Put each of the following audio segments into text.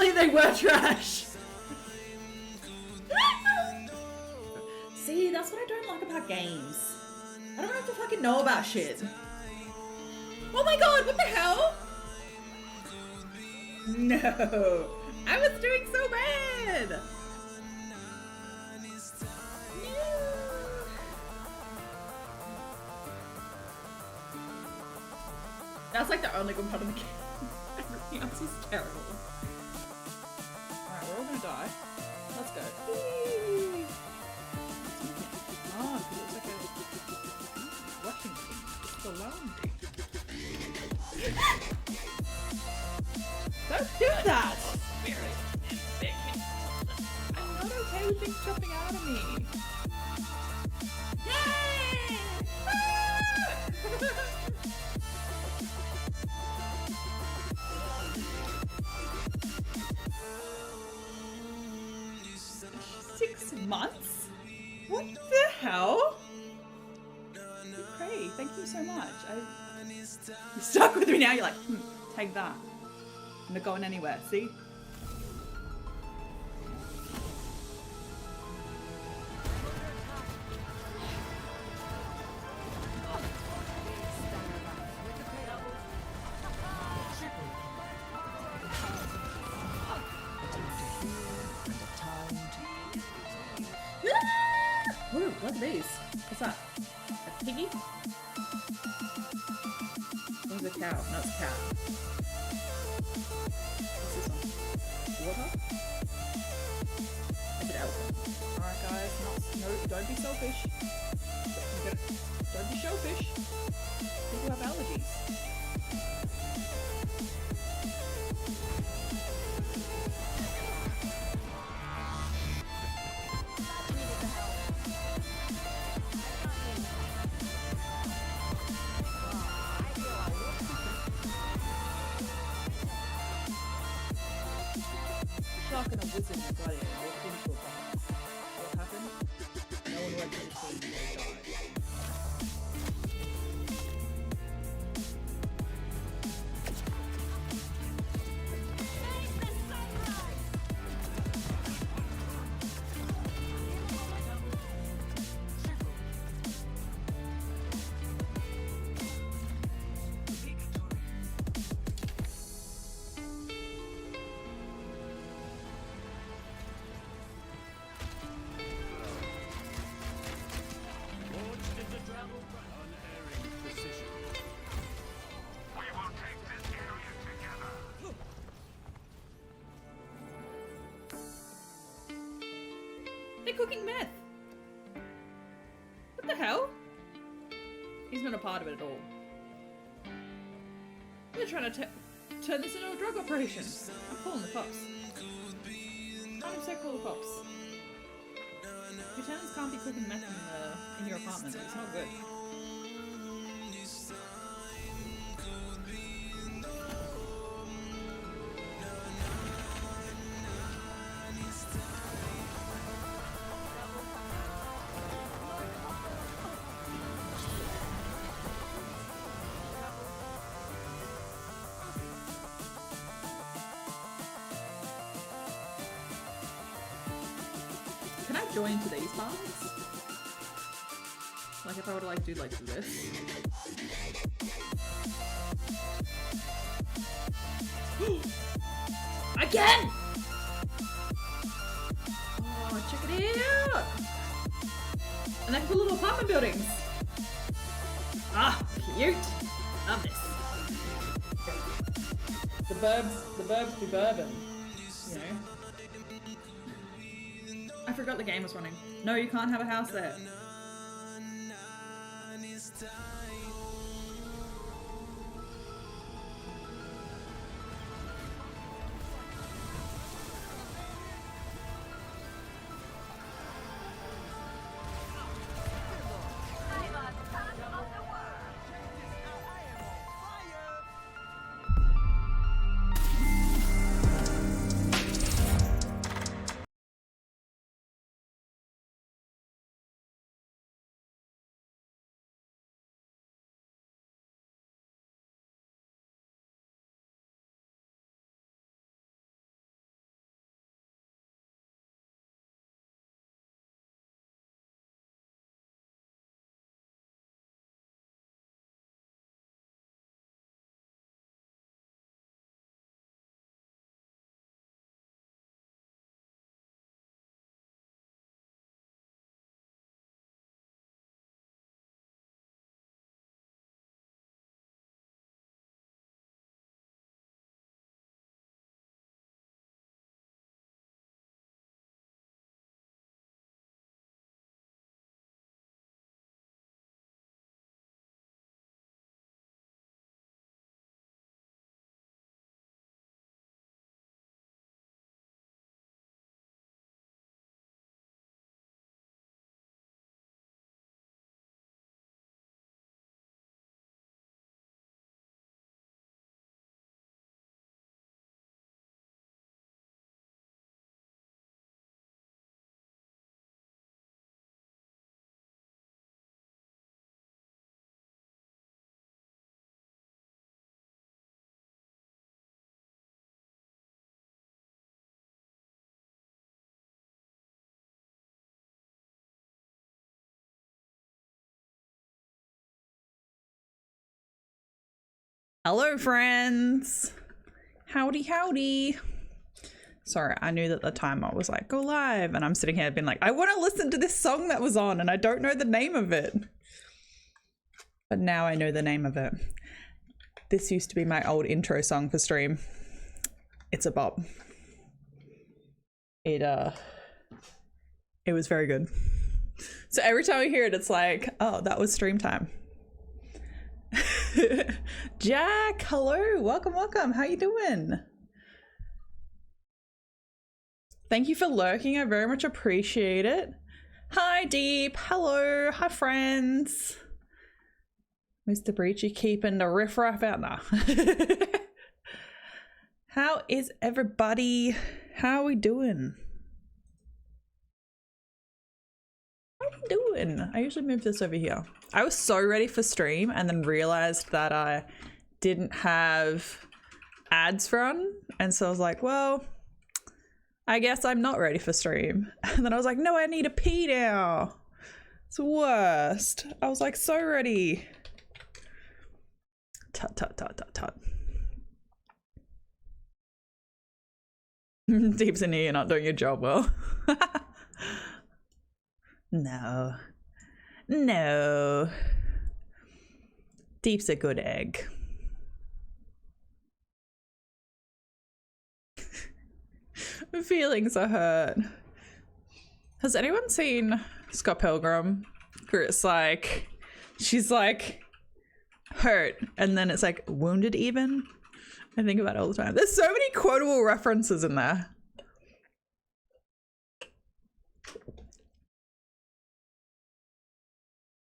Apparently they were trash. See, that's what I don't like about games. I don't have to fucking know about shit. Oh my god, what the hell? No, I was doing so bad. That's like the only good part of the game. Everything else is terrible. Alright, we're all gonna die. Let's go. Whee! Oh, because it's like a Russian thing. It's alarm thing. Don't do that! I'm not okay with things jumping out of me. Yay! Ah! 6 months? What the hell? Cray, thank you so much. You're stuck with me now. You're like, take that. I'm not going anywhere. See? Ooh, look at these. What's that? A piggy? Where's a cow? No, it's a cat. What's this one? Water? It's an elephant. Alright guys, no, don't be selfish. Don't be shellfish. People have allergies. Shark and a wizard and a gladiator walked into a bar. What happened? No one went to the scene, they died. They're cooking meth! What the hell? He's not a part of it at all. They're trying to turn this into a drug operation. I'm calling the cops. I'm so call the cops. Your tenants can't be cooking meth in your apartment. It's not good. Can I join to these parts? Like if I were to like do like this. Again! Oh, check it out! And like the little apartment buildings. Ah, cute! Love this. The burbs be bourbon. You know? I forgot the game was running. No, you can't have a house there. Hello, friends. Howdy, howdy. Sorry, I knew that the timer was like, go live. And I'm sitting here being like, I want to listen to this song that was on and I don't know the name of it. But now I know the name of it. This used to be my old intro song for stream. It's a bop. It was very good. So every time I hear it, it's like, oh, that was stream time. Jack, hello, welcome. How you doing? Thank you for lurking. I very much appreciate it. Hi, Deep. Hello. Hi, friends. Mr. Breachy keeping the riffraff out now. How is everybody? How are we doing? Doing? I usually move this over here. I was so ready for stream and then realized that I didn't have ads run, and so I was like, well, I guess I'm not ready for stream. And then I was like, no, I need a pee now. It's the worst. I was like so ready. Tut. Deep's in here, you're not doing your job well. No. Deep's a good egg. Feelings are hurt. Has anyone seen Scott Pilgrim? Where it's like, she's like hurt and then it's like wounded even? I think about it all the time. There's so many quotable references in there.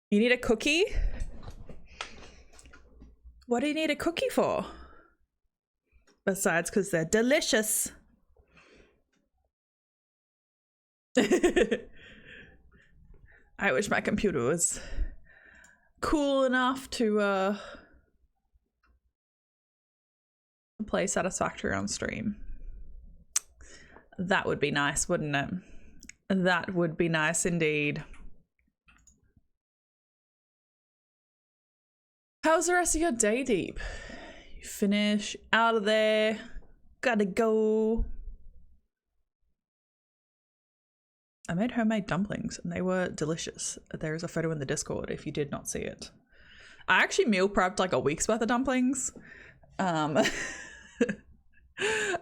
You need a cookie? What do you need a cookie for? Besides, because they're delicious. I wish my computer was cool enough to play Satisfactory on stream. That would be nice, wouldn't it? That would be nice indeed. How's the rest of your day, Deep? You finish out of there? Gotta go. I made homemade dumplings and they were delicious. There's a photo in the Discord if you did not see it. I actually meal prepped like a week's worth of dumplings. I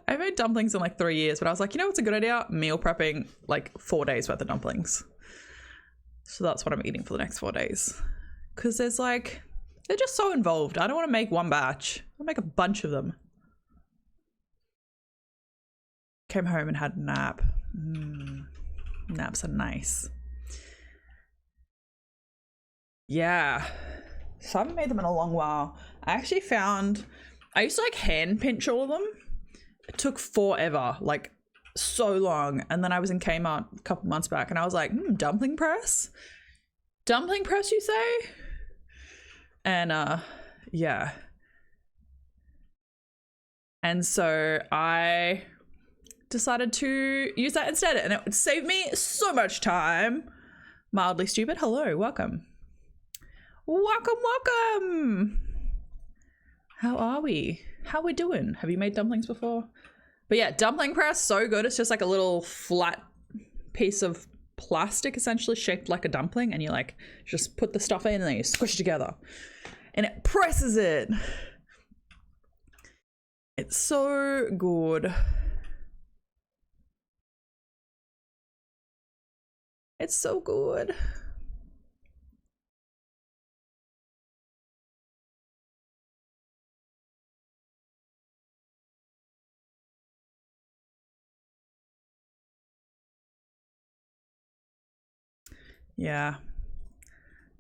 made dumplings in like 3 years, but I was like, you know what's a good idea? Meal prepping like 4 days worth of dumplings. So that's what I'm eating for the next 4 days. Because there's like, they're just so involved. I don't want to make one batch. I'll make a bunch of them. Came home and had a nap. Naps are nice. Yeah. So I haven't made them in a long while. I actually found, I used to like hand pinch all of them. It took forever, like so long. And then I was in Kmart a couple months back and I was like, dumpling press? Dumpling press, you say? And yeah. And so I decided to use that instead and it would save me so much time. Mildly stupid. Hello, welcome. Welcome. How are we? How we doing? Have you made dumplings before? But yeah, dumpling press, so good. It's just like a little flat piece of plastic essentially shaped like a dumpling and you like just put the stuff in and then you squish it together and it presses it. It's so good. It's so good. Yeah.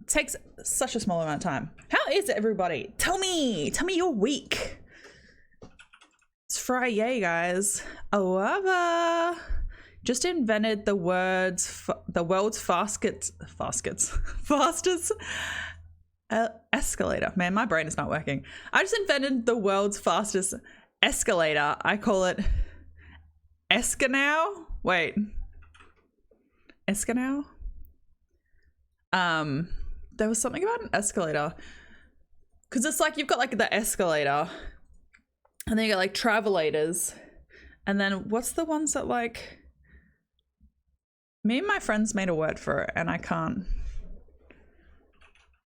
It takes such a small amount of time. How is it, everybody? Tell me your week. It's Friday, guys. However, just invented the world's fastest escalator. Man, my brain is not working. I just invented the world's fastest escalator. I call it Escanau. Wait. Escanau? There was something about an escalator Because it's like you've got like the escalator and then you got like travelators. And then what's the ones that like... Me and my friends made a word for it and I can't.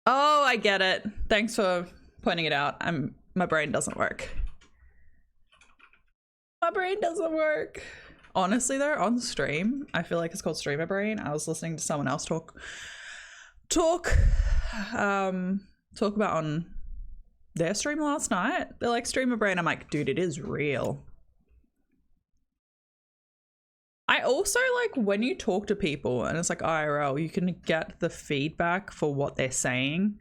Oh, I get it. Thanks for pointing it out. My brain doesn't work. My brain doesn't work. Honestly though, on stream, I feel like it's called streamer brain. I was listening to someone else talk about on their stream last night. They're like, streamer brain. I'm like, dude, it is real. I also like when you talk to people and it's like IRL, you can get the feedback for what they're saying,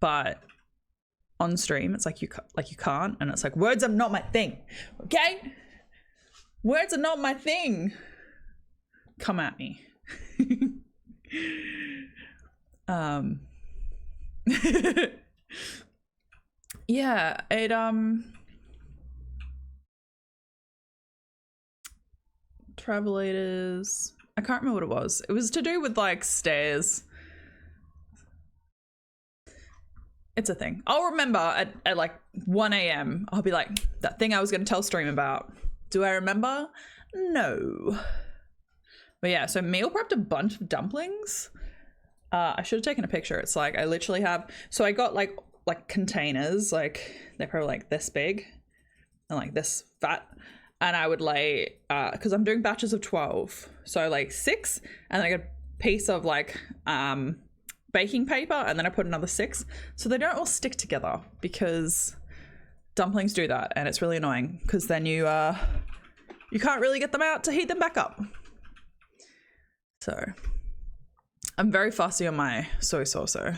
but on stream it's like you can't, and it's like, words are not my thing. Okay, words are not my thing. Come at me. Yeah, it travelators, I can't remember what it was. It was to do with like stairs. It's a thing. I'll remember at like 1 a.m. I'll be like, that thing I was going to tell stream about. Do I remember? No. But yeah, so meal prepped a bunch of dumplings. I should have taken a picture. It's like I literally have, so I got like containers, like they're probably like this big and like this fat. And I would lay, because I'm doing batches of 12. So like 6, and then I got a piece of like baking paper, and then I put another 6. So they don't all stick together, because dumplings do that. And it's really annoying, because then you can't really get them out to heat them back up. So I'm very fussy on my soy sauce, so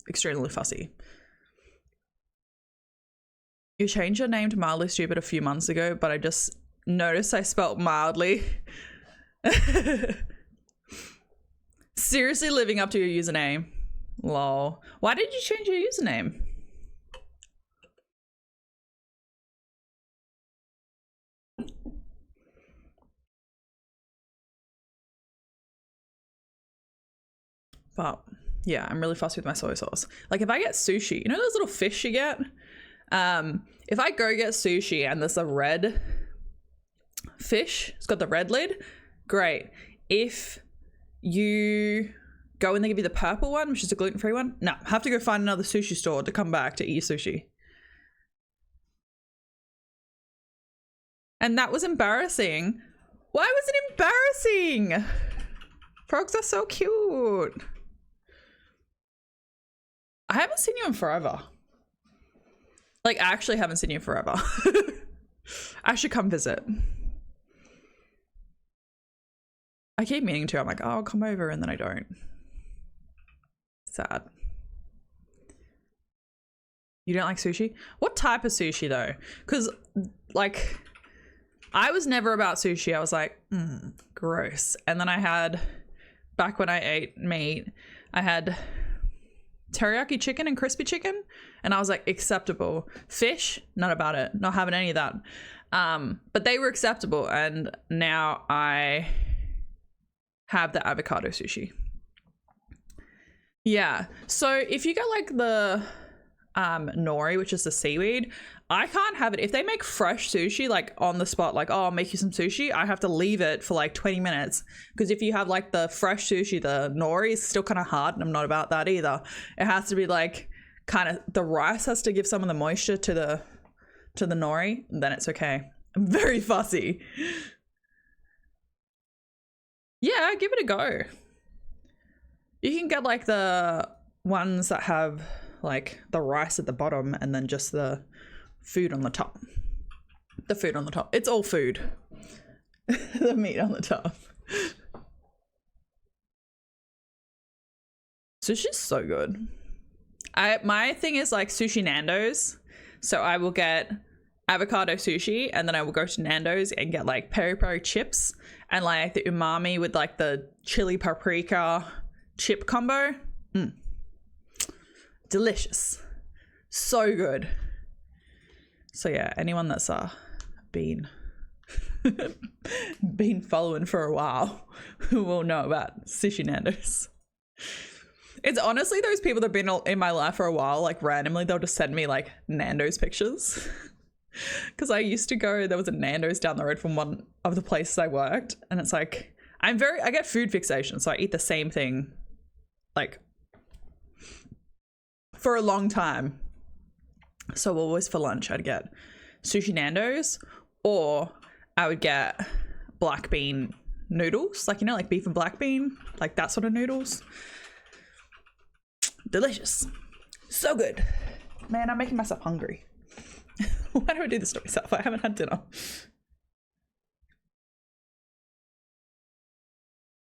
extremely fussy. You changed your name to Mildly Stupid a few months ago, but I just noticed I spelt mildly. Seriously living up to your username. Lol. Why did you change your username? But yeah, I'm really fussy with my soy sauce. Like if I get sushi, you know those little fish you get? If I go get sushi and there's a red fish, it's got the red lid, great. If you go and they give you the purple one, which is a gluten-free one, no, have to go find another sushi store to come back to eat sushi. And that was embarrassing. Why was it embarrassing? Frogs are so cute. I haven't seen you in forever. Like, I actually haven't seen you forever. I should come visit. I keep meaning to. I'm like, oh, I'll come over, and then I don't. Sad. You don't like sushi? What type of sushi, though? Because, like, I was never about sushi. I was like, gross. And then I had, back when I ate meat, I had teriyaki chicken and crispy chicken, and I was like, acceptable. Fish, not about it, not having any of that. But they were acceptable, and now I have the avocado sushi. Yeah, so if you get like the nori, which is the seaweed, I can't have it. If they make fresh sushi like on the spot, like, oh, I'll make you some sushi, I have to leave it for like 20 minutes, because if you have like the fresh sushi, the nori is still kind of hard, and I'm not about that either. It has to be like kind of, the rice has to give some of the moisture to the nori, and then it's okay. I'm very fussy. Yeah, give it a go. You can get like the ones that have like the rice at the bottom and then just the food on the top. The food on the top. It's all food. The meat on the top. Sushi's so good. My thing is like sushi Nando's. So I will get avocado sushi, and then I will go to Nando's and get like peri peri chips and like the umami with like the chili paprika chip combo. Delicious. So good. So yeah, anyone that's been following for a while who will know about sushi Nando's. It's honestly those people that have been in my life for a while, like randomly, they'll just send me like Nando's pictures. Because I used to go, there was a Nando's down the road from one of the places I worked. And it's like, I get food fixation. So I eat the same thing like for a long time. So always for lunch, I'd get sushi Nando's, or I would get black bean noodles, like, you know, like beef and black bean, like that sort of noodles. Delicious. So good. Man, I'm making myself hungry. Why do I do this to myself? I haven't had dinner.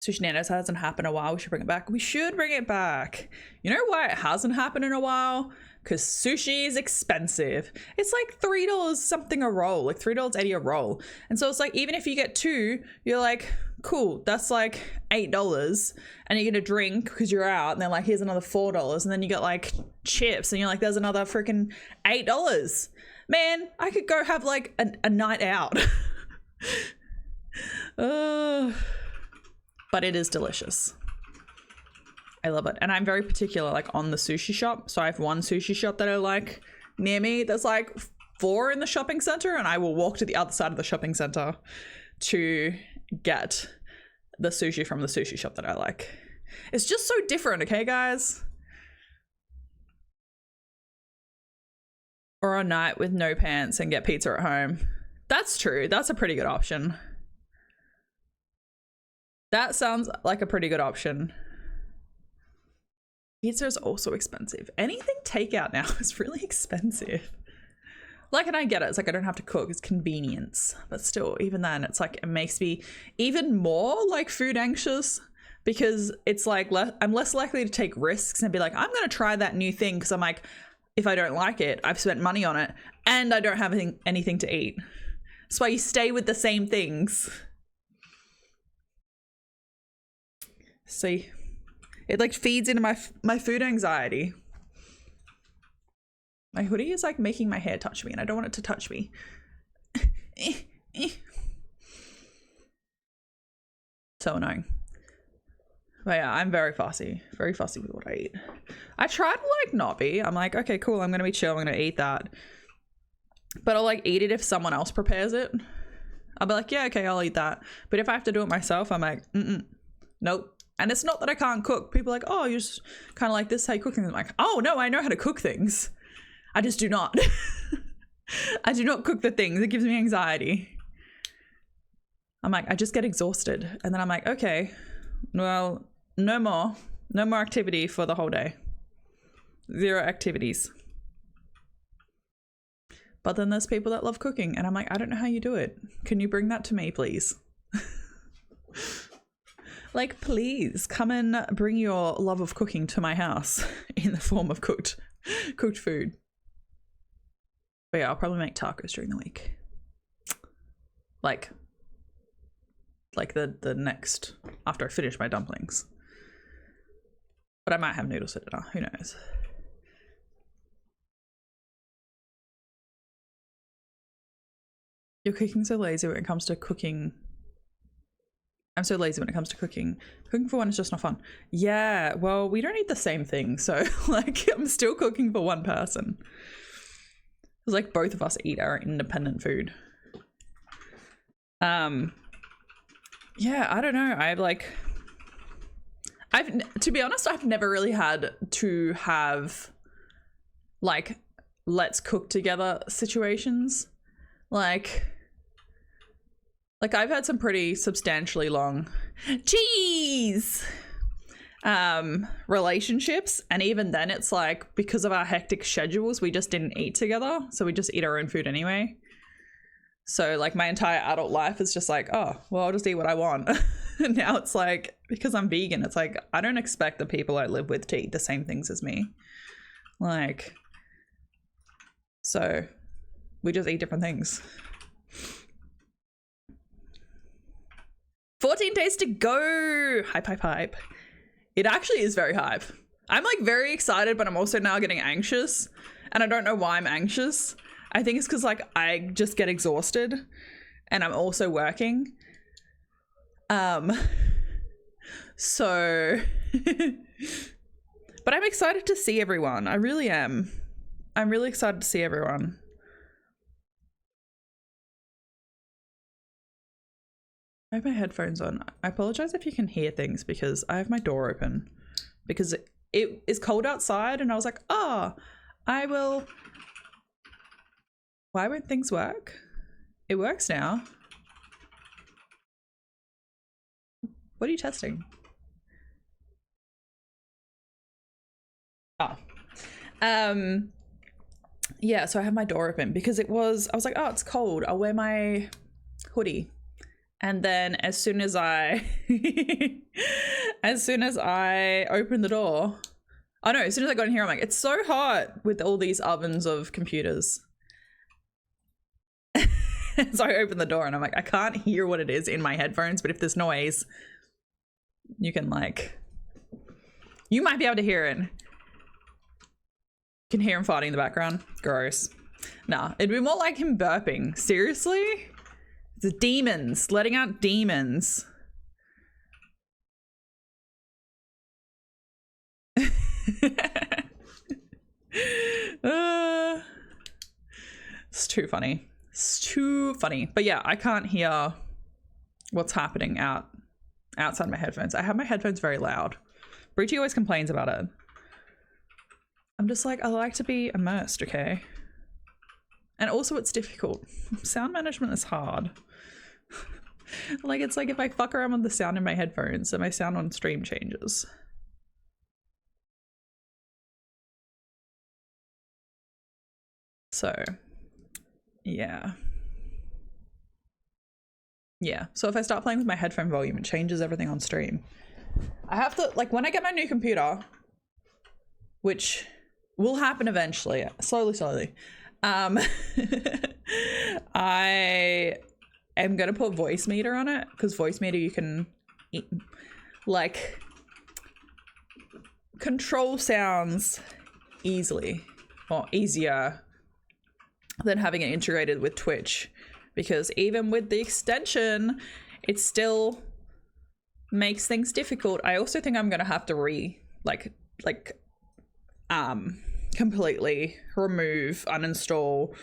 Sushi Nando's hasn't happened in a while. We should bring it back. We should bring it back. You know why it hasn't happened in a while? Because sushi is expensive. It's like $3 something a roll, like $3.80 a roll. And so it's like, even if you get two, you're like, cool, that's like $8. And you get a drink because you're out, and then like, here's another $4. And then you get like chips, and you're like, there's another freaking $8. Man, I could go have like a night out. But it is delicious. I love it. And I'm very particular, like, on the sushi shop. So I have one sushi shop that I like near me. There's like 4 in the shopping center, and I will walk to the other side of the shopping center to get the sushi from the sushi shop that I like. It's just so different, okay, guys? Or a night with no pants and get pizza at home. That's true. That's a pretty good option. That sounds like a pretty good option. Pizza is also expensive. Anything takeout now is really expensive. Like, and I get it. It's like, I don't have to cook. It's convenience. But still, even then, it's like, it makes me even more like food anxious, because it's like, I'm less likely to take risks and be like, I'm going to try that new thing. Because I'm like, if I don't like it, I've spent money on it and I don't have anything to eat. That's why you stay with the same things. See, it like feeds into my food anxiety. My hoodie is like making my hair touch me, and I don't want it to touch me. So annoying. But yeah, I'm very fussy with what I eat. I try to like not be. I'm like, okay, cool, I'm gonna be chill, I'm gonna eat that. But I'll like eat it if someone else prepares it. I'll be like, yeah, okay, I'll eat that. But if I have to do it myself, I'm like, nope. And it's not that I can't cook. People are like, oh, you're just kind of like this, how you cook things. I'm like, oh no, I know how to cook things. I just do not. I do not cook the things. It gives me anxiety. I'm like, I just get exhausted. And then I'm like, okay, well, no more activity for the whole day. 0 activities. But then there's people that love cooking, and I'm like, I don't know how you do it. Can you bring that to me, please? Like, please come and bring your love of cooking to my house in the form of cooked food. But yeah, I'll probably make tacos during the week. Like the next, after I finish my dumplings. But I might have noodles for dinner, who knows? You're cooking so lazy when it comes to cooking. I'm so lazy when it comes to cooking. Cooking for one is just not fun. Yeah, well, we don't eat the same thing. So like, I'm still cooking for one person. It's like both of us eat our independent food. Yeah, I don't know. To be honest, I've never really had to have like, let's cook together situations. Like I've had some pretty substantially long relationships, and even then it's like, because of our hectic schedules, we just didn't eat together, so we just eat our own food anyway. So like, my entire adult life is just like, oh well, I'll just eat what I want. And now it's like, because I'm vegan, it's like, I don't expect the people I live with to eat the same things as me. Like, so we just eat different things. 14 days to go. Hype. It actually is very hype. I'm like very excited, but I'm also now getting anxious, and I don't know why I'm anxious. I think it's because like, I just get exhausted, and I'm also working. So But I'm excited to see everyone. I really am. I'm really excited to see everyone. I have my headphones on. I apologize if you can hear things because I have my door open because it is cold outside and I was like, oh, I will. Why won't things work? It works now. What are you testing? Oh. Yeah, so I have my door open because I was like, oh, it's cold. I'll wear my hoodie. And then as soon as I open the door, oh no, as soon as I got in here, I'm like, it's so hot with all these ovens of computers. So I open the door and I'm like, I can't hear what it is in my headphones, but if there's noise, you can you might be able to hear it. You can hear him farting in the background. Gross. Nah, it'd be more like him burping. Seriously? The demons, letting out demons. It's too funny. It's too funny. But yeah, I can't hear what's happening outside my headphones. I have my headphones very loud. Breachy always complains about it. I'm just like, I like to be immersed, okay? And also it's difficult. Sound management is hard. It's like if I fuck around with the sound in my headphones, then my sound on stream changes. So, yeah. Yeah, so if I start playing with my headphone volume, it changes everything on stream. I have to, when I get my new computer, which will happen eventually, slowly, I am gonna put voice meter on it, because voice meter you can control sounds easily, or easier than having it integrated with Twitch, because even with the extension it still makes things difficult. I also think I'm gonna have to completely remove, uninstall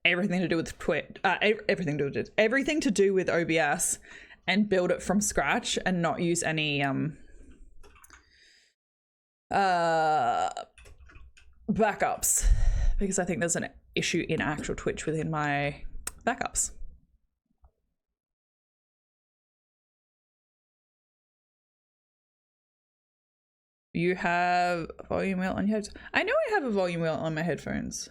everything to do with Twitch, everything to do with OBS, and build it from scratch and not use any backups, because I think there's an issue in actual Twitch within my backups. You have volume wheel on your headphones. I know I have a volume wheel on my headphones,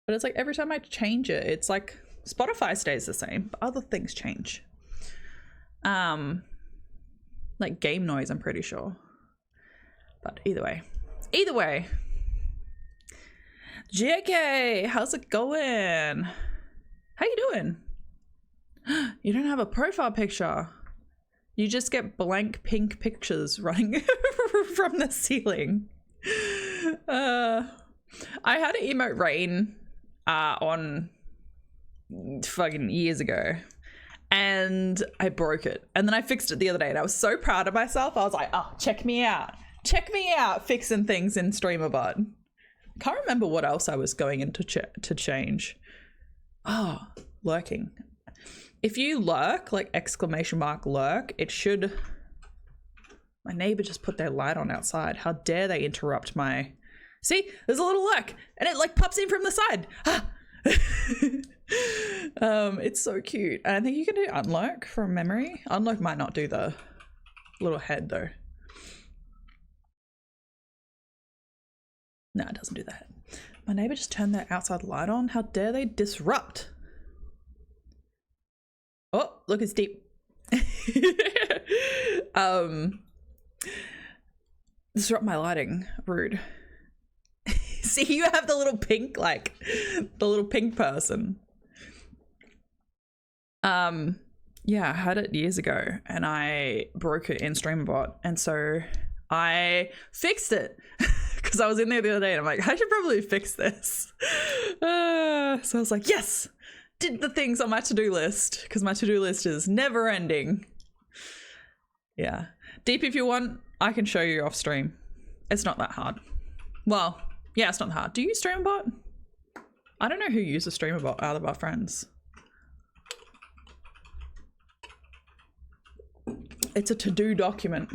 but it's like every time I change it, it's like Spotify stays the same, but other things change. Like game noise, I'm pretty sure. But either way. JK, how's it going? How you doing? You don't have a profile picture. You just get blank pink pictures running from the ceiling. I had an emote rain on fucking years ago, and I broke it. And then I fixed it the other day, and I was so proud of myself. I was like, oh, check me out, fixing things in StreamerBot. Can't remember what else I was going into to change. Oh, lurking. If you lurk, exclamation mark lurk, it should... My neighbor just put their light on outside. How dare they interrupt my... See, there's a little lurk, and it pops in from the side. Ah! It's so cute. And I think you can do unlurk from memory. Unlurk might not do the little head though. No, it doesn't do that. My neighbor just turned their outside light on. How dare they disrupt? Oh, look, it's deep. Disrupt my lighting. Rude. See, you have the little pink, the little pink person. Yeah, I had it years ago and I broke it in StreamerBot, and so I fixed it because I was in there the other day and I'm like, I should probably fix this. So I was like, yes, did the things on my to-do list, because my to-do list is never ending. Yeah. Deep, if you want, I can show you off stream. It's not that hard. Well, yeah, it's not that hard. Do you use StreamerBot? I don't know who uses StreamerBot out of our friends. It's a to-do document.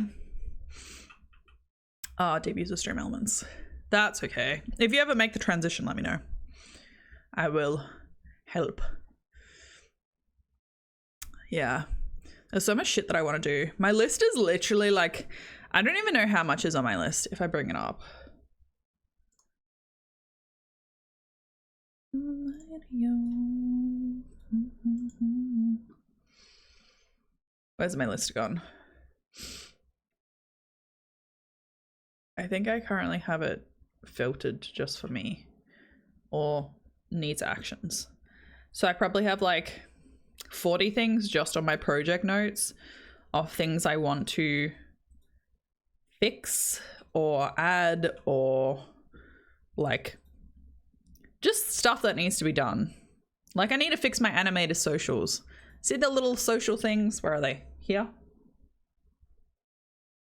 Deep uses Stream Elements. That's okay. If you ever make the transition, let me know. I will help. Yeah. There's so much shit that I want to do. My list is literally like, I don't even know how much is on my list if I bring it up. Where's my list gone? I think I currently have it filtered just for me or needs actions. So I probably have like 40 things just on my project notes of things I want to fix or add or like just stuff that needs to be done. Like I need to fix my animated socials. See the little social things? Where are they? Here?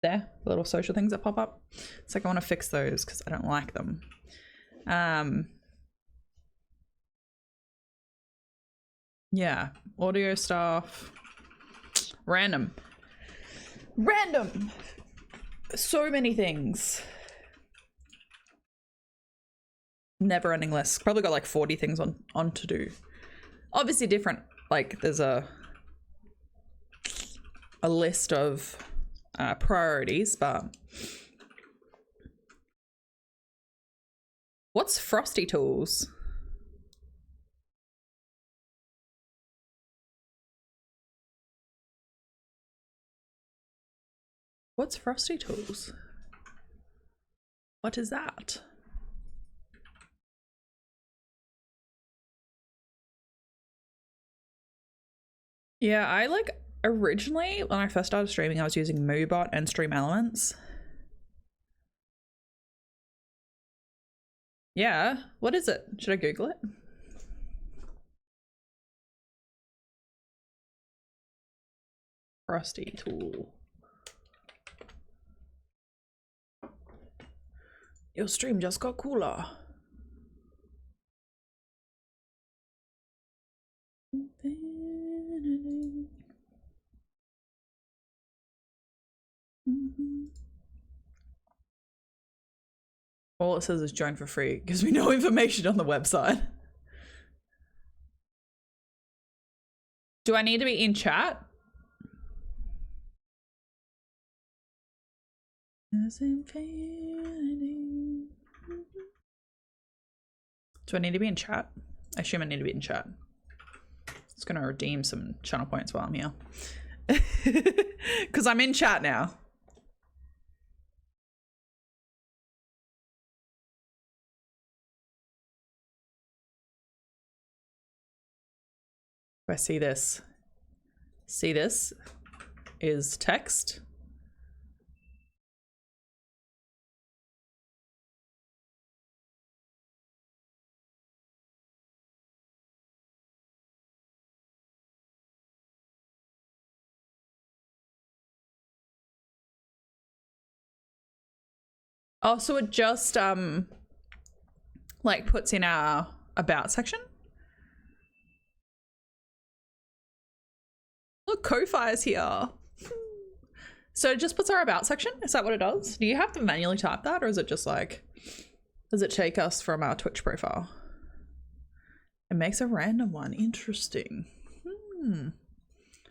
There, the little social things that pop up. It's like I want to fix those because I don't like them. Yeah, audio stuff. Random. So many things. Never ending list. Probably got like 40 things on to do. Obviously different, like there's a list of priorities, but what's Frosty Tools? What's Frosty Tools? What is that? Yeah, I like originally when I first started streaming, I was using Moobot and Stream Elements. Yeah, what is it? Should I Google it? Frosty Tool. Your stream just got cooler. All it says is join for free. It gives me no information on the website. Do I need to be in chat? Do I need to be in chat? I assume I need to be in chat. It's gonna redeem some channel points while I'm here. Because I'm in chat now. I see this. See this is text. Oh, so it just like puts in our about section. Look, Ko-Fi's here. So it just puts our about section? Is that what it does? Do you have to manually type that, or is it just like, does it take us from our Twitch profile? It makes a random one. Interesting. I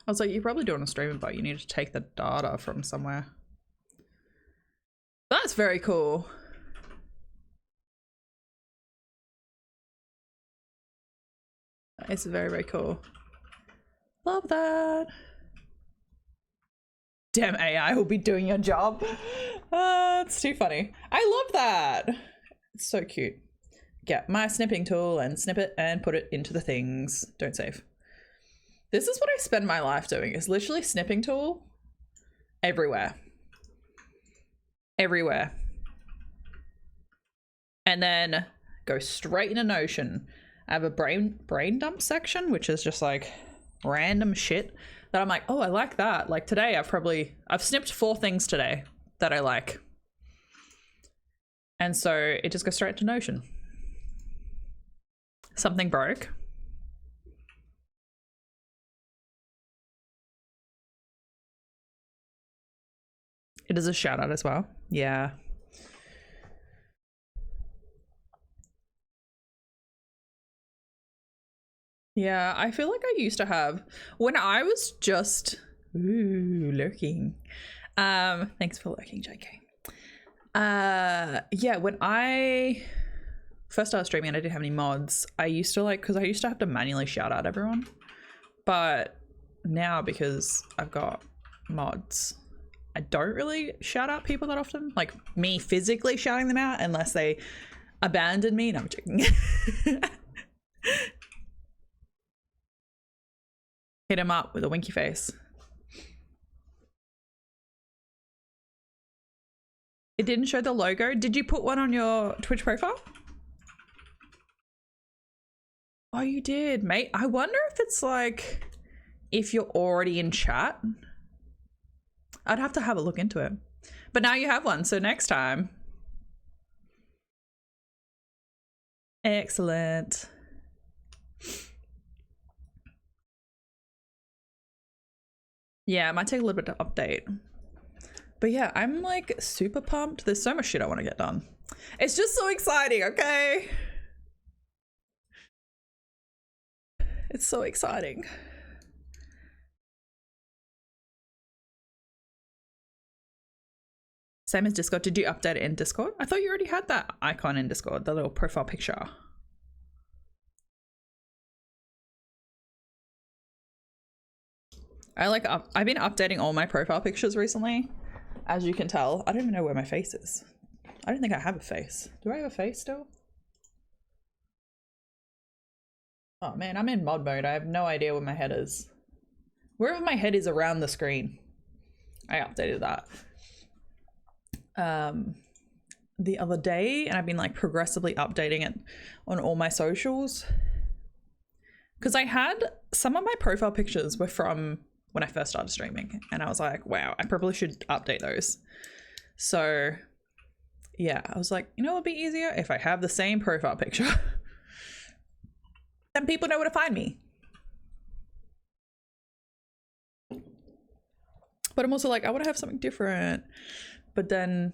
was like, you're probably doing a streaming, but you need to take the data from somewhere. That's very cool. It's very, very cool. Love that. Damn AI will be doing your job. It's too funny. I love that. It's so cute. Get my snipping tool and snip it and put it into the things. Don't save. This is what I spend my life doing, is literally snipping tool everywhere. Everywhere. And then go straight into Notion. I have a brain dump section, which is just like random shit that I'm like, oh, I like that. Like today I've snipped 4 things today that I like. And so it just goes straight to Notion. Something broke. It is a shout out as well. Yeah. Yeah, I feel like I used to have, when I was just lurking. Thanks for lurking, JK. Yeah, when I first started streaming and I didn't have any mods, I used to like, because I used to have to manually shout out everyone. But now, because I've got mods, I don't really shout out people that often. Like me physically shouting them out unless they abandon me. No, I'm joking. Hit him up with a winky face. It didn't show the logo. Did you put one on your Twitch profile? Oh, you did, mate. I wonder if it's like, if you're already in chat. I'd have to have a look into it. But now you have one, so next time. Excellent. Yeah, it might take a little bit to update. But yeah, I'm like super pumped. There's so much shit I want to get done. It's just so exciting, okay? It's so exciting. Same as Discord. Did you update it in Discord? I thought you already had that icon in Discord, the little profile picture. I've been updating all my profile pictures recently. As you can tell, I don't even know where my face is. I don't think I have a face. Do I have a face still? Oh man, I'm in mod mode. I have no idea where my head is. Wherever my head is around the screen. I updated that the other day, and I've been like progressively updating it on all my socials. Because I had some of my profile pictures were from when I first started streaming, and I was like, wow, I probably should update those. So yeah, I was like, you know, it'd be easier if I have the same profile picture. Then people know where to find me. But I'm also like, I want to have something different. But then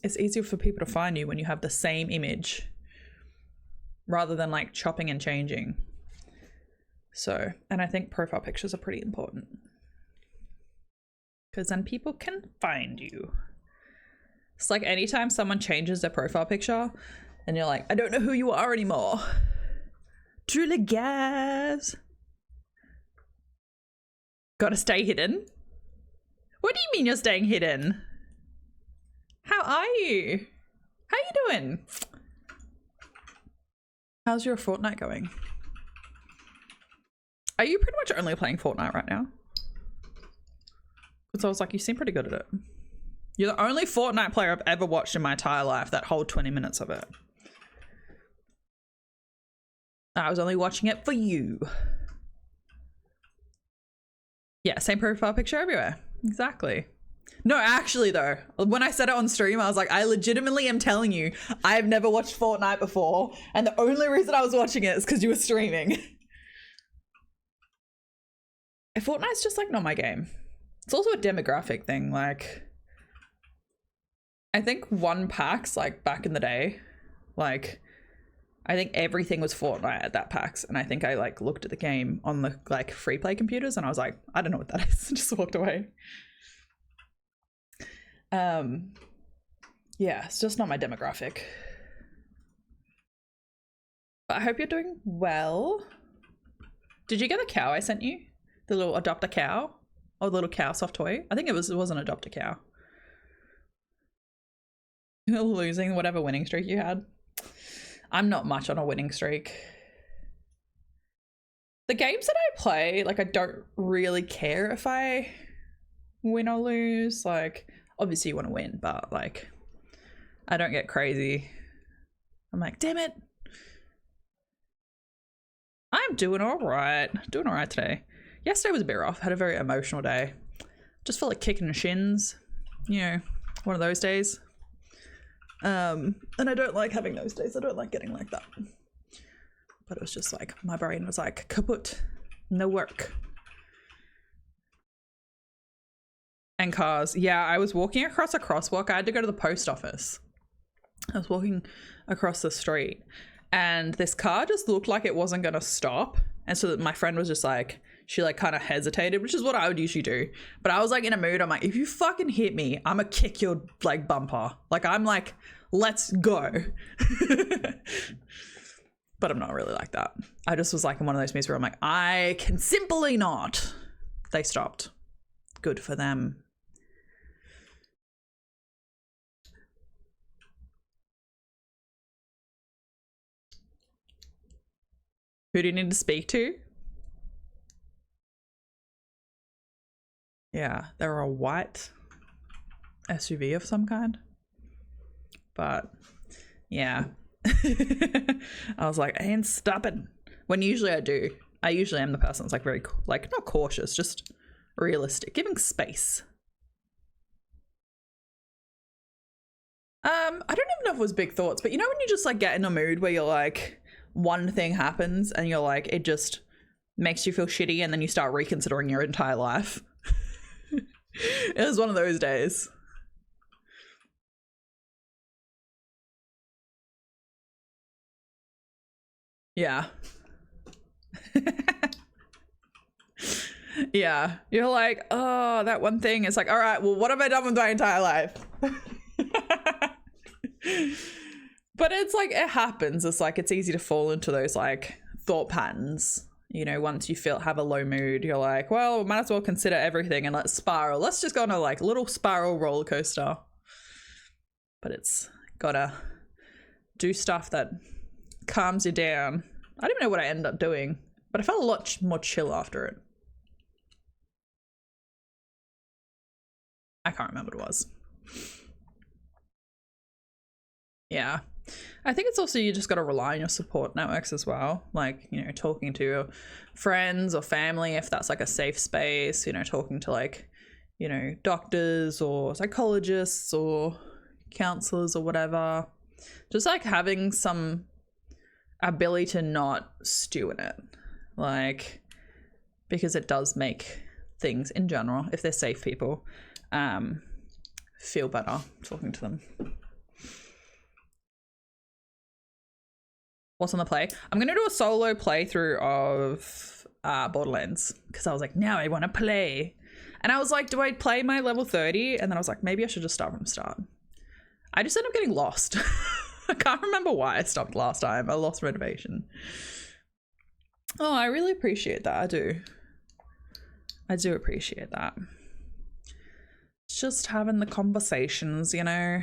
it's easier for people to find you when you have the same image rather than like chopping and changing. So, and I think profile pictures are pretty important because then people can find you. It's like anytime someone changes their profile picture and you're like, I don't know who you are anymore. Truly gas. Gotta stay hidden. What do you mean you're staying hidden? How are you? How you doing? How's your Fortnite going? Are you pretty much only playing Fortnite right now? Because I was like, you seem pretty good at it. You're the only Fortnite player I've ever watched in my entire life, that whole 20 minutes of it. I was only watching it for you. Yeah, same profile picture everywhere. Exactly. No, actually though, when I said it on stream, I was like, I legitimately am telling you, I've never watched Fortnite before, and the only reason I was watching it is because you were streaming. Fortnite's just like not my game. It's also a demographic thing. Like, I think one PAX, like back in the day, like I think everything was Fortnite at that PAX, and I think I like looked at the game on the like free play computers and I was like, I don't know what that is, and just walked away. Yeah, it's just not my demographic. But I hope you're doing well. Did you get the cow I sent you? The little adopt a cow? Or the little cow soft toy? I think it was an adopt a cow. Losing whatever winning streak you had. I'm not much on a winning streak. The games that I play, like I don't really care if I win or lose. Like, obviously you want to win, but like I don't get crazy. I'm like, damn it. I'm doing all right. Doing all right today. Yesterday was a bit rough. Had a very emotional day. Just felt like kicking the shins. You know, one of those days. And I don't like having those days. I don't like getting like that. But it was just like, my brain was like, kaput, no work. And cars. Yeah, I was walking across a crosswalk. I had to go to the post office. I was walking across the street and this car just looked like it wasn't going to stop. And so my friend was just like, she like kind of hesitated, which is what I would usually do. But I was like in a mood. I'm like, if you fucking hit me, I'm gonna kick your like bumper. Like I'm like, let's go. But I'm not really like that. I just was like in one of those moods where I'm like, I can simply not. They stopped. Good for them. Who do you need to speak to? Yeah, they're a white SUV of some kind. But yeah. I was like, I ain't stopping. When usually I do. I usually am the person that's like very, like not cautious, just realistic, giving space. I don't even know if it was big thoughts, but you know when you just like get in a mood where you're like, one thing happens and you're like, it just makes you feel shitty and then you start reconsidering your entire life. It was one of those days. Yeah. Yeah. You're like, oh, that one thing. It's like, all right, well, what have I done with my entire life? But it's like, it happens. It's like, it's easy to fall into those like thought patterns. You know, once you have a low mood, you're like, well, might as well consider everything and let's spiral. Let's just go on a like little spiral roller coaster. But it's gotta do stuff that calms you down. I don't even know what I ended up doing, but I felt a lot more chill after it. I can't remember what it was. Yeah. I think it's also, you just got to rely on your support networks as well. Like, you know, talking to your friends or family, if that's like a safe space, you know, talking to like, you know, doctors or psychologists or counselors or whatever. Just like having some ability to not stew in it. Like, because it does make things in general, if they're safe people, feel better talking to them. What's on the play? I'm gonna do a solo playthrough of Borderlands because I was like, now I want to play, and I was like, do I play my level 30? And then I was like, maybe I should just start from the start. I just ended up getting lost. I can't remember why I stopped last time. I lost motivation. Oh, I really appreciate that. I do appreciate that. It's just having the conversations, you know.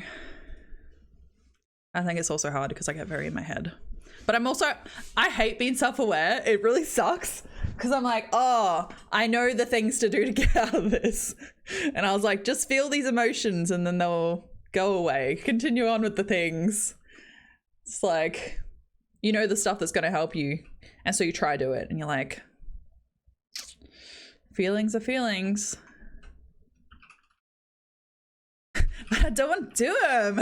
I think it's also hard because I get very in my head. But I hate being self-aware. It really sucks because I'm like, oh, I know the things to do to get out of this. And I was like, just feel these emotions and then they'll go away. Continue on with the things. It's like, you know, the stuff that's going to help you. And so you try to do it and you're like, feelings are feelings. But I don't want to do them.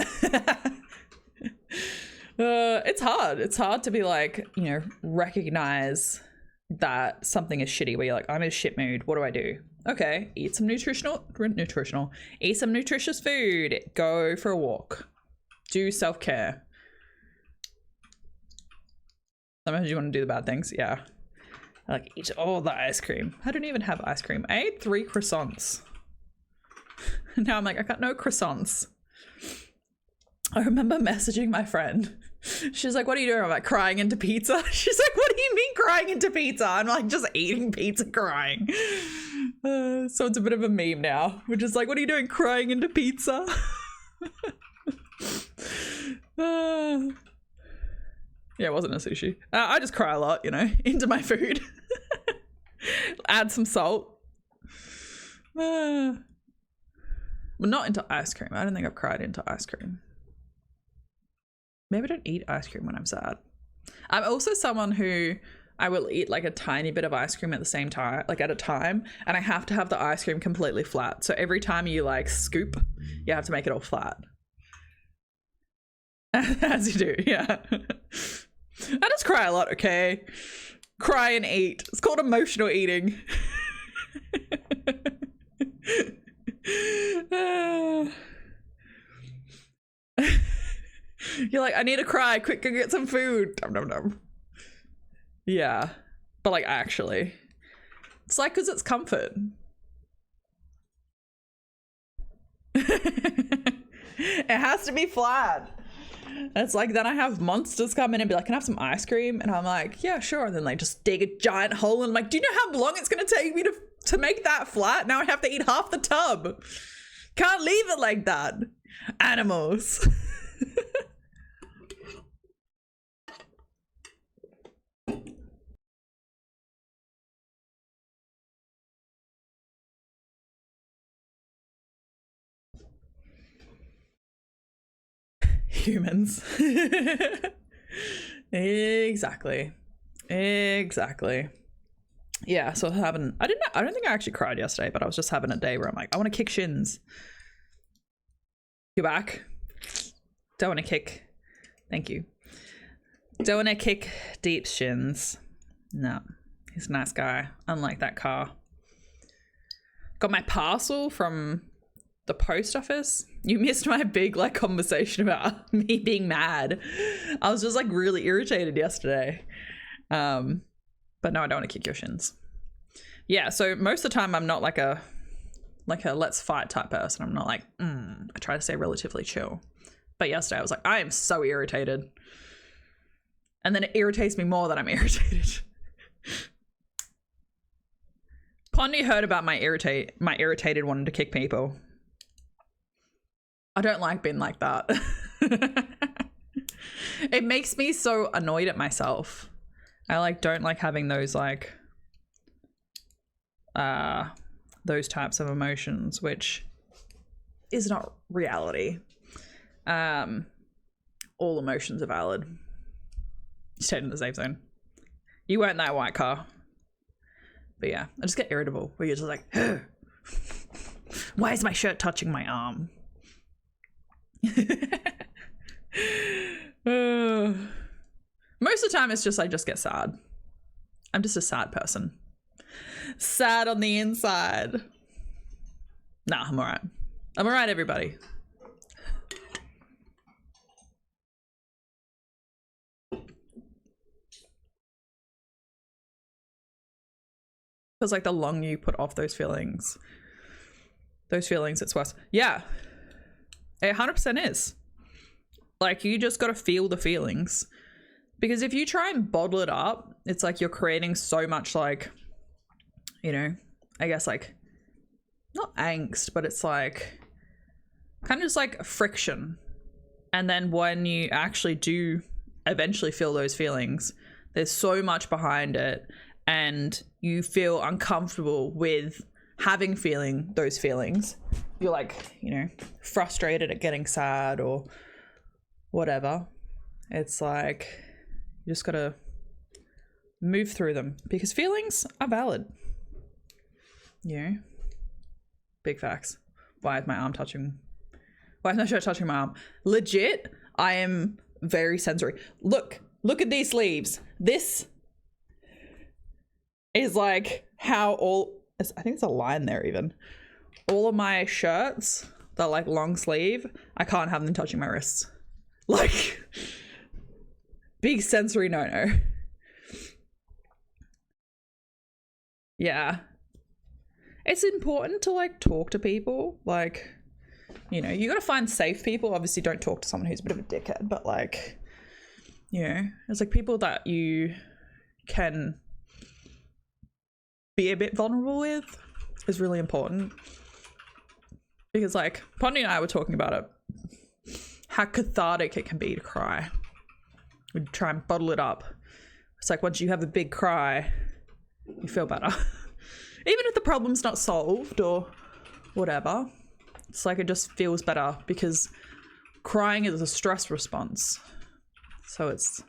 It's hard. It's hard to be like, you know, recognize that something is shitty where you're like, I'm in a shit mood. What do I do? Okay, eat some eat some nutritious food. Go for a walk. Do self-care. Sometimes you want to do the bad things. Yeah. Like eat all the ice cream. I don't even have ice cream. I ate 3 croissants. Now I'm like, I got no croissants. I remember messaging my friend. She's like, what are you doing? I'm like, crying into pizza. She's like, what do you mean crying into pizza? I'm like, just eating pizza crying. So it's a bit of a meme now. We're just like, what are you doing crying into pizza? Yeah, it wasn't a sushi. I just cry a lot, you know, into my food. Add some salt. But not into ice cream. I don't think I've cried into ice cream. Maybe I don't eat ice cream when I'm sad. I'm also someone who I will eat like a tiny bit of ice cream at the same time, like at a time, and I have to have the ice cream completely flat. So every time you like scoop, you have to make it all flat. As you do, yeah. I just cry a lot, okay? Cry and eat. It's called emotional eating. You're like, I need to cry. Quick, go get some food. Dum, dum, dum. Yeah. But like, actually. It's like, because it's comfort. It has to be flat. It's like, then I have monsters come in and be like, can I have some ice cream? And I'm like, yeah, sure. And then they just dig a giant hole and I'm like, do you know how long it's going to take me to make that flat? Now I have to eat half the tub. Can't leave it like that. Animals. Humans. Exactly. Yeah, so I don't think I actually cried yesterday, but I was just having a day where I'm like, I want to kick shins. You back? Don't want to kick. Thank you. Don't want to kick deep shins. No, he's a nice guy. Unlike that car. Got my parcel from the post office. You missed my big like conversation about me being mad. I was just like really irritated yesterday. But no, I don't want to kick your shins. Yeah, so most of the time I'm not like a let's fight type person. I'm not like, I try to stay relatively chill. But yesterday I was like, I am so irritated. And then it irritates me more that I'm irritated. Pondy heard about my irritated wanting to kick people. I don't like being like that. It makes me so annoyed at myself. I like don't like having those like those types of emotions, which is not reality. All emotions are valid. Stayed in the safe zone. You weren't that white car. But yeah, I just get irritable where you're just like, why is my shirt touching my arm? Most of the time it's just I just get sad. I'm just a sad person. Sad on the inside. Nah, I'm alright. I'm alright, everybody. Because like the longer you put off those feelings, it's worse. Yeah, it 100% is. Like you just got to feel the feelings, because if you try and bottle it up, it's like you're creating so much like, you know, I guess like not angst, but it's like kind of just like friction. And then when you actually do eventually feel those feelings, there's so much behind it, and you feel uncomfortable with having those feelings. You're like, you know, frustrated at getting sad or whatever. It's like you just gotta move through them, because feelings are valid. You know, big facts. Why is my shirt touching my arm? Legit, I am very sensory. Look at these sleeves. This is like how I think it's a line there even. All of my shirts, they're like long sleeve. I can't have them touching my wrists. Like, big sensory no-no. Yeah. It's important to like talk to people. Like, you know, you gotta find safe people. Obviously don't talk to someone who's a bit of a dickhead, but like, you know, it's like people that you can be a bit vulnerable with is really important. Because like Pondy and I were talking about it, how cathartic it can be to cry. We try and bottle it up. It's like once you have a big cry, you feel better. Even if the problem's not solved or whatever, it's like it just feels better, because crying is a stress response. So it's,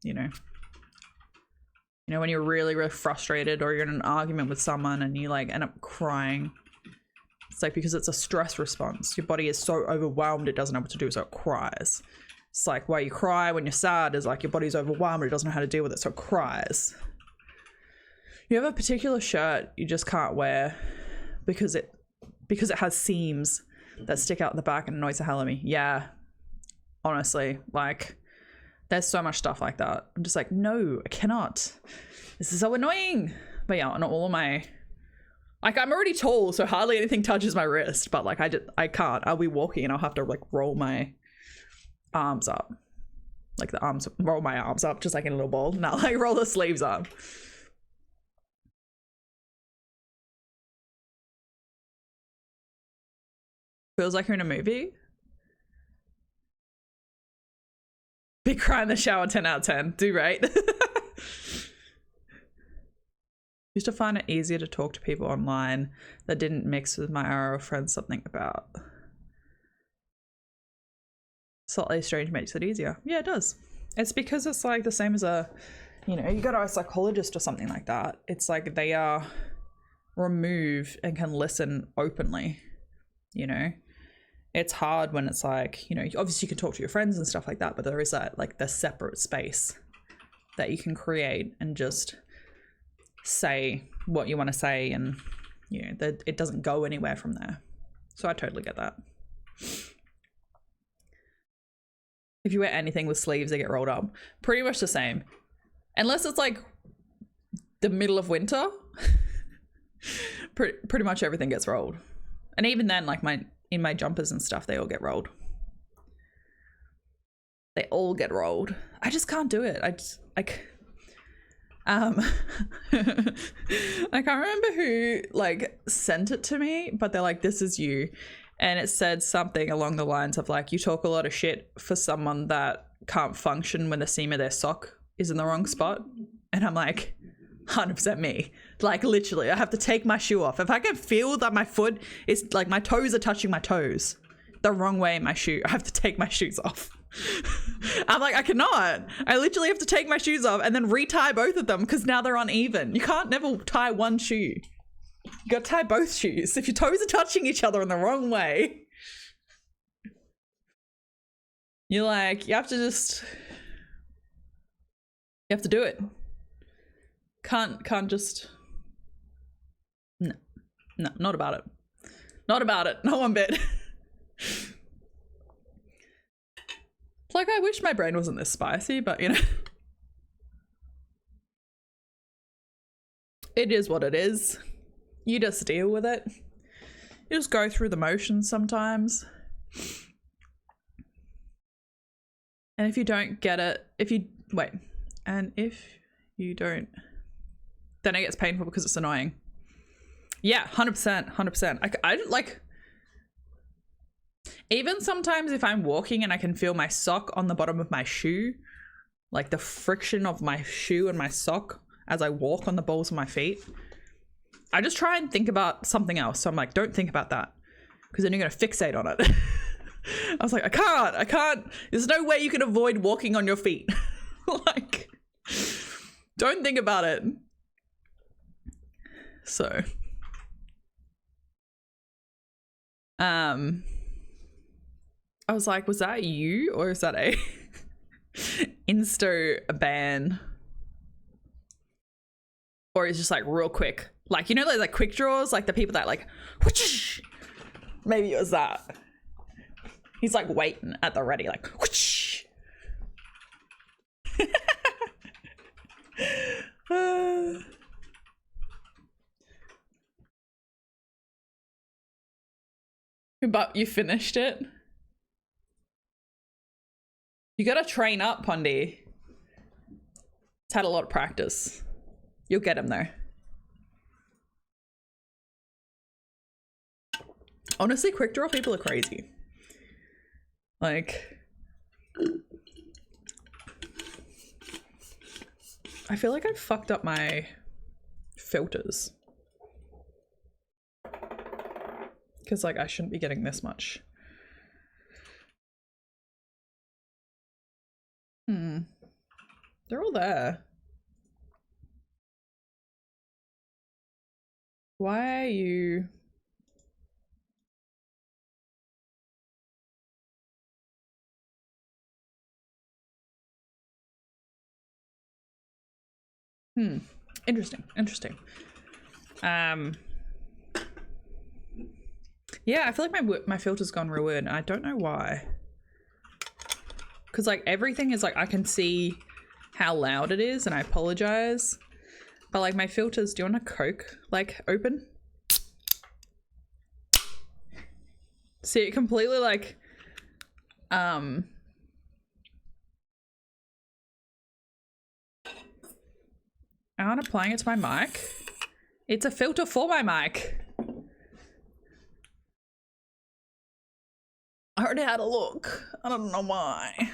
you know, when you're really, really frustrated or you're in an argument with someone and you like end up crying, it's like because it's a stress response. Your body is so overwhelmed it doesn't know what to do, so it cries. It's like why you cry when you're sad is like your body's overwhelmed, it doesn't know how to deal with it, so it cries. You have a particular shirt you just can't wear because it has seams that stick out the back and annoys the hell out of me. Yeah, honestly, like there's so much stuff like that. I'm just like, no, I cannot. This is so annoying. But yeah, on all of my, like I'm already tall, so hardly anything touches my wrist. But like I can't. I'll be walking and I'll have to like roll my arms up, like the arms, roll my arms up just like in a little ball. Now like roll the sleeves up. Feels like you're in a movie. Big cry in the shower, 10 out of 10. Do right. Used to find it easier to talk to people online that didn't mix with my IRL friends. Something about slightly strange makes it easier. Yeah, it does. It's because it's like the same as a, you know, you go to a psychologist or something like that. It's like they are removed and can listen openly, you know. It's hard when it's like, you know, obviously you can talk to your friends and stuff like that, but there is that like the separate space that you can create and just say what you want to say, and you know that it doesn't go anywhere from there. So I totally get that. If you wear anything with sleeves, they get rolled up. Pretty much the same, unless it's like the middle of winter. Pretty much everything gets rolled, and even then, like in my jumpers and stuff, they all get rolled. They all get rolled. I just can't do it. I just like I can't remember who like sent it to me, but they're like, this is you. And it said something along the lines of like, you talk a lot of shit for someone that can't function when the seam of their sock is in the wrong spot. And I'm like, 100% me. Like literally, I have to take my shoe off. If I can feel that my foot is like, my toes are touching my toes the wrong way in my shoe, I have to take my shoes off. I'm like, I cannot. I literally have to take my shoes off and then retie both of them because now they're uneven. You can't never tie one shoe. You gotta tie both shoes. If your toes are touching each other in the wrong way, you're like, you have to do it. Can't just, no, not about it. Not about it, not one bit. It's like, I wish my brain wasn't this spicy, but you know, it is what it is. You just deal with it. You just go through the motions sometimes. And if you don't get it, if you don't, then it gets painful because it's annoying. Yeah, 100%. I like, even sometimes if I'm walking and I can feel my sock on the bottom of my shoe, like the friction of my shoe and my sock as I walk on the balls of my feet, I just try and think about something else. So I'm like, don't think about that, because then you're going to fixate on it. I was like, I can't. There's no way you can avoid walking on your feet. Like, don't think about it. So, I was like, was that you, or is that a insta ban? Or it's just like real quick, like, you know, like quick draws, like the people that like whoosh, maybe it was that. He's like waiting at the ready, like whoosh. But you finished it. You gotta train up, Pondy. It's had a lot of practice. You'll get him though. Honestly, quick draw people are crazy. Like, I feel like I've fucked up my filters. Because like I shouldn't be getting this much. They're all there. Why are you? Interesting. Yeah, I feel like my filter's gone real weird and I don't know why. Because like everything is like, I can see how loud it is and I apologize. But like my filters, do you want a Coke like open? See, it completely like, aren't applying it to my mic. It's a filter for my mic. I already had a look. I don't know why.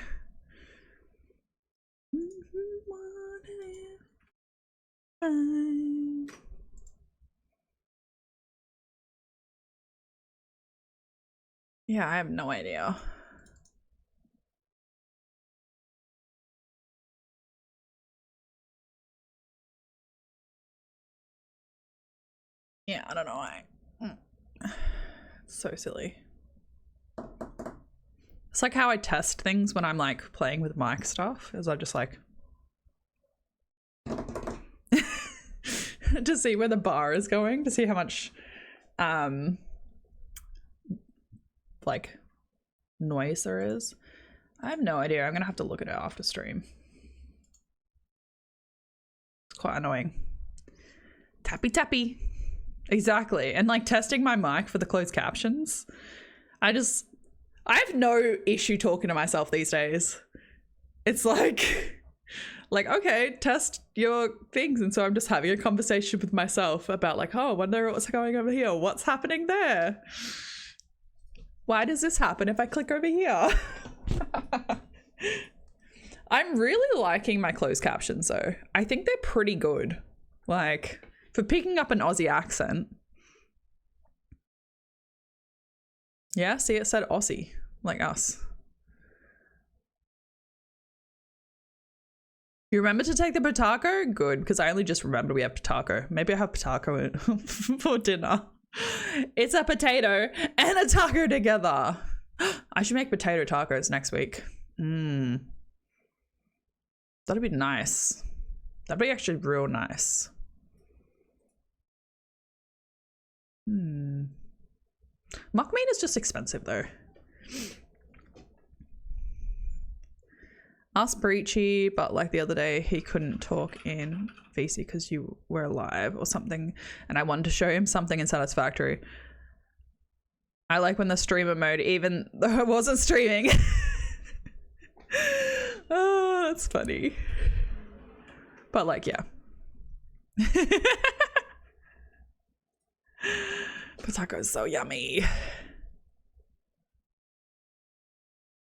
Yeah, I have no idea. Yeah, I don't know why. So silly. It's like how I test things when I'm like playing with mic stuff, is I just like to see where the bar is going, to see how much like noise there is. I have no idea. I'm gonna have to look at it after stream. It's quite annoying. Tappy. Exactly. And like testing my mic for the closed captions. I have no issue talking to myself these days. It's like, okay, test your things. And so I'm just having a conversation with myself about like, oh, I wonder what's going over here. What's happening there? Why does this happen if I click over here? I'm really liking my closed captions though. I think they're pretty good. Like for picking up an Aussie accent. Yeah, see, it said Aussie, like us. You remember to take the potato? Good, because I only just remembered we have potato. Maybe I have potato for dinner. It's a potato and a taco together. I should make potato tacos next week. That'd be nice. That'd be actually real nice. Mock meat is just expensive though. Asked Breachy, but like the other day he couldn't talk in VC because you were live or something, and I wanted to show him something in Satisfactory. I like when the streamer mode, even though I wasn't streaming. Oh, that's funny. But like, yeah. Potato is so yummy.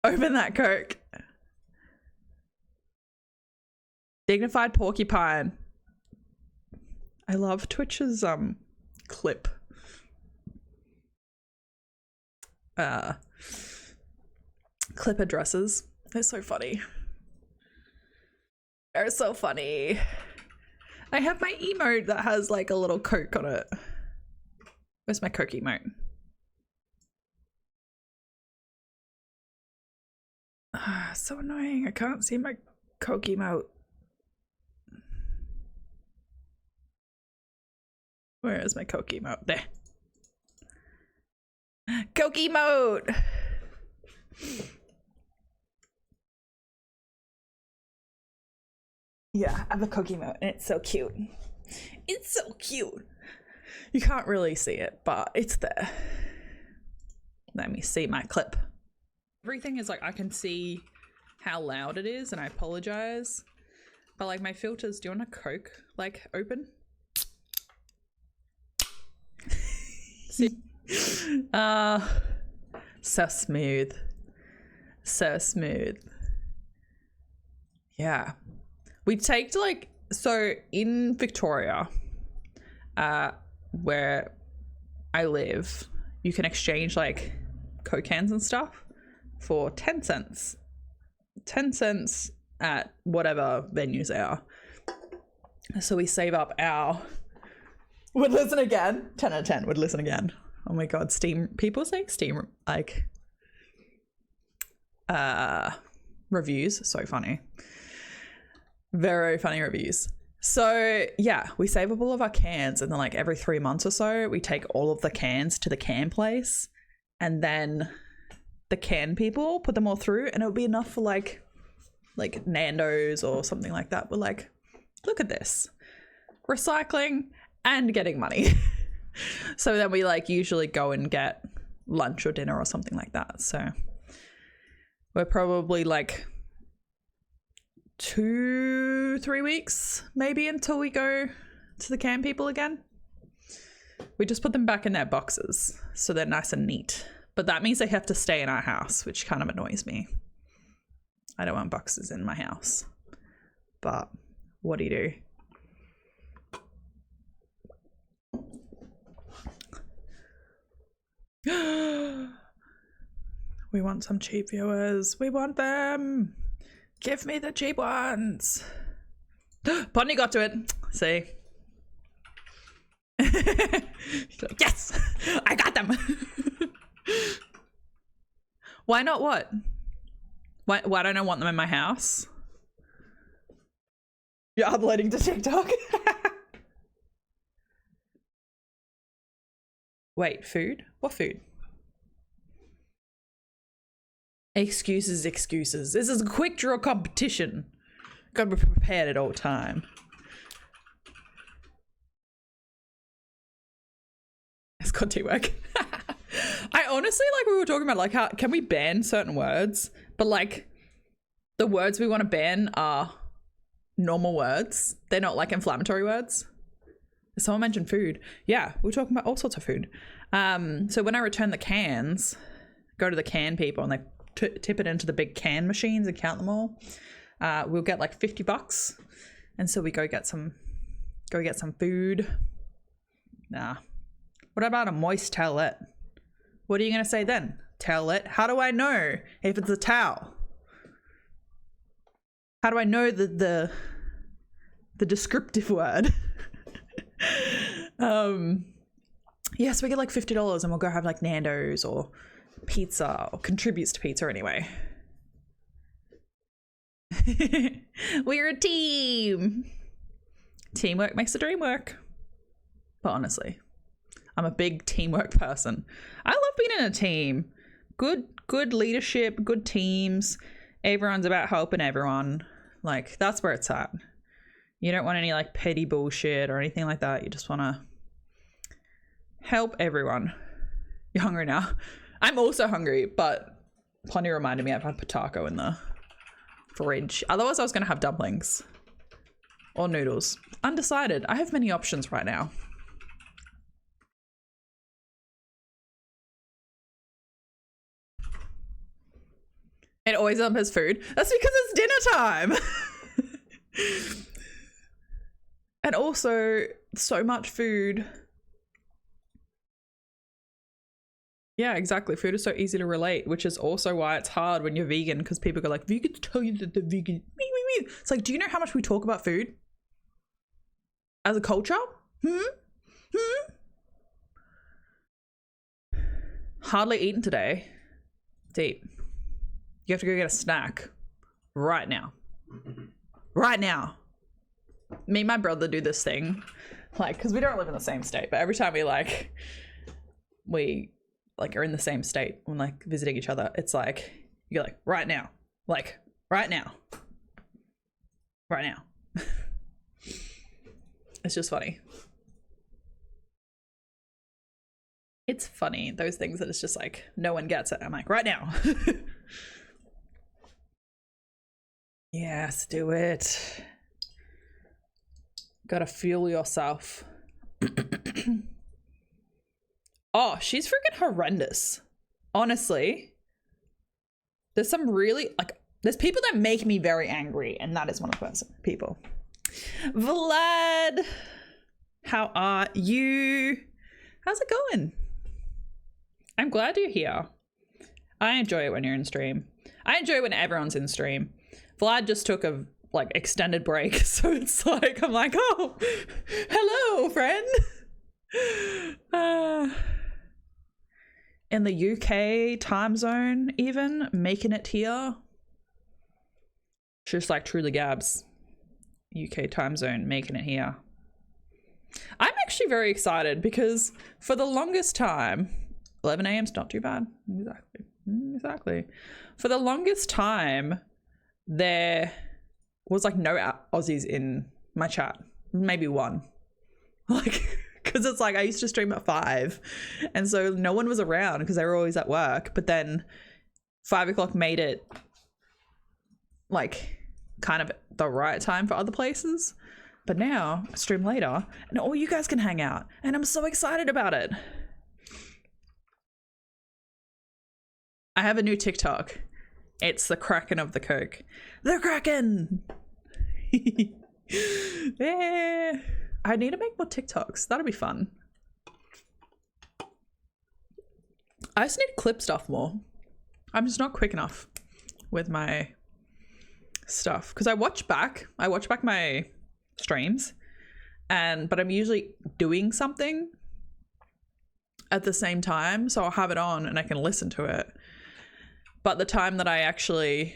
Open that Coke. Dignified porcupine. I love Twitch's clip. Clip addresses. They're so funny. They're so funny. I have my emote that has like a little Coke on it. Where's my Coke emote? So annoying. I can't see my Coke emote. Where is my Coke emote? There. Coke emote! Yeah, I have a Coke emote and it's so cute. It's so cute. You can't really see it, but it's there. Let me see my clip. Everything is like, I can see how loud it is and I apologize. But like my filters, do you want a Coke like open? See? So smooth. So smooth. Yeah. We take like, so in Victoria, where I live, you can exchange like Coke cans and stuff for 10 cents. 10 cents at whatever venues they are. So we save up our, would listen again, 10 out of 10, would listen again. Oh my God, Steam, people saying Steam, like, reviews, so funny. Very funny reviews. So yeah, we save up all of our cans, and then like every 3 months or so, we take all of the cans to the can place, and then the can people put them all through, and it'll be enough for like Nando's or something like that. We're like, look at this, recycling and getting money. So then we like usually go and get lunch or dinner or something like that. So we're probably like 2-3 weeks maybe until we go to the can people again. We just put them back in their boxes so they're nice and neat, but that means they have to stay in our house, which kind of annoys me. I don't want boxes in my house, but what do you do? We want some cheap viewers. We want them. Give me the cheap ones. Bonnie got to it. See? Yes! I got them! Why not what? Why don't I want them in my house? You're uploading to TikTok? Wait, food? What food? Excuses. This is a quick draw competition. Gotta be prepared at all time. It's got teamwork. I honestly, like we were talking about, like how can we ban certain words? But like the words we want to ban are normal words. They're not like inflammatory words. Someone mentioned food. Yeah, we're talking about all sorts of food. So when I return the cans, go to the can people and they tip it into the big can machines and count them all. We'll get like $50, and so we go get some food. Nah. What about a moist towelette? What are you gonna say then? Towelette? How do I know if it's a towel? How do I know the descriptive word? Yes, we get like $50 and we'll go have like Nando's or pizza, or contributes to pizza anyway. We're a team. Teamwork makes the dream work. But honestly, I'm a big teamwork person. I love being in a team. Good leadership, good teams. Everyone's about helping everyone. Like, that's where it's at. You don't want any like petty bullshit or anything like that. You just want to help everyone. You're hungry now? I'm also hungry, but Ponny reminded me I've had potato in the fridge. Otherwise, I was going to have dumplings or noodles. Undecided. I have many options right now. It always up as food. That's because it's dinner time. And also, so much food. Yeah, exactly. Food is so easy to relate, which is also why it's hard when you're vegan, because people go like, vegans tell you that they're vegan. It's like, do you know how much we talk about food as a culture? Hardly eaten today. Deep. You have to go get a snack right now. Right now. Me and my brother do this thing, like, because we don't live in the same state, but every time we are in the same state when like visiting each other, it's like, you're like, right now. Like, right now. Right now. It's just funny. It's funny, those things that it's just like, no one gets it. I'm like, right now. Yes, do it. Gotta fuel yourself. Oh, she's freaking horrendous. Honestly. There's some really, like, there's people that make me very angry, and that is one of those people. Vlad, how are you? How's it going? I'm glad you're here. I enjoy it when you're in stream. I enjoy it when everyone's in stream. Vlad just took a like extended break, so it's like I'm like, oh, hello, friend. In the UK time zone, even making it here, just like truly gabs. UK time zone, making it here. I'm actually very excited because for the longest time, 11 a.m. is not too bad. Exactly. For the longest time, there was like no Aussies in my chat. Maybe one. Like, because it's like I used to stream at 5, and so no one was around because they were always at work. But then 5 o'clock made it like kind of the right time for other places. But now I stream later and all you guys can hang out, and I'm so excited about it. I have a new TikTok. It's the Kraken of the Coke. The Kraken! Yeah. I need to make more TikToks. That'll be fun. I just need to clip stuff more. I'm just not quick enough with my stuff. Because I watch back my streams, but I'm usually doing something at the same time, so I'll have it on and I can listen to it. But the time that I actually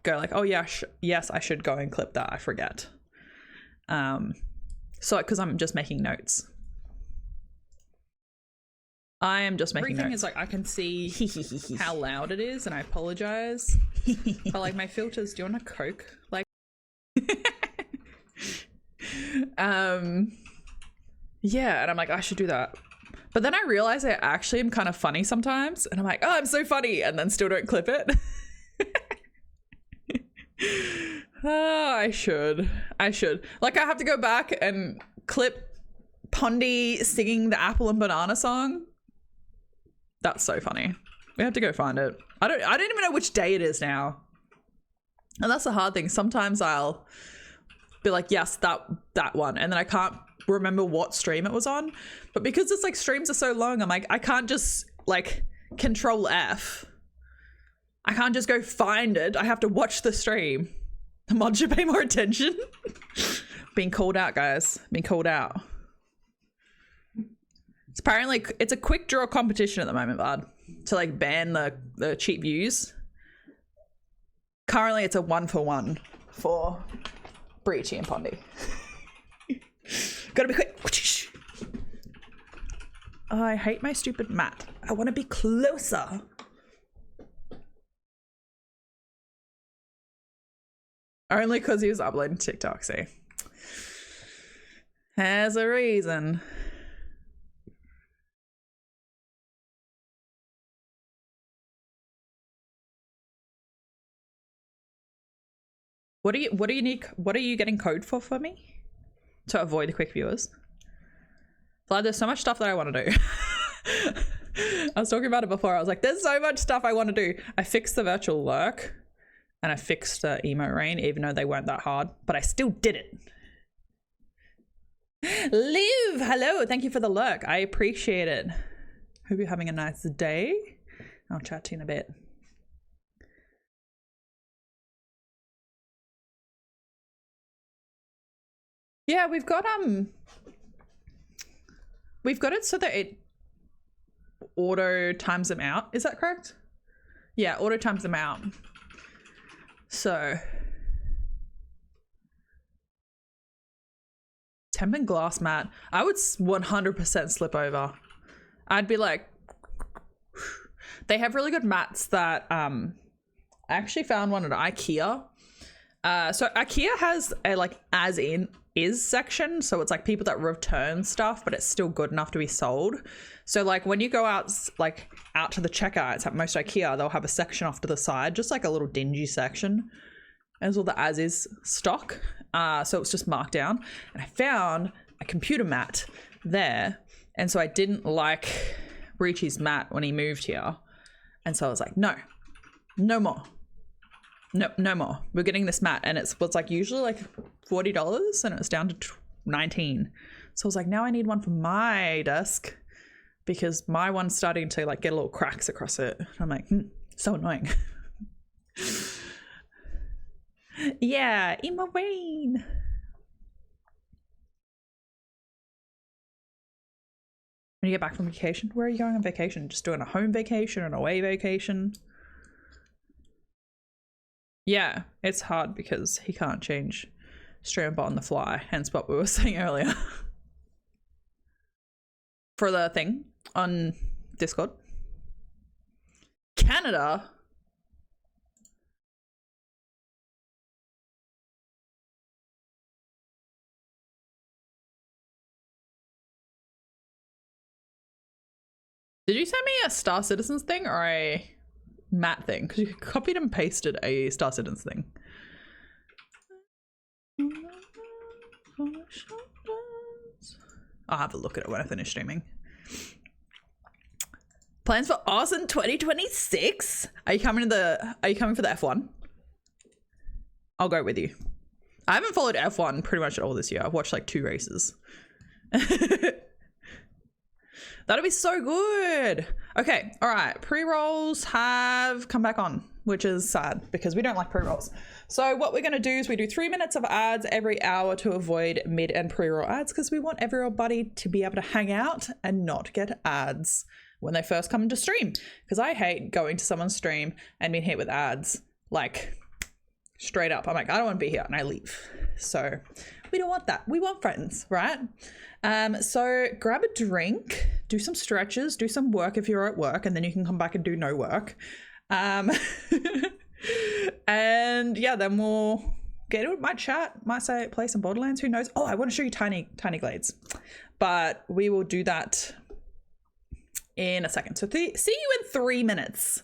go like, oh yeah, yes, I should go and clip that, I forget. So because I'm just making notes. I am just making notes. Everything is like, I can see how loud it is, and I apologize. But like my filters, do you want a Coke? Like, yeah, and I'm like, I should do that. But then I realize I actually am kind of funny sometimes, and I'm like, oh, I'm so funny, and then still don't clip it. Oh, I should. Like, I have to go back and clip Pondy singing the apple and banana song. That's so funny. We have to go find it. I don't even know which day it is now. And that's the hard thing. Sometimes I'll be like, yes, that one, and then I can't remember what stream it was on. But because it's like streams are so long, I'm like, I can't just like Control F. I can't just go find it. I have to watch the stream. The mod should pay more attention. Being called out, guys. Being called out. It's a quick draw competition at the moment, bud, to like ban the cheap views. Currently, it's a 1-for-1 for Breachy and Pondy. Gotta be quick. Oh, I hate my stupid mat. I want to be closer. Only because he was uploading TikTok, see. Has a reason. What do you need? What are you getting code for me? To avoid the quick viewers? Vlad, there's so much stuff that I want to do. I was talking about it before. I was like, there's so much stuff I want to do. I fixed the virtual lurk and I fixed emo rain, even though they weren't that hard, but I still did it. Liv, hello. Thank you for the lurk. I appreciate it. Hope you're having a nice day. I'll chat to you in a bit. Yeah, we've got it so that it auto times them out. Is that correct? Yeah, auto times them out. So temp and glass mat, I would 100% slip over. I'd be like, they have really good mats that I actually found one at IKEA. So IKEA has a like as is section, so it's like people that return stuff, but it's still good enough to be sold. So like when you go out to the checkouts at most IKEA, they'll have a section off to the side, just like a little dingy section, as all the as is stock. So it's just marked down, and I found a computer mat there, and so I didn't like Breachy's mat when he moved here, and so I was like, no more. No more. We're getting this mat, and it's like usually like $40, and it's down to $19. So I was like, now I need one for my desk because my one's starting to like get little cracks across it. I'm like, so annoying. Yeah, emo rain. When you get back from vacation, where are you going on vacation? Just doing a home vacation, an away vacation? Yeah, it's hard because he can't change stream a bot on the fly, hence what we were saying earlier. For the thing on Discord. Canada? Did you send me a Star Citizens thing or a Matt thing? Because you copied and pasted a Star Citizens thing. I'll have a look at it when I finish streaming. Plans for Oz in 2026? Are you coming for the F1? I'll go with you. I haven't followed F1 pretty much at all this year. I've watched like 2 races. That'll be so good. Okay, all right. Pre-rolls have come back on, which is sad because we don't like pre-rolls. So what we're going to do is we do 3 minutes of ads every hour to avoid mid and pre-roll ads because we want everybody to be able to hang out and not get ads when they first come into stream. Because I hate going to someone's stream and being hit with ads, like straight up. I'm like, I don't want to be here, and I leave. So we don't want that. We want friends, right? So grab a drink, do some stretches, do some work if you're at work, and then you can come back and do no work. And yeah, then we'll get it. Might chat, might say play some Borderlands, who knows? Oh, I want to show you tiny glades, but we will do that in a second. So see you in 3 minutes.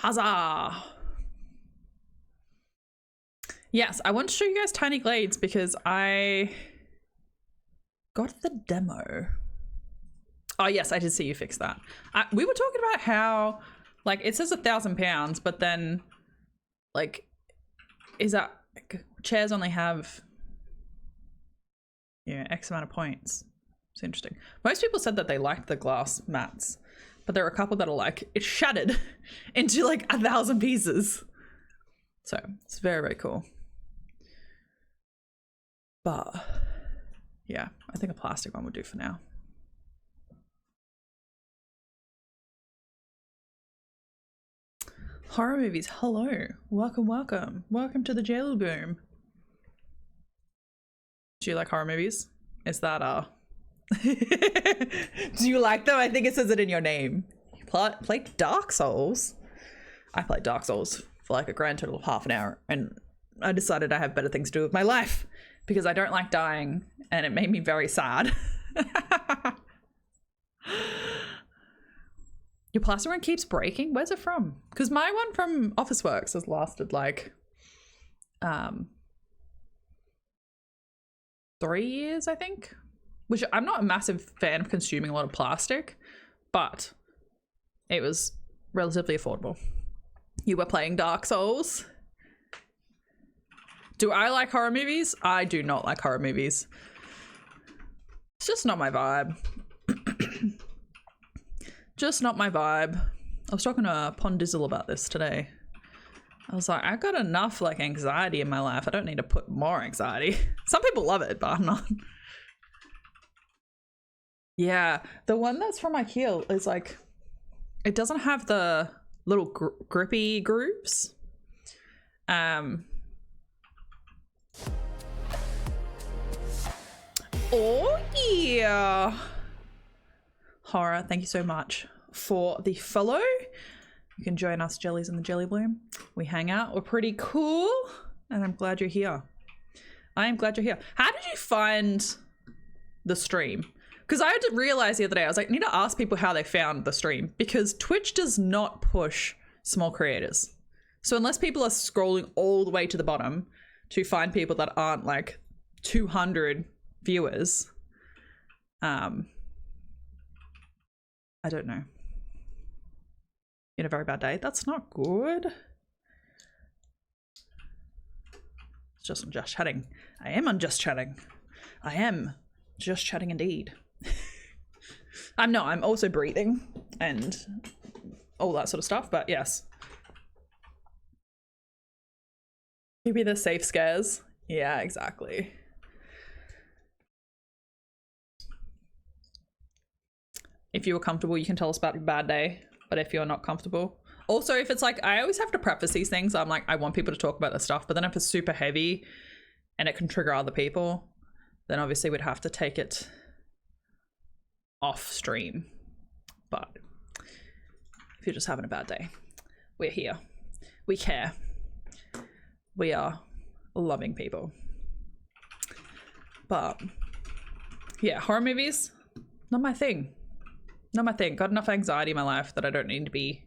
Huzzah! Yes, I want to show you guys Tiny Glades because I got the demo. Oh yes, I did see you fix that. We were talking about how, like, it says £1,000, but then, like, is that like, chairs only have, yeah, X amount of points. It's interesting. Most people said that they liked the glass mats, but there are a couple that are like, it's shattered into like 1,000 pieces. So it's very, very cool. But yeah, I think a plastic one would do for now. Horror movies, hello. Welcome, welcome. Welcome to the jail boom. Do you like horror movies? Is that do you like them? I think it says it in your name. You played Dark Souls. I played Dark Souls for like a grand total of half an hour, and I decided I have better things to do with my life because I don't like dying, and it made me very sad. Your plastic one keeps breaking? Where's it from? Because my one from Officeworks has lasted like 3 years, I think. Which I'm not a massive fan of consuming a lot of plastic, but it was relatively affordable. You were playing Dark Souls. Do I like horror movies? I do not like horror movies. It's just not my vibe. Just not my vibe. I was talking to Pondizzle about this today. I was like, I got enough like anxiety in my life. I don't need to put more anxiety. Some people love it, but I'm not. Yeah, the one that's from IKEA is like, it doesn't have the little grippy grooves. Oh yeah. Horror, thank you so much for the follow. You can join us jellies in the jelly bloom. We hang out, we're pretty cool, and I'm glad you're here. I am glad you're here. How did you find the stream? Because I had to realize the other day, I was like, I need to ask people how they found the stream, because Twitch does not push small creators. So unless people are scrolling all the way to the bottom to find people that aren't like 200 viewers, I don't know. In a very bad day. That's not good. It's just on Just Chatting. I am on Just Chatting. I am just chatting indeed. I'm also breathing and all that sort of stuff, but yes. Give me the safe scares. Yeah, exactly. If you were comfortable, you can tell us about your bad day. But if you're not comfortable. Also, if it's like, I always have to preface these things. I'm like, I want people to talk about this stuff. But then if it's super heavy and it can trigger other people, then obviously we'd have to take it off stream. But if you're just having a bad day, we're here. We care. We are loving people. But yeah, horror movies, not my thing. Not my thing. Got enough anxiety in my life that I don't need to be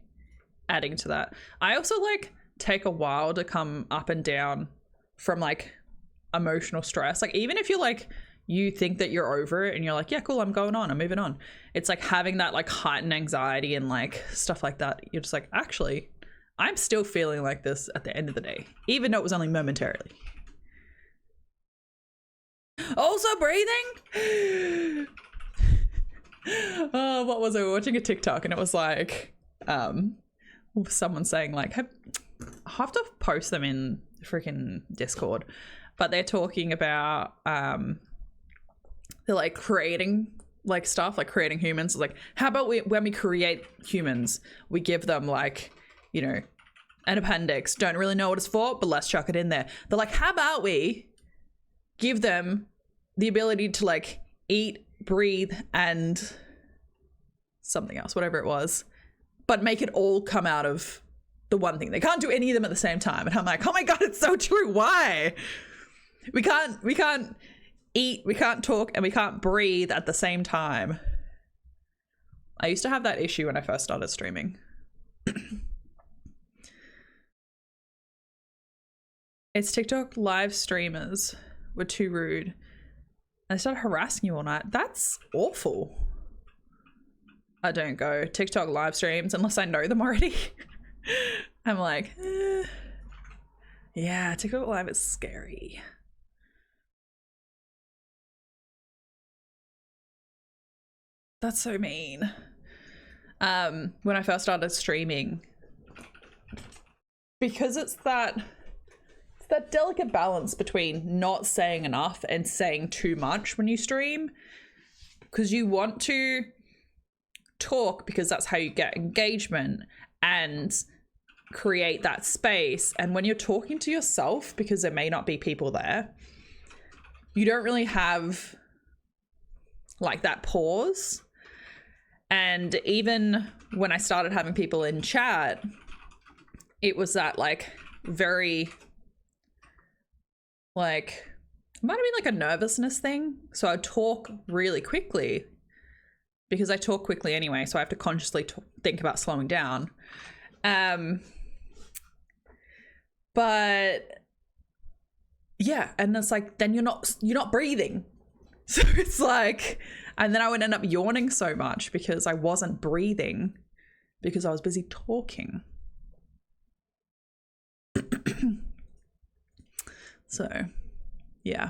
adding to that. I also like take a while to come up and down from like emotional stress. Like even if you're like, you think that you're over it and you're like, yeah, cool, I'm going on, I'm moving on. It's like having that like heightened anxiety and like stuff like that. You're just like, actually, I'm still feeling like this at the end of the day, even though it was only momentarily. Also breathing. Oh, what was it? We were watching a TikTok and it was like someone saying like, I have to post them in freaking Discord, but they're talking about they're like creating like stuff, like creating humans. Like, how about when we create humans, we give them like, you know, an appendix, don't really know what it's for, but let's chuck it in there. They're like, how about we give them the ability to like eat, breathe, and something else, whatever it was, but make it all come out of the one thing. They can't do any of them at the same time. And I'm like, oh my God, it's so true. Why? We can't eat, we can't talk, and we can't breathe at the same time. I used to have that issue when I first started streaming. It's TikTok live streamers were too rude. They started harassing you all night. That's awful. I don't go TikTok live streams unless I know them already. I'm like, yeah, TikTok live is scary. That's so mean. When I first started streaming, because it's that delicate balance between not saying enough and saying too much when you stream, because you want to talk because that's how you get engagement and create that space. And when you're talking to yourself, because there may not be people there, you don't really have like that pause. And even when I started having people in chat, it was that like very like, it might have been like a nervousness thing. So I'd talk really quickly because I talk quickly anyway. So I have to consciously think about slowing down. But yeah, and it's like, then you're not breathing. So it's like, and then I would end up yawning so much because I wasn't breathing because I was busy talking. So, yeah.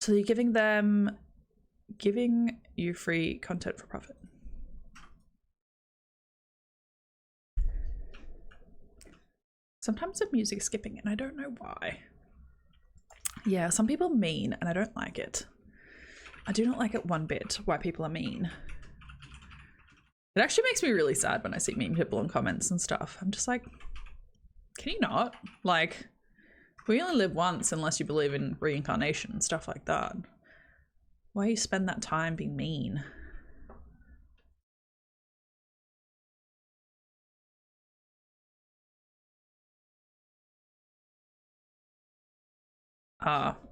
So you're giving you free content for profit. Sometimes the music's skipping and I don't know why. Yeah, some people are mean and I don't like it. I do not like it one bit why people are mean. It actually makes me really sad when I see mean people in comments and stuff. I'm just like, can you not? Like, we only live once unless you believe in reincarnation and stuff like that. Why you spend that time being mean?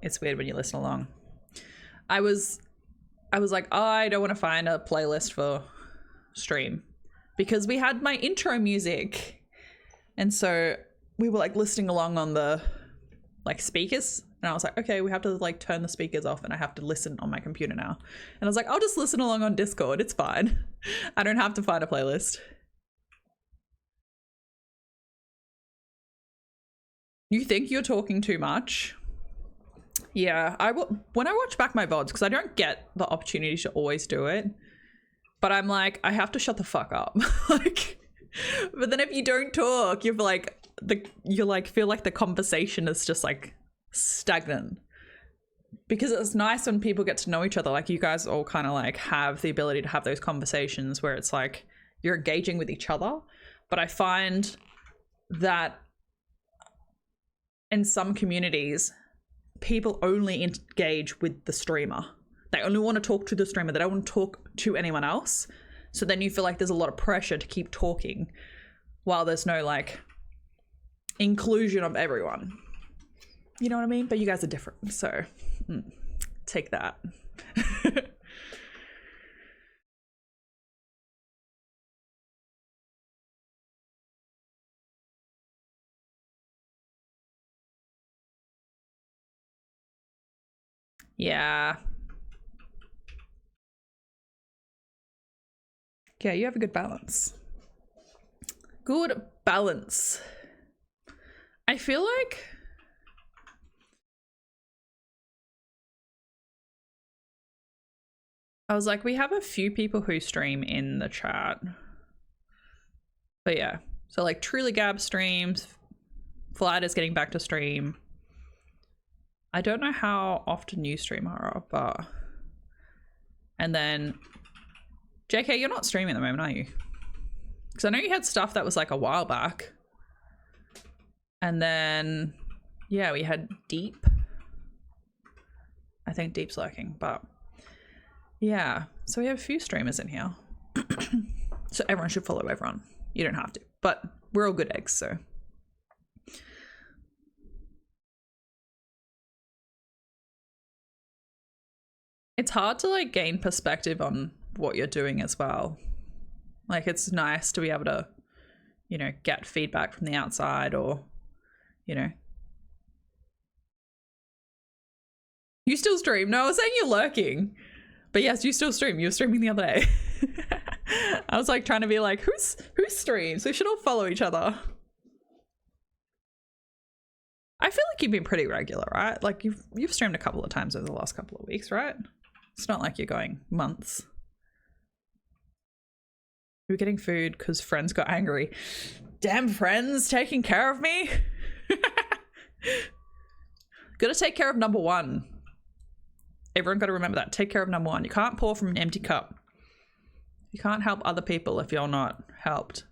It's weird when you listen along. I was like, oh, I don't want to find a playlist for stream because we had my intro music, and so we were like listening along on the like speakers, and I was like, okay, we have to like turn the speakers off and I have to listen on my computer now. And I was like, I'll just listen along on Discord, it's fine. I don't have to find a playlist. You think you're talking too much? Yeah, when I watch back my VODs, because I don't get the opportunity to always do it, but I'm like, I have to shut the fuck up. Like, but then if you don't talk, you're like, feel like the conversation is just like stagnant. Because it's nice when people get to know each other, like you guys all kind of like have the ability to have those conversations where it's like you're engaging with each other. But I find that in some communities, people only engage with the streamer. They only want to talk to the streamer. They don't want to talk to anyone else. So then you feel like there's a lot of pressure to keep talking while there's no like inclusion of everyone. You know what I mean? But you guys are different. So take that. Yeah. Yeah, you have a good balance. Good balance. I feel like I was like, we have a few people who stream in the chat. But yeah, so like Truly Gab streams, Flight is getting back to stream. I don't know how often you stream, Hara, but... And then... JK, you're not streaming at the moment, are you? Because I know you had stuff that was like a while back. And then... Yeah, we had Deep. I think Deep's lurking, but... Yeah, so we have a few streamers in here. So everyone should follow everyone. You don't have to, but we're all good eggs, so... It's hard to like gain perspective on what you're doing as well. Like it's nice to be able to you know, get feedback from the outside, or, you know. You still stream? No, I was saying you're lurking. But yes, you still stream. You were streaming the other day. I was like trying to be like, who's streams? We should all follow each other. I feel like you've been pretty regular, right? Like you've streamed a couple of times over the last couple of weeks, right? It's not like you're going months. We were getting food because friends got angry. Damn friends taking care of me. Gotta take care of number one. Everyone gotta remember that. Take care of number one. You can't pour from an empty cup. You can't help other people if you're not helped.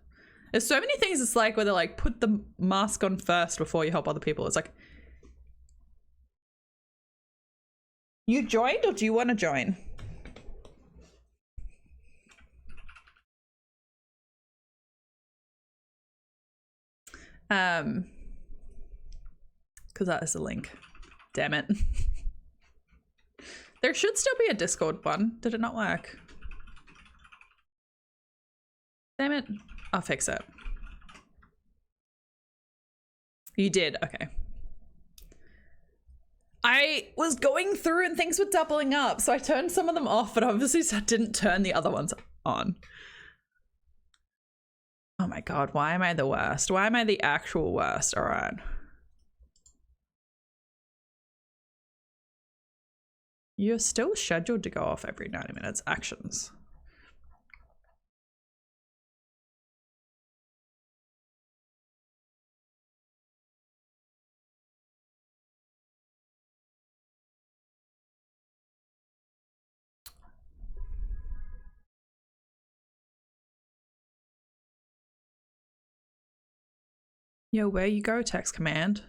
There's so many things it's like where they're like, put the mask on first before you help other people. It's like, you joined or do you want to join? Because that is a link. Damn it. There should still be a Discord one. Did it not work? Damn it. I'll fix it. You did, okay. I was going through and things were doubling up, so I turned some of them off, but obviously I didn't turn the other ones on. Oh my god, why am I the worst? Why am I the actual worst? All right. You're still scheduled to go off every 90 minutes. Actions. Yo, where you go, text command.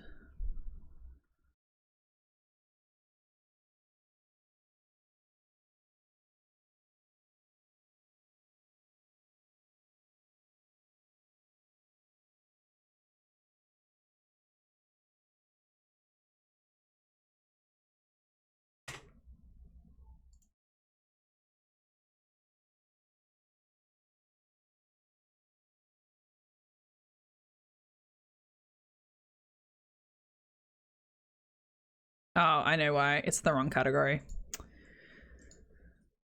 Oh, I know why. It's the wrong category.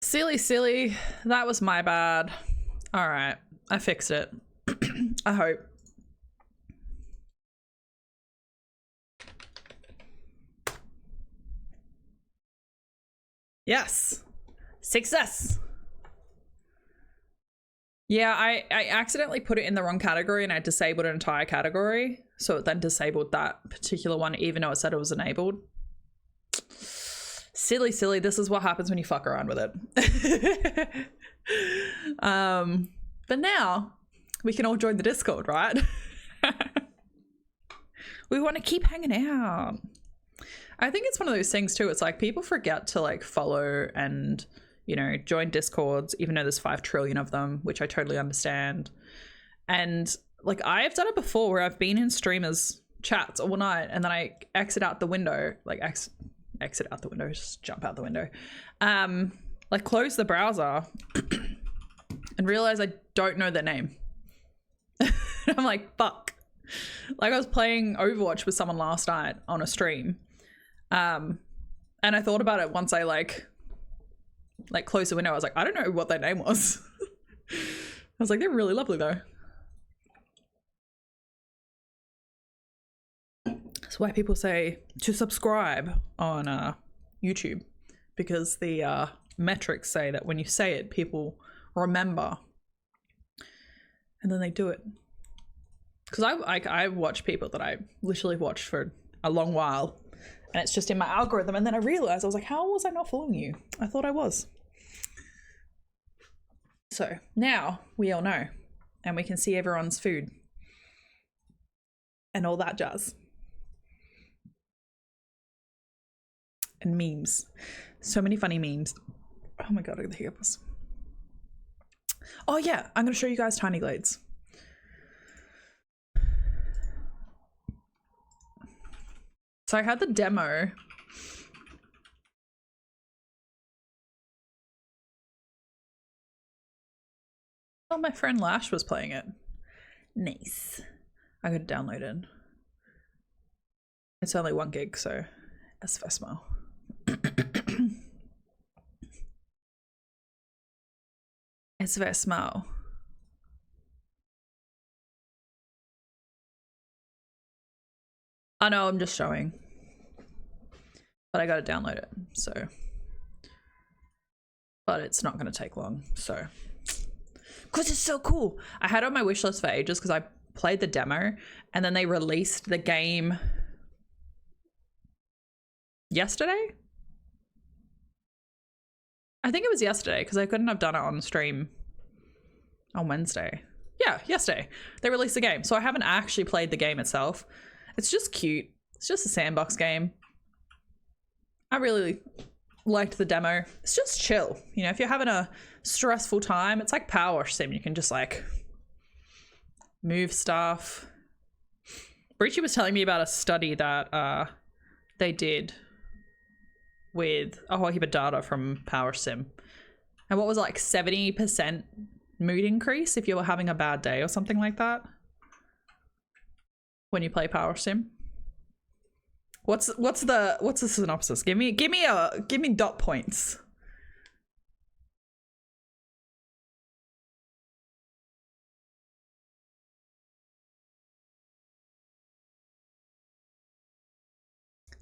Silly. That was my bad. All right. I fixed it. I hope. Yes. Success. Yeah, I accidentally put it in the wrong category and I disabled an entire category. So it then disabled that particular one, even though it said it was enabled. Silly. This is what happens when you fuck around with it. But now we can all join the Discord, right? We want to keep hanging out. I think it's one of those things too. It's like people forget to like follow and, you know, join Discords, even though there's 5 trillion of them, which I totally understand. And like I've done it before where I've been in streamers chats all night and then I exit out the window, like exit out the window, just jump out the window, like close the browser and realize I don't know their name. I'm like, fuck. Like I was playing Overwatch with someone last night on a stream, and I thought about it once I like closed the window. I was like, I don't know what their name was. I was like, they're really lovely though. That's why people say to subscribe on YouTube, because the metrics say that when you say it, people remember and then they do it. Because I watch people that I literally watched for a long while and it's just in my algorithm, and then I realized, I was like, how was I not following you? I thought I was. So now we all know and we can see everyone's food and all that jazz. And memes. So many funny memes. Oh my god, I got the hiccups. Oh yeah, I'm gonna show you guys Tiny Glades. So I had the demo. Oh, my friend Lash was playing it. Nice. I got it downloaded. It's only 1 gig, so that's for small. It's very small. I know, I'm just showing. But I gotta download it, so. But it's not gonna take long, so. Because it's so cool. I had it on my wish list for ages because I played the demo and then they released the game yesterday? I think it was yesterday because I couldn't have done it on stream on Wednesday. Yeah, yesterday. They released the game. So I haven't actually played the game itself. It's just cute. It's just a sandbox game. I really liked the demo. It's just chill. You know, if you're having a stressful time, it's like Power Sim. You can just like move stuff. Breachy was telling me about a study that they did with a whole heap of data from Power Sim. And what was it, like 70% mood increase if you were having a bad day or something like that when you play Power Sim? What's the synopsis? Give me dot points.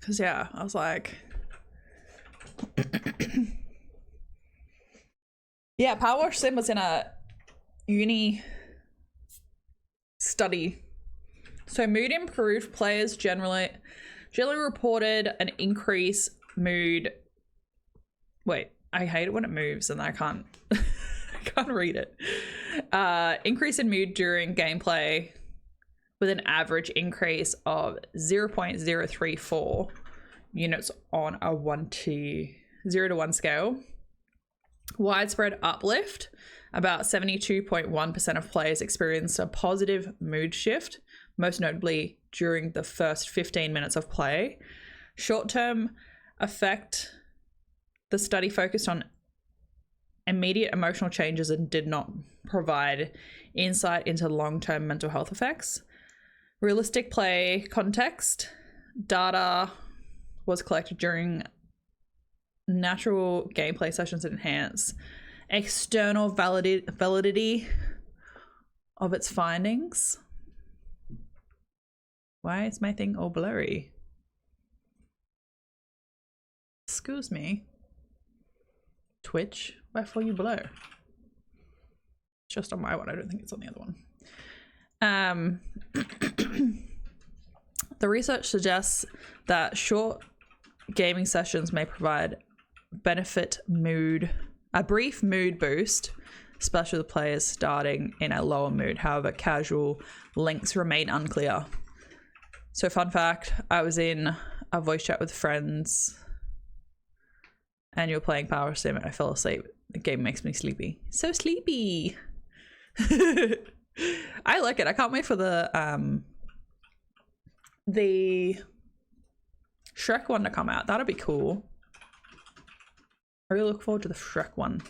Cause yeah, I was like yeah, Power Sim was in a uni study. So mood improved players generally reported an increase mood. Wait, I hate it when it moves and I can't I can't read it. Increase in mood during gameplay with an average increase of 0.034 units on a 0 to 1 scale. Widespread uplift. About 72.1% of players experienced a positive mood shift, most notably during the first 15 minutes of play. Short-term effect, the study focused on immediate emotional changes and did not provide insight into long-term mental health effects. Realistic play context, data was collected during natural gameplay sessions to enhance external validity of its findings. Why is my thing all blurry? Excuse me. Twitch, wherefore you blur? It's just on my one, I don't think it's on the other one. The research suggests that short gaming sessions may provide a brief mood boost, especially the players starting in a lower mood. However, casual links remain unclear. So fun fact, I was in a voice chat with friends and you were playing Power Sim and I fell asleep. The game makes me sleepy. So sleepy. I like it. I can't wait for the Shrek one to come out. That'll be cool. I really look forward to the Shrek one.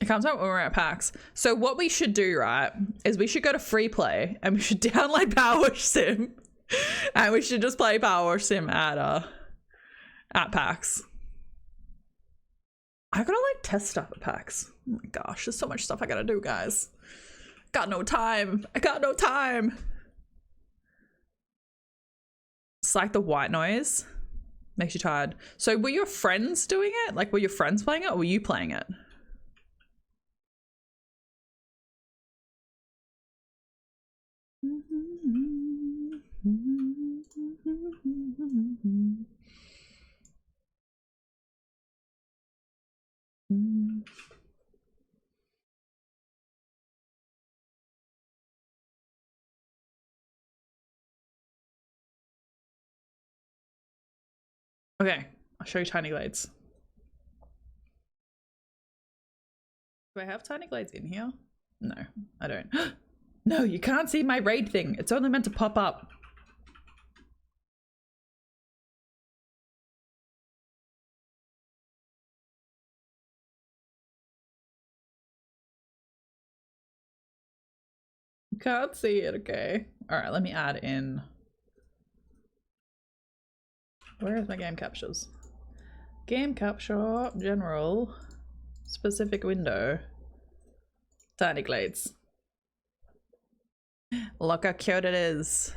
It comes out when we're at PAX. So what we should do, right, is we should go to free play and we should download Power Sim and we should just play Power Sim at PAX. I gotta like test stuff at PAX. Oh my gosh, there's so much stuff I gotta do, guys. Got no time. I got no time. It's like the white noise. Makes you tired. So were your friends doing it? Like, were your friends playing it or were you playing it? Okay, I'll show you Tiny Glades. Do I have Tiny Glades in here? No, I don't. No, you can't see my raid thing. It's only meant to pop up. Can't see it, okay. Alright, let me add in. Where is my game captures? Game capture, general, specific window, tiny glades. Look how cute it is.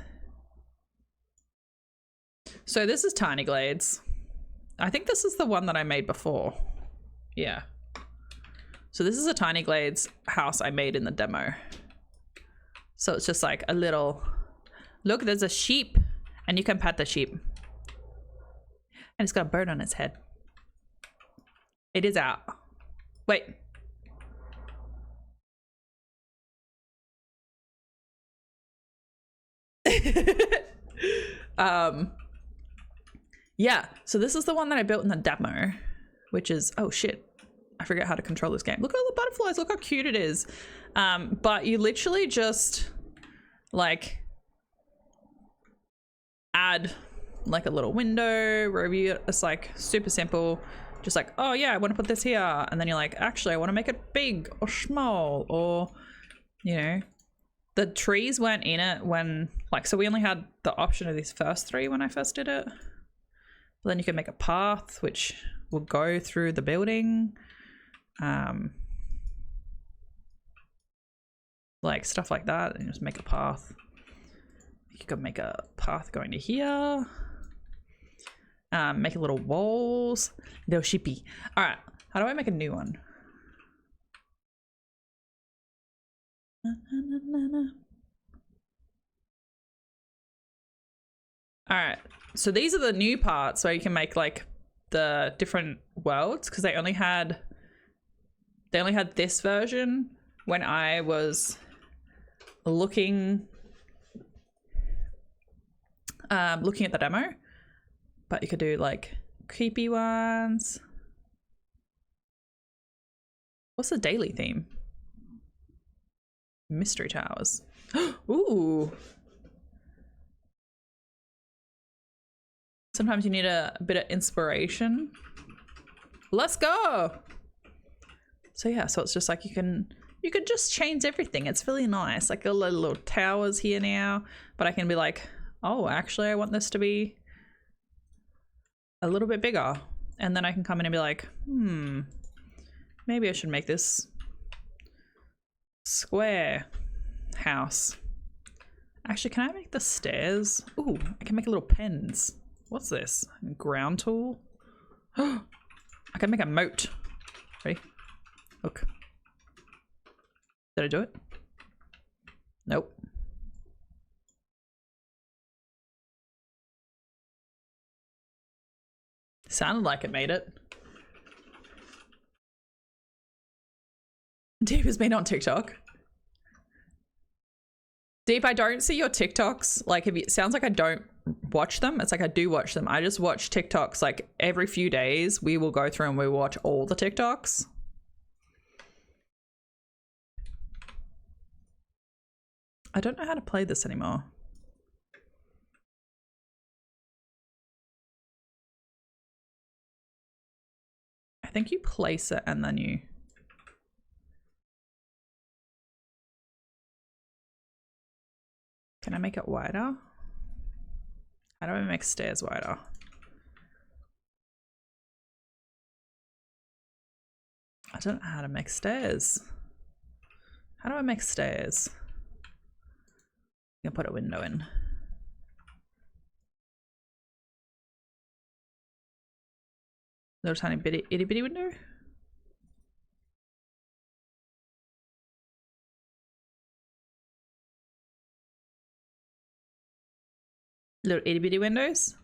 So this is tiny glades. I think this is the one that I made before. Yeah. So this is a tiny glades house I made in the demo. So it's just like a little, look, there's a sheep and you can pet the sheep. And it's got a bird on its head. It is out. Wait. Yeah, so this is the one that I built in the demo, which is, oh shit, I forget how to control this game. Look at all the butterflies, look how cute it is. But you literally just like add like a little window review. It's like super simple, just like, oh yeah, I want to put this here, and then you're like, actually I want to make it big or small, or you know, the trees weren't in it when, like, so we only had the option of these first three when I first did it. But then you can make a path which will go through the building, like stuff like that, and just make a path. You could make a path going to here. Make a little walls. Little sheepy. All right, how do I make a new one? All right, so these are the new parts where you can make like the different worlds, because they only had this version when I was looking at the demo, but you could do like creepy ones. What's the daily theme? Mystery towers. Ooh. Sometimes you need a bit of inspiration. Let's go. So yeah, so it's just like you can just change everything. It's really nice. Like all the little towers here now, but I can be like, oh, actually I want this to be a little bit bigger. And then I can come in and be like, maybe I should make this square house. Actually, can I make the stairs? Ooh, I can make little pens. What's this? Ground tool? I can make a moat. Ready? Look. Did I do it? Nope. Sounded like it made it. Deep has been on TikTok. Deep, I don't see your TikToks. Like, if it sounds like I don't watch them, it's like I do watch them. I just watch TikToks like every few days. We will go through and we watch all the TikToks. I don't know how to play this anymore. I think you place it and then you... Can I make it wider? How do I make stairs wider? I don't know how to make stairs. How do I make stairs? I'm gonna put a window in. Little tiny bitty itty bitty window. Little itty bitty windows.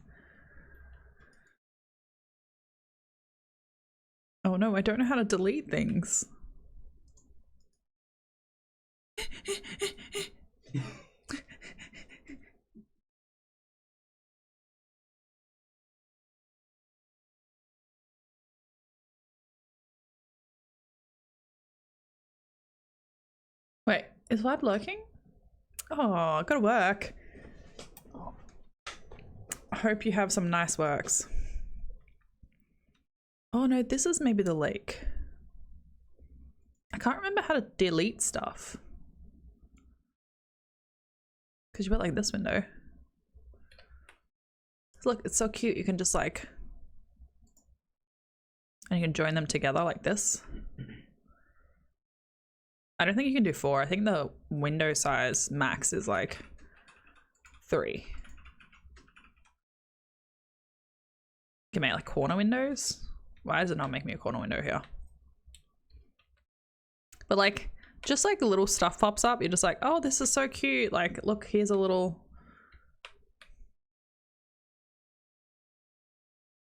Oh no, I don't know how to delete things. Wait, is Vlad lurking? Oh, gotta work. I hope you have some nice works. Oh no, this is maybe the lake. I can't remember how to delete stuff. Because you put like this window. Look, it's so cute. You can just like, and you can join them together like this. I don't think you can do 4. I think the window size max is like 3. You can make like corner windows. Why does it not make me a corner window here? But like, just like little stuff pops up. You're just like, oh, this is so cute. Like, look, here's a little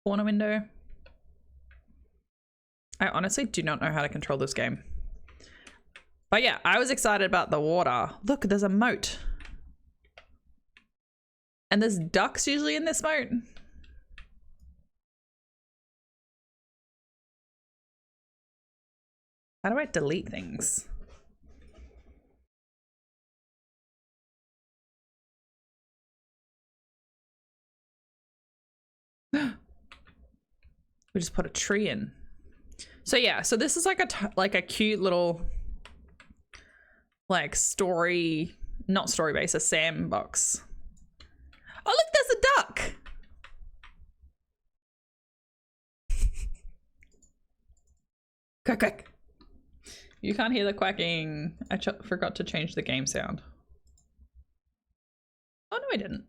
corner window. I honestly do not know how to control this game. But yeah, I was excited about the water. Look, there's a moat. And there's ducks usually in this moat. How do I delete things? We just put a tree in. So yeah, so this is like a cute little like story, not story based, a sandbox. Oh look, there's a duck. Quack quack. You can't hear the quacking. I forgot to change the game sound. Oh no, I didn't.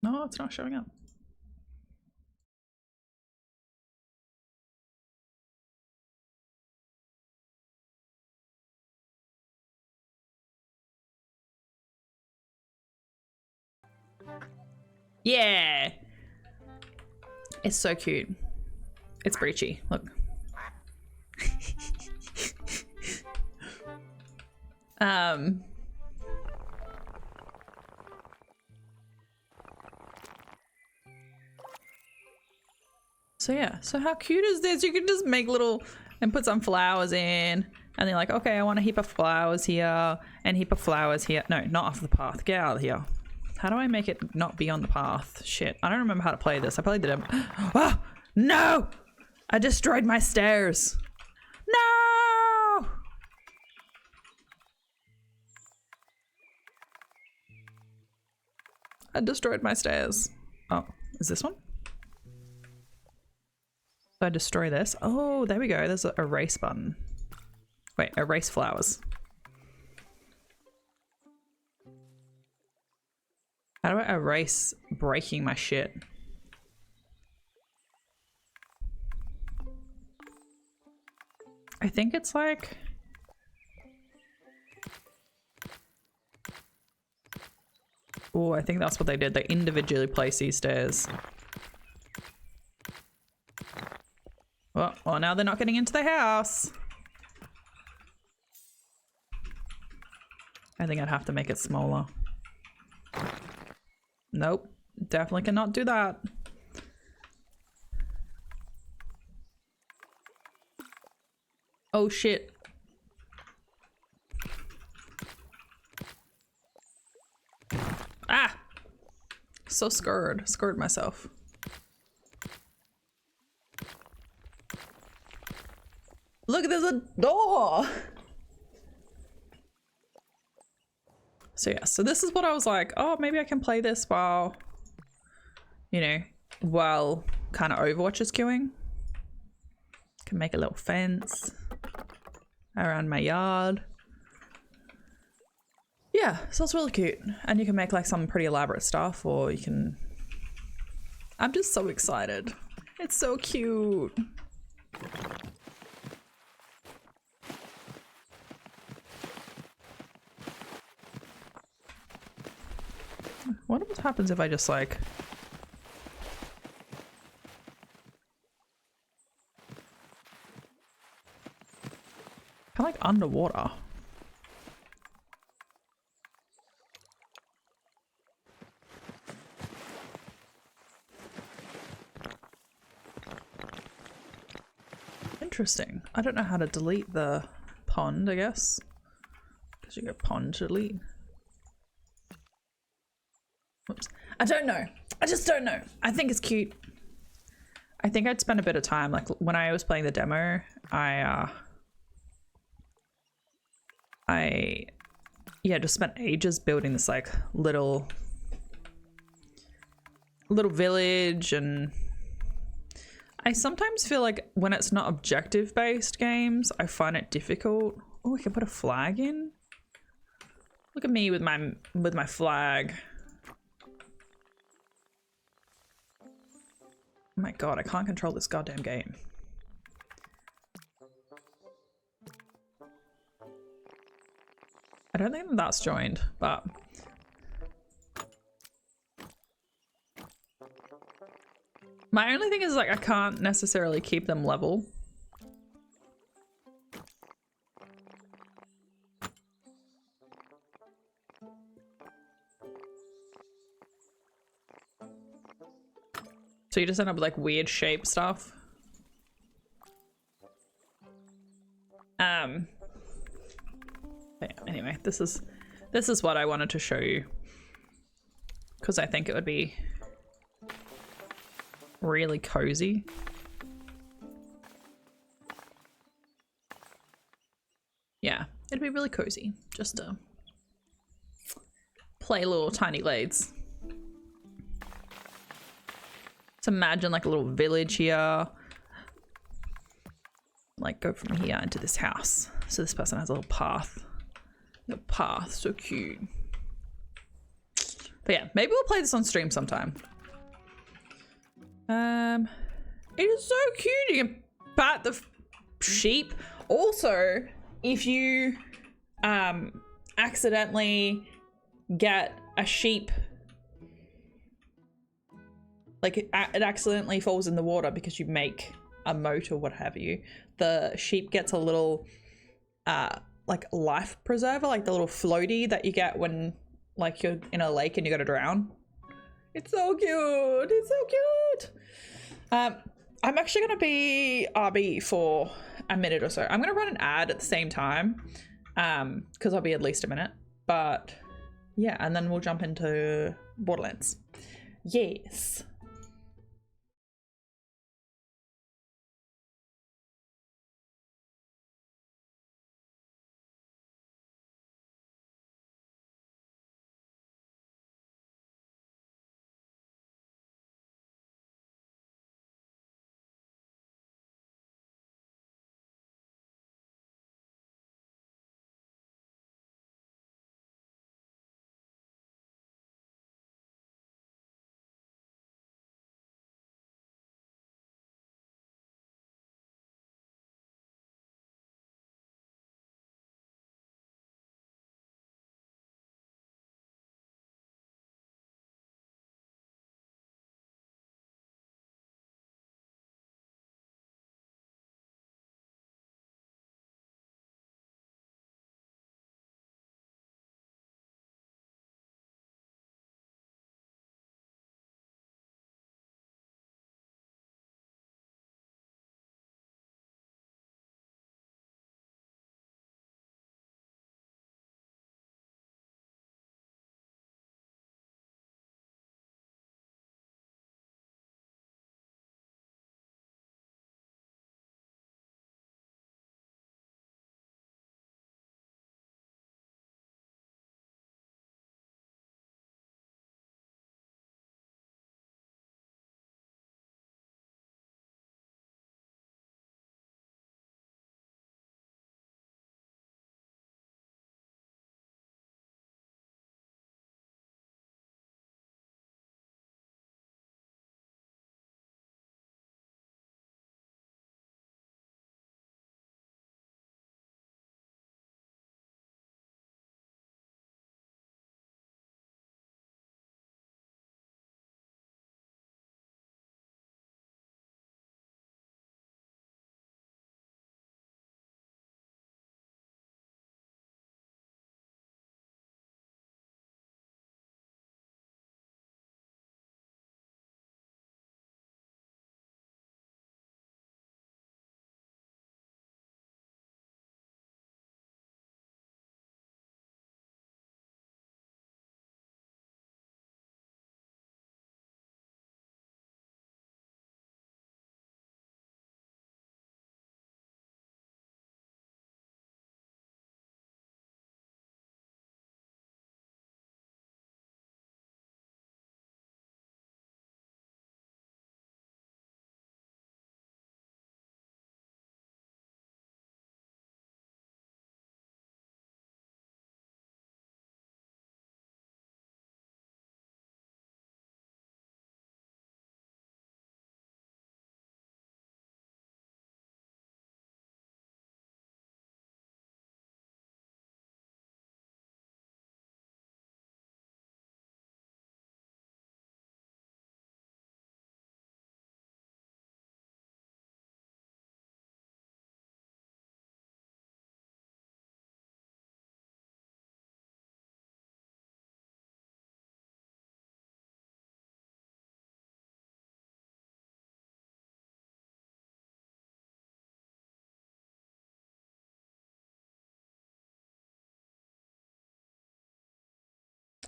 No, it's not showing up. Yeah. It's so cute. It's breachy. Look. So yeah, so how cute is this? You can just make little and put some flowers in, and they're like, okay, I want a heap of flowers here and a heap of flowers here. No, not off the path. Get out of here. How do I make it not be on the path? Shit, I don't remember how to play this. I played the Oh, no! I destroyed my stairs. No! I destroyed my stairs. Oh, is this one? So I destroy this. Oh, there we go. There's a erase button. Wait, erase flowers. How do I erase breaking my shit? I think it's like... Oh, I think that's what they did. They individually place these stairs. Well, now they're not getting into the house. I think I'd have to make it smaller. Nope, definitely cannot do that. Oh shit. Ah! So scared. Scared myself. Look, there's a door! So yeah, so this is what I was like, oh, maybe I can play this while, you know, while kind of Overwatch is queuing. Can make a little fence around my yard. Yeah, so it's really cute. And you can make like some pretty elaborate stuff, or you can... I'm just so excited. It's so cute. What happens if I just like... kind of like underwater. Interesting. I don't know how to delete the pond, I guess. Because you go pond to delete. Oops. I don't know. I just don't know. I think it's cute. I think I'd spend a bit of time, like when I was playing the demo, I I, yeah, just spent ages building this like little village, and I sometimes feel like when it's not objective based games, I find it difficult. Oh, we can put a flag in. Look at me with my flag. Oh my god, I can't control this goddamn game. I don't think that's joined, but my only thing is like I can't necessarily keep them level. So you just end up with like weird shape stuff. But anyway, this is what I wanted to show you because I think it would be really cozy. Yeah, it'd be really cozy just to play little tiny glades. So imagine like a little village here. Like go from here into this house. So this person has a little path. Little path, so cute. But yeah, maybe we'll play this on stream sometime. It is so cute. You can pat the sheep. Also, if you accidentally get a sheep, like it accidentally falls in the water because you make a moat or what have you, the sheep gets a little like life preserver, like the little floaty that you get when like you're in a lake and you gotta drown. It's so cute. It's so cute. I'm actually gonna be RB for a minute or so. I'm gonna run an ad at the same time because I'll be at least a minute, but yeah, and then we'll jump into Borderlands. Yes.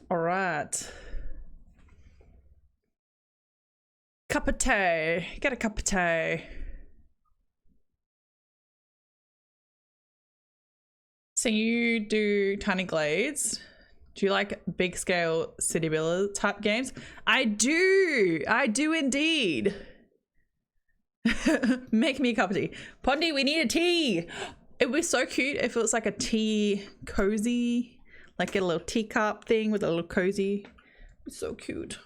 All right. Cup of tea. Get a cup of tea. So you do tiny glades. Do you like big scale city builder type games? I do indeed. Make me a cup of tea. Pondy, we need a tea. It was so cute if it was like a tea cozy, like get a little teacup thing with a little cozy. It's so cute.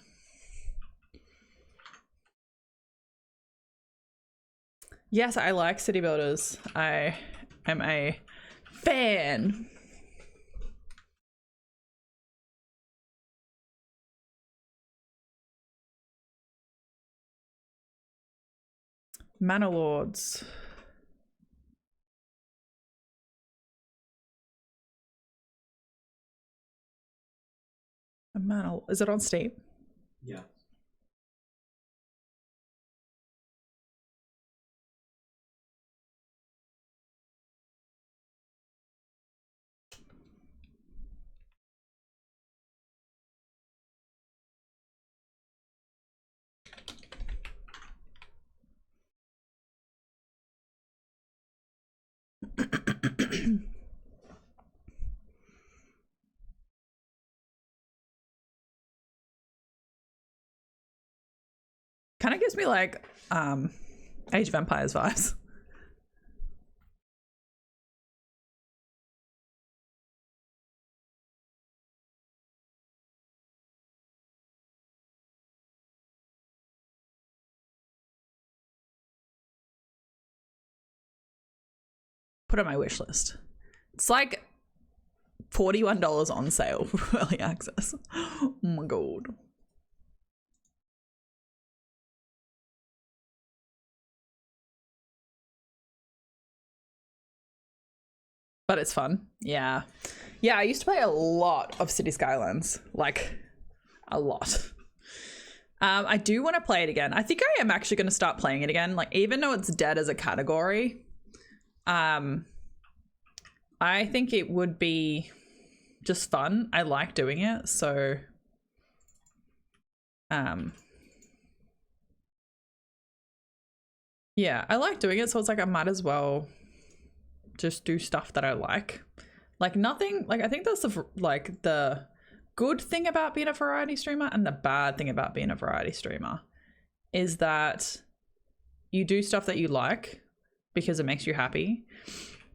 Yes, I like city builders. I am a fan. Manor Lords. A Manor. Is it on Steam? Yeah. Kind of gives me like Age of Empires vibes. Put on my wish list. It's like $41 on sale for early access. Oh my god. But it's fun. Yeah. Yeah, I used to play a lot of City Skylines. Like, a lot. I do want to play it again. I think I am actually going to start playing it again. Like, even though it's dead as a category, I think it would be just fun. I like doing it, so... yeah, I like doing it, so it's like I might as well just do stuff that I like. Like nothing, like I think that's the good thing about being a variety streamer and the bad thing about being a variety streamer is that you do stuff that you like because it makes you happy.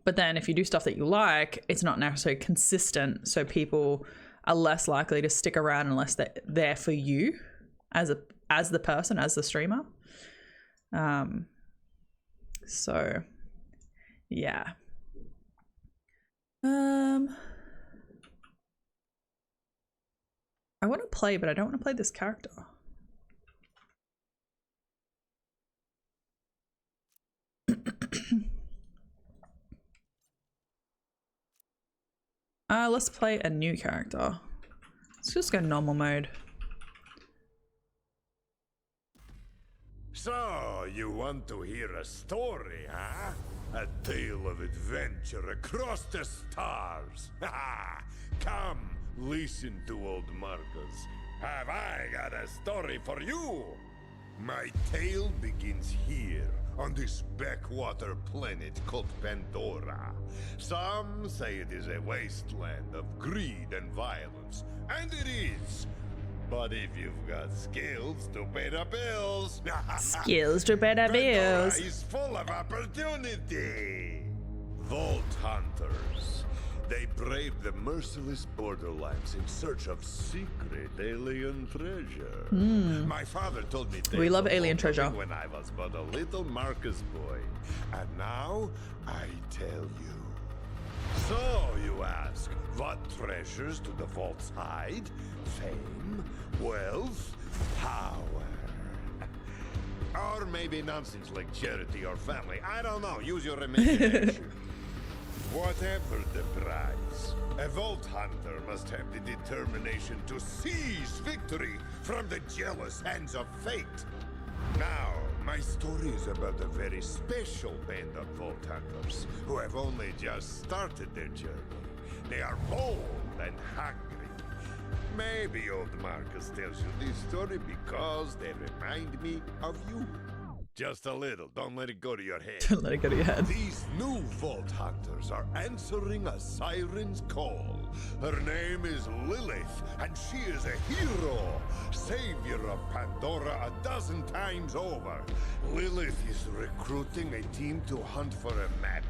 But then if you do stuff that you like, it's not necessarily consistent. So people are less likely to stick around unless they're there for you as the person, as the streamer. So yeah. I want to play, but I don't want to play this character. Let's play a new character. Let's just go normal mode. So, you want to hear a story, huh? A tale of adventure across the stars. Come, listen to old Marcus. Have I got a story for you? My tale begins here, on this backwater planet called Pandora. Some say it is a wasteland of greed and violence, and it is. But if you've got skills to pay the bills... Skills to pay the bills. Pandora is full of opportunity. Vault Hunters. They brave the merciless Borderlands in search of secret alien treasure. My father told me We love alien treasure. when I was but a little Marcus boy. And now, I tell you. So, you ask, what treasures do the vaults hide? Fame? Wealth? Power? Or maybe nonsense like charity or family. I don't know. Use your imagination. Whatever the prize, a Vault Hunter must have the determination to seize victory from the jealous hands of fate. Now, my story is about a very special band of Vault Hunters who have only just started their journey. They are bold and hungry. Maybe old Marcus tells you this story because they remind me of you. Just a little. Don't let it go to your head. Don't let it go to your head. These new Vault Hunters are answering a siren's call. Her name is Lilith, and she is a hero, savior of Pandora a dozen times over. Lilith is recruiting a team to hunt for a map.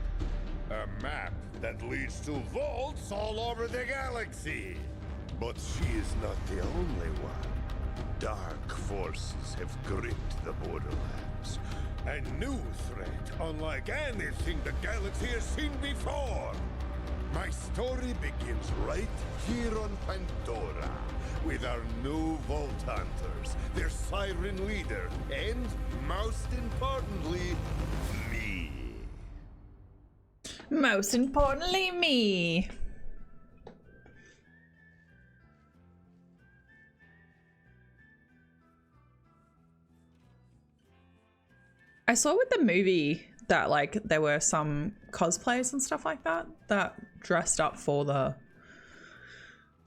A map that leads to vaults all over the galaxy. But she is not the only one. Dark forces have gripped the Borderlands. A new threat, unlike anything the galaxy has seen before. My story begins right here on Pandora, with our new Vault Hunters, their siren leader, and, most importantly, me. Most importantly, me. I saw with the movie that like there were some cosplays and stuff like that that dressed up for the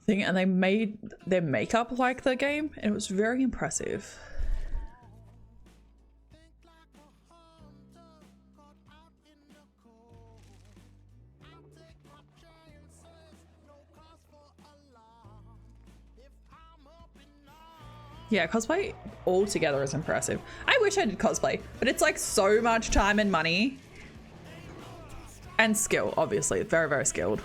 thing, and they made their makeup like the game, and it was very impressive. Yeah, cosplay altogether is impressive. I wish I did cosplay, but it's like so much time and money. And skill, obviously. Very, very skilled.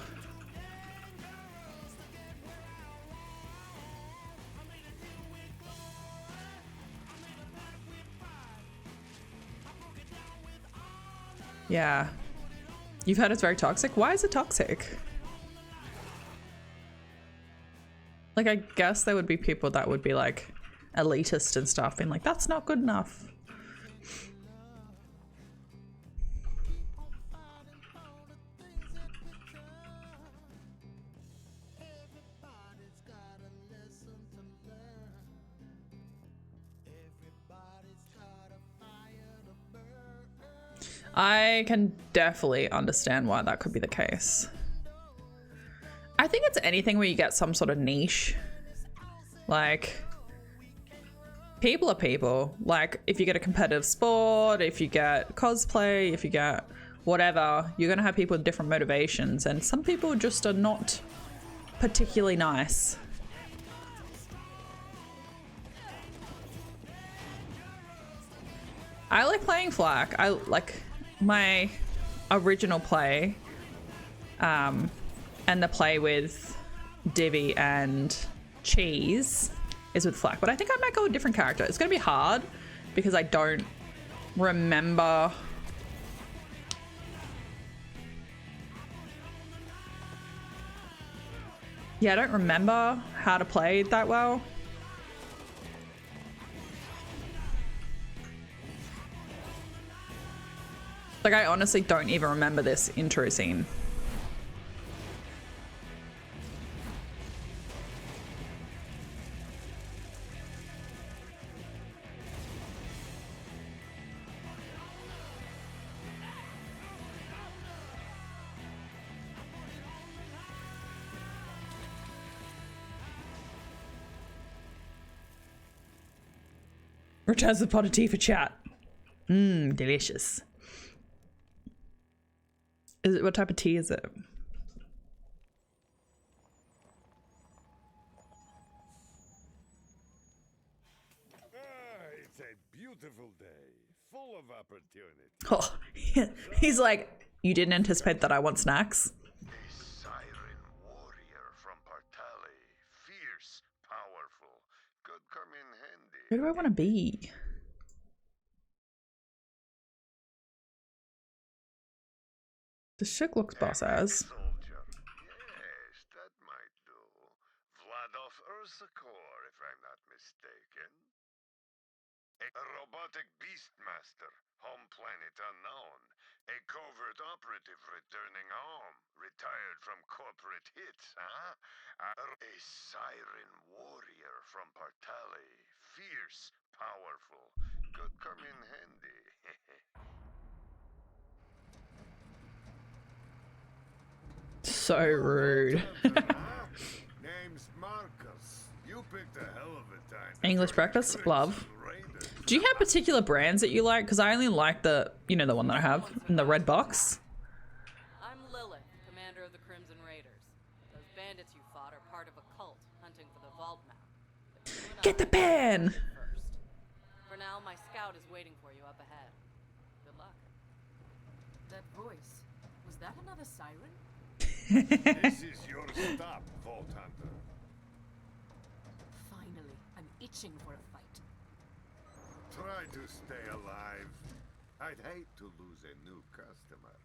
Yeah. You've heard it's very toxic? Why is it toxic? Like, I guess there would be people that would be like elitist and stuff, being like, that's not good enough. I can definitely understand why that could be the case. I think it's anything where you get some sort of niche. Like, people are people. Like, if you get a competitive sport, if you get cosplay, if you get whatever, you're gonna have people with different motivations, and some people just are not particularly nice. I like playing Flak. I like my original play, and the play with Divi and Cheese is with Flak, but I think I might go with a different character. It's gonna be hard because I don't remember. Yeah, I don't remember how to play it that well. Like, I honestly don't even remember this intro scene. Returns the pot of tea for chat. Mmm, delicious. Is it, what type of tea is it? It's a beautiful day, full of opportunity. Oh, he's like, you didn't anticipate that I want snacks? A siren warrior from Partali, fierce, powerful, could come in handy. Who do I want to be? The shit looks boss ass. Soldier. Yes, that might do. Vladov Ursakor, if I'm not mistaken. A robotic beastmaster, home planet unknown. A covert operative returning home, retired from corporate hits, huh? A siren warrior from Partali, fierce, powerful, could come in handy. So rude. Name's Marcus. picked a hell of a time. English breakfast, love. Do you have particular brands that you like? Because I only like the, you know, the one that I have in the red box. I'm Lilith, commander of the Crimson Raiders. Those bandits you fought are part of a cult hunting for the vault map. But you and Get the I pen! first. For now, my scout is waiting for you up ahead. Good luck. That voice, was that another siren? This is your stop, Vault Hunter. Finally, I'm itching for a fight. Try to stay alive. I'd hate to lose a new customer.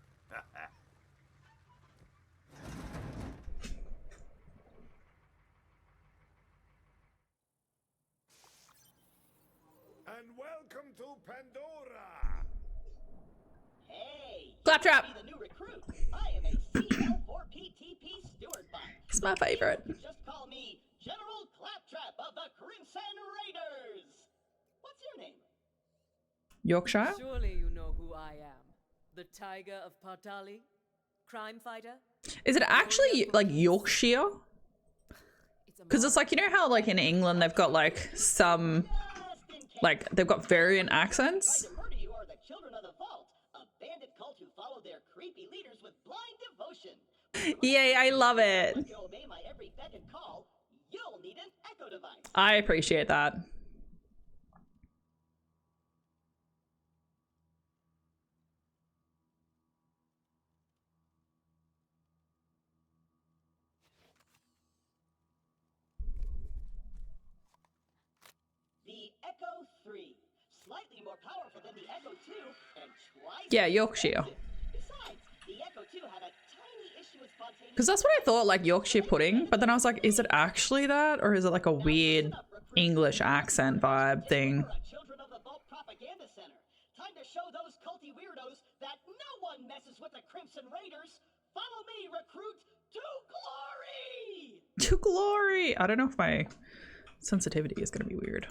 And welcome to Pandora! Hey, Claptrap! be the new recruit. I am a CL4PTP steward bot. It's my favorite. Just call me General Claptrap of the Crimson Raiders. What's your name? Yorkshire? Surely you know who I am. The Tiger of Patali? Crime fighter? Is it actually like Yorkshire? It's a Because it's like, you know how like in England they've got like some, Just in case. like they've got variant Tried accents? to murder you are the Children of the Vault, a bandit cult who follow their creepy leaders with blind devotion. Yay, I love it. Want you to obey my every beck and call, you'll need an echo device. I appreciate that. The Echo 3, slightly more powerful than the Echo 2, and twice Yeah, as Yorkshire. expensive. Besides, the Echo 2 had a tiny issue with spontaneous. Because that's what I thought, like Yorkshire pudding. But then I was like, is it actually that? Or is it like a weird English accent vibe thing? For a Children of the Vault propaganda center. Time to show those culty weirdos that no one messes with the Crimson Raiders. Follow me, recruit, to glory! To glory! I don't know if my sensitivity is going to be weird.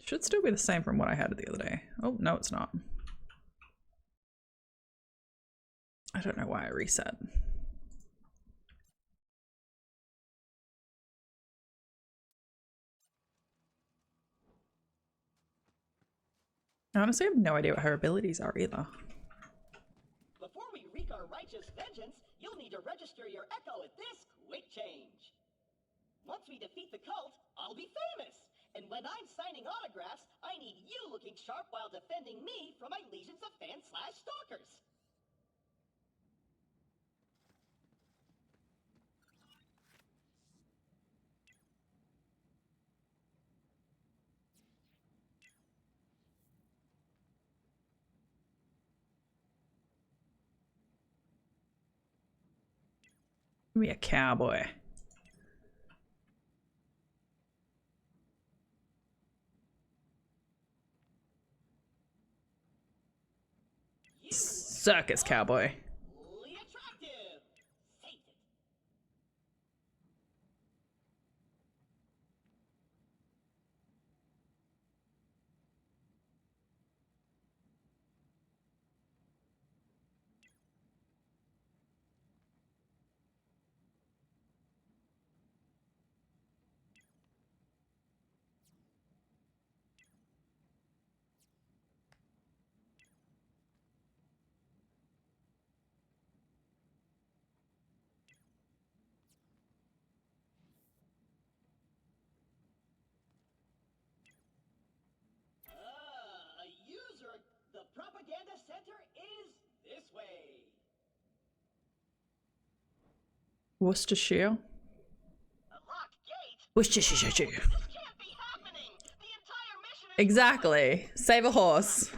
Should still be the same from what I had the other day. Oh, no, it's not. I don't know why I reset. I honestly have no idea what her abilities are either. Before we wreak our righteous vengeance, you'll need to register your Echo at this quick change. Once we defeat the cult, I'll be famous. And when I'm signing autographs, I need you looking sharp while defending me from my legions of fans/stalkers. Give me a cowboy. Circus cowboy. Really attractive. Saved it. A user. The propaganda center is this way. Worcestershire. A locked gate? Worcestershire. This can't be happening. The entire mission is Exactly. Save a horse. think.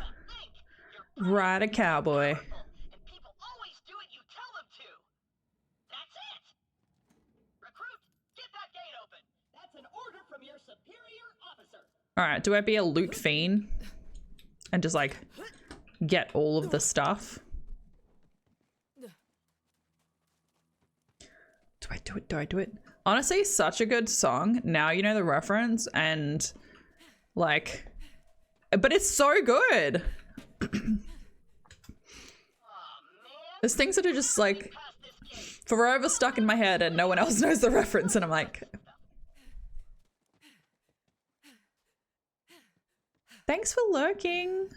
You're Ride a cowboy. powerful, and people always do what you tell them to. That's it. Recruit, get that gate open. That's an order from your superior officer. Alright, do I be a loot fiend? And just like get all of the stuff? Do I do it? Do I do it? Honestly, such a good song. Now you know the reference and like, but it's so good. There's things that are just like forever stuck in my head and no one else knows the reference and I'm like, Thanks for lurking.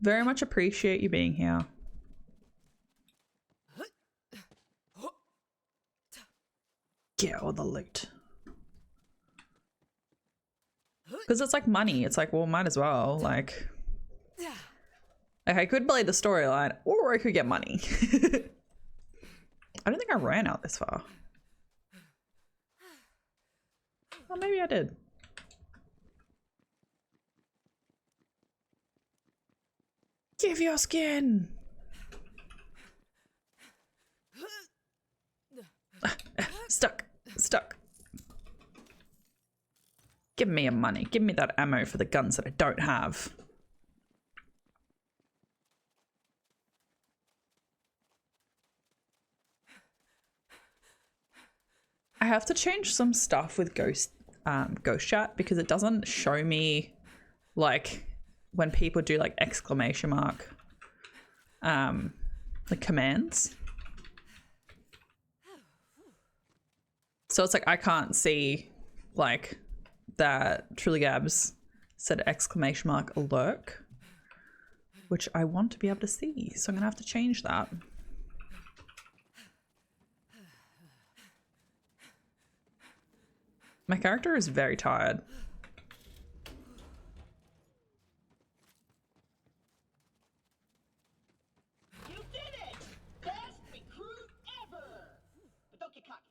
Very much appreciate you being here. Get all the loot. Because it's like money. It's like, well, might as well. Like I could play the storyline or I could get money. I don't think I ran out this far. Well, maybe I did. Give your skin. Stuck. Give me your money. Give me that ammo for the guns that I don't have. I have to change some stuff with Ghost Chat because it doesn't show me like when people do like exclamation mark the commands. So it's like I can't see like that Truly Gabs said exclamation mark alert, which I want to be able to see. So I'm gonna have to change that. My character is very tired. You did it! Best recruit ever! But don't get cocky.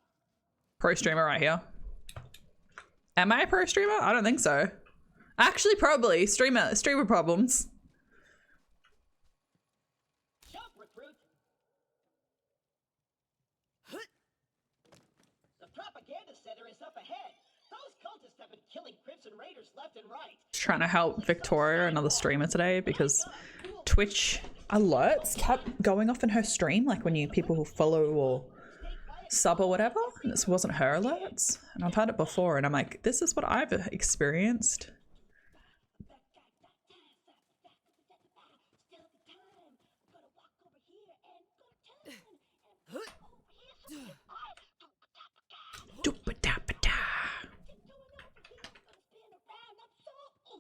Pro streamer right here. Am I a pro streamer? I don't think so. Actually, probably. Streamer problems. Jump, recruit! The propaganda center is up ahead. Those cultists have been killing Crimson Raiders left and right. Just trying to help Victoria, another streamer today, because Twitch alerts kept going off in her stream, like when people who follow or sub or whatever, and this wasn't her alerts. And I've had it before, and I'm like, this is what I've experienced.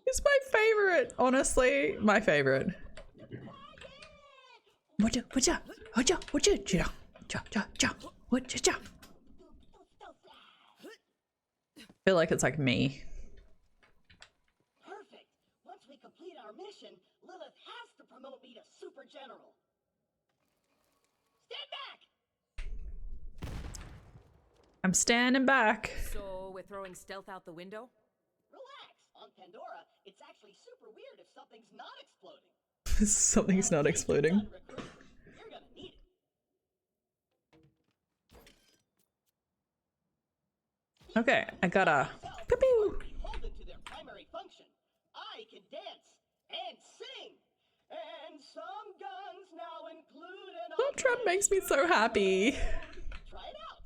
It's my favorite, honestly, my favorite. I feel like it's like me. Perfect. Once we complete our mission, Lilith has to promote me to Super General. Stand back! I'm standing back. So we're throwing stealth out the window? Relax. On Pandora, it's actually super weird if something's not exploding. Something's not exploding. You're gonna need it. Okay, I gotta. Pew pew. Beholden to their primary function. I can dance and sing, and some guns now include an. That drum makes me so happy. Try it out.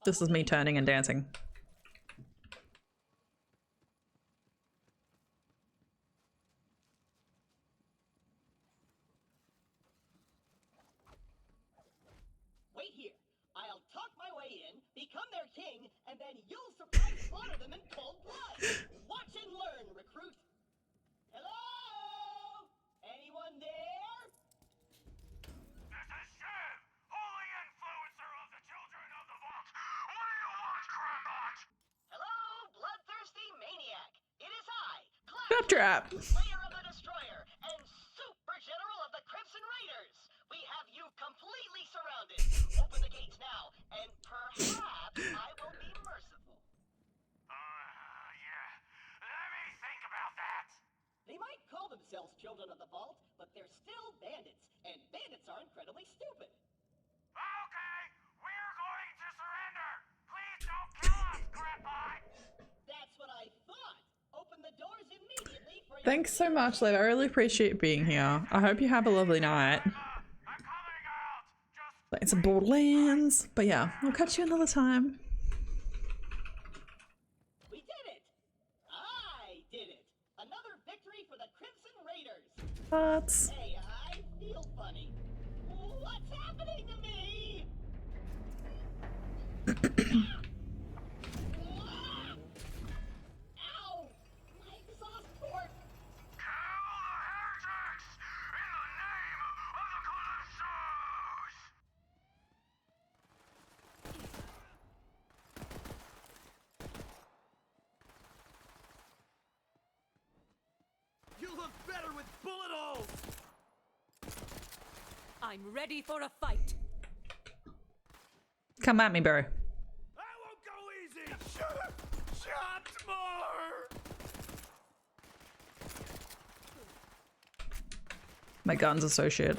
This is me turning and dancing. Wait here. I'll talk my way in, become their king, and then you'll surprise slaughter them in cold blood. Watch and learn, recruit. Hello? Anyone there? This is Shiv, holy influencer of the children of the vault. What do you want, Crimbot? Hello, bloodthirsty maniac. It is I, Claptrap. Slayer of the Destroyer, and Super General of the Crimson Raiders. We have you completely surrounded. Open the gates now, and perhaps I will be merciful. Yeah. Let me think about that. They might call themselves Children of the Vault, but they're still bandits, and bandits are incredibly stupid. Okay, we're going to surrender. Please don't kill us, Crimbot. That's what I thought. Open the doors immediately for Thanks so much, Liv. I really appreciate being here. I hope you have a lovely night. I'm coming out. Just Playing some Borderlands. But yeah, I'll catch you another time. We did it! I did it! Another victory for the Crimson Raiders! But Hey, I feel funny. What's happening to me? Ow! My look better with bullet holes. I'm ready for a fight. Come at me, bro. I won't go easy. Shoot him. Chopped more. My guns are so shit.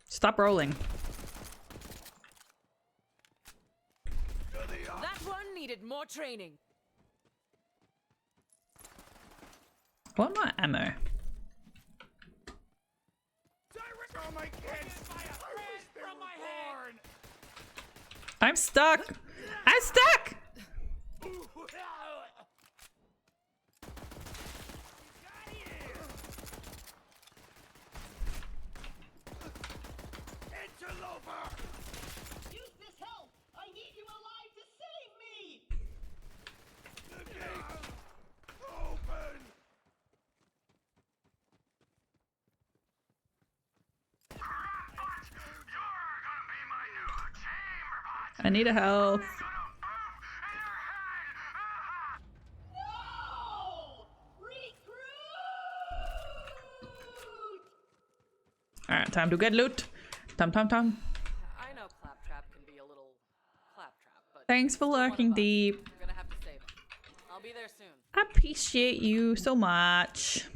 Stop rolling. That one needed more training. What my ammo? Oh my kids. From my head. I'm stuck. I'm stuck. Interloper. Use this help! I need you alive to save me! The gate. Open. I need a health. No! Recruit! Alright, time to get loot. Tom. I know Claptrap can be a little claptrap, but Thanks for he's still one lurking of us. deep. I'm gonna have to save him. I'll be there soon. I appreciate you so much.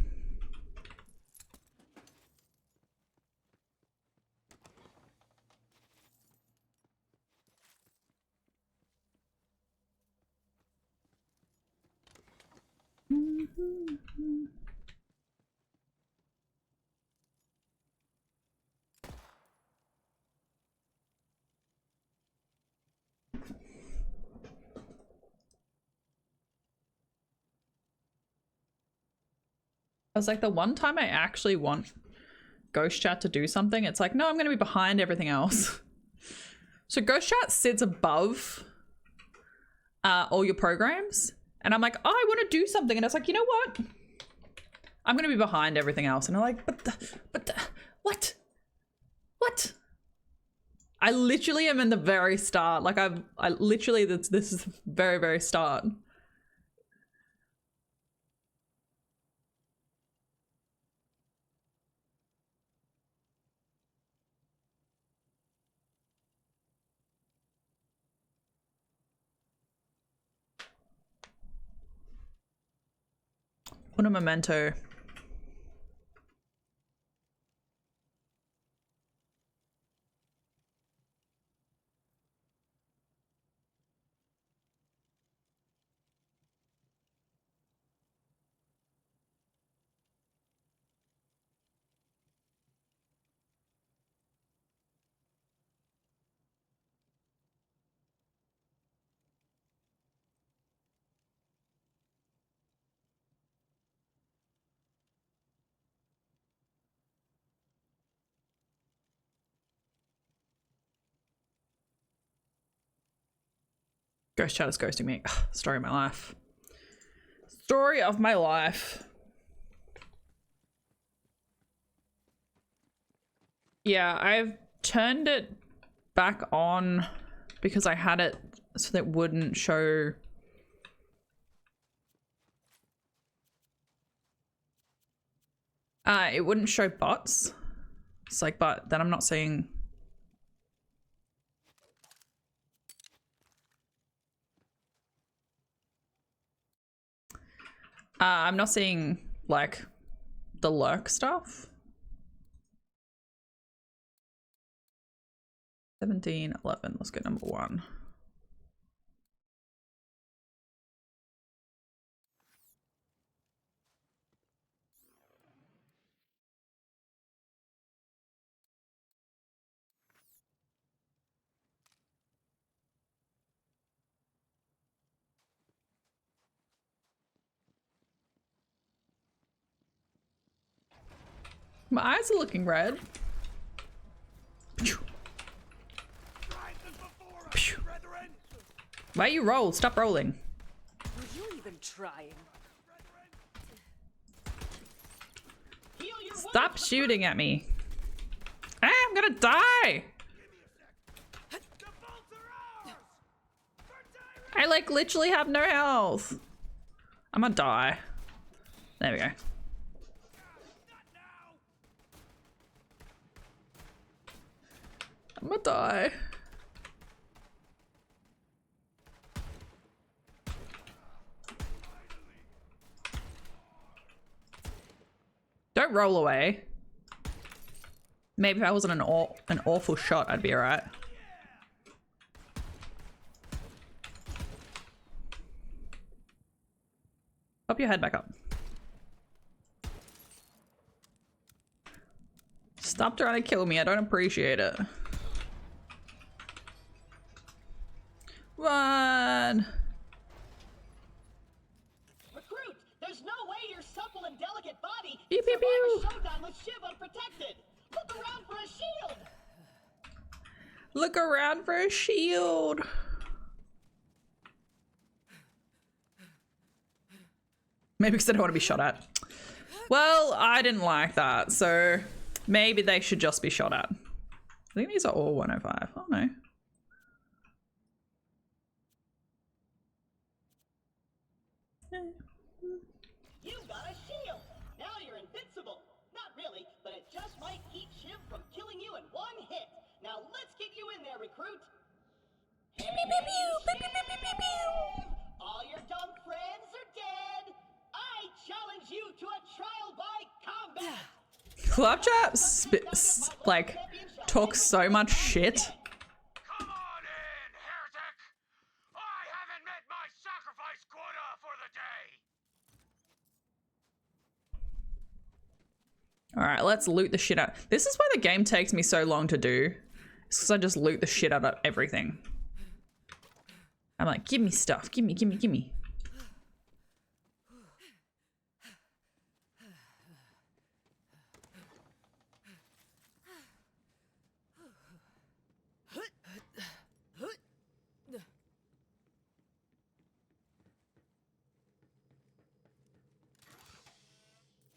I was like, the one time I actually want Ghost Chat to do something, it's like, no, I'm going to be behind everything else. So Ghost Chat sits above all your programs. And I'm like, oh, I want to do something. And it's like, you know what? I'm going to be behind everything else. And I'm like, what? What? I literally am in the very start. Like I literally, this is the very, very start. What a memento. Ghost Chat is ghosting me. Ugh, story of my life. Story of my life. Yeah, I've turned it back on because I had it so that it wouldn't show. It wouldn't show bots. It's like, but then I'm not seeing. I'm not seeing like the lurk stuff. 17, 11. Let's go number 1. My eyes are looking red. Why you roll? Stop rolling. Were you even trying? Stop shooting at me. Ah, I'm gonna die. I like literally have no health. I'm gonna die. There we go. I'm gonna die. Don't roll away. Maybe if I wasn't an awful shot, I'd be alright. Pop your head back up. Stop trying to kill me. I don't appreciate it. Run! Recruit, there's no way your supple and delicate body Pew, can pew, survive a showdown with Shiv unprotected. Look around for a shield. Look around for a shield. Maybe because I don't want to be shot at. Well, I didn't like that, so maybe they should just be shot at. I think these are all 105. Oh no. You got a shield. Now you're invincible. Not really, but it just might keep Shiv from killing you in one hit. Now let's get you in there, recruit. Hey, Shiv! All your dumb friends are dead. I challenge you to a trial by combat. Claptrap like talks so much shit. Come on in, heretic! I haven't met my sacrifice quota for the day! Alright, let's loot the shit out. This is why the game takes me so long to do. It's because I just loot the shit out of everything. I'm like, give me stuff. Give me, give me, give me.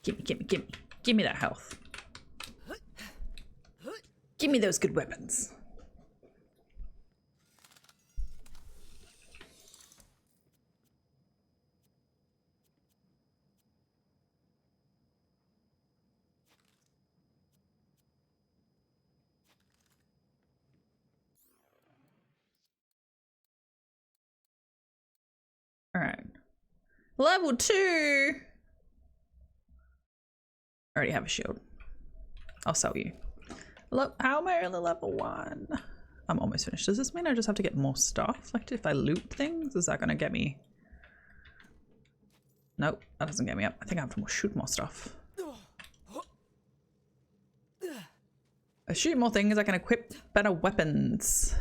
Gimme, gimme, gimme. Gimme that health. Gimme those good weapons. All right. Level 2. I already have a shield. I'll sell you. Look, how am I only level 1? I'm almost finished. Does this mean I just have to get more stuff? Like if I loot things, is that gonna get me? Nope, that doesn't get me up. I think I have to shoot more stuff. I shoot more things, I can equip better weapons.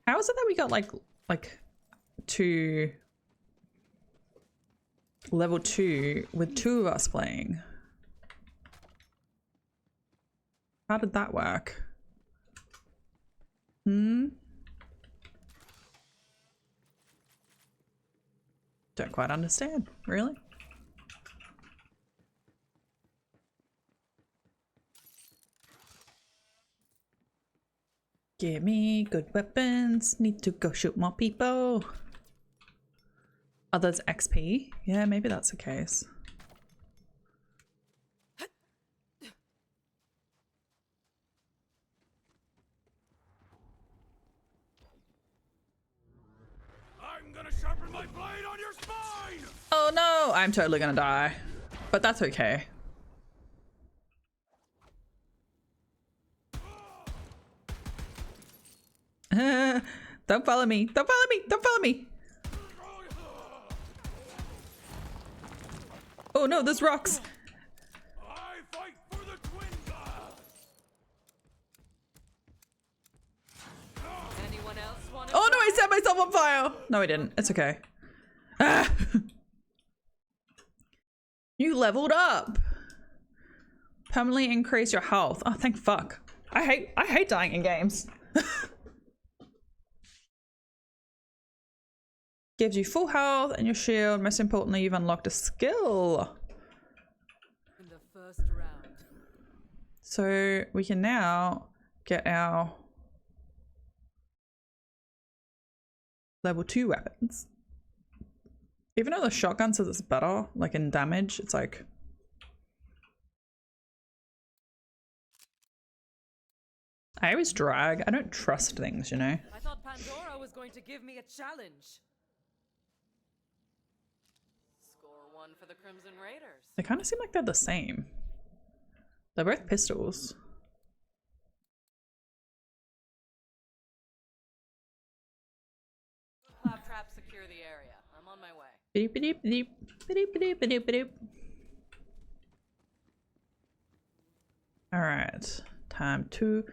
How is it that we got like to level 2 with 2 of us playing? How did that work? Don't quite understand, really. Give me good weapons. Need to go shoot more people. Others XP? Yeah, maybe that's the case. I'm gonna sharpen my blade on your spine! Oh no, I'm totally gonna die. But that's okay. Don't follow me. Don't follow me. Don't follow me. Oh no, there's rocks. I fight for the twin god! Anyone else want to? Oh no, I set myself on fire. No, I didn't. It's okay. Ah. You leveled up. Permanently increase your health. Oh, thank fuck. I hate dying in games. Gives you full health and your shield. Most importantly, you've unlocked a skill. In the first round. So we can now get our level 2 weapons. Even though the shotgun says it's better, like in damage, it's like... I always drag. I don't trust things, you know? I thought Pandora was going to give me a challenge. Score one for the Crimson Raiders. They kind of seem like they're the same. They're both pistols. Claptrap, secure the area. I'm on my way. Beep, beep, beep, beep, beep, beep, beep. All right, time to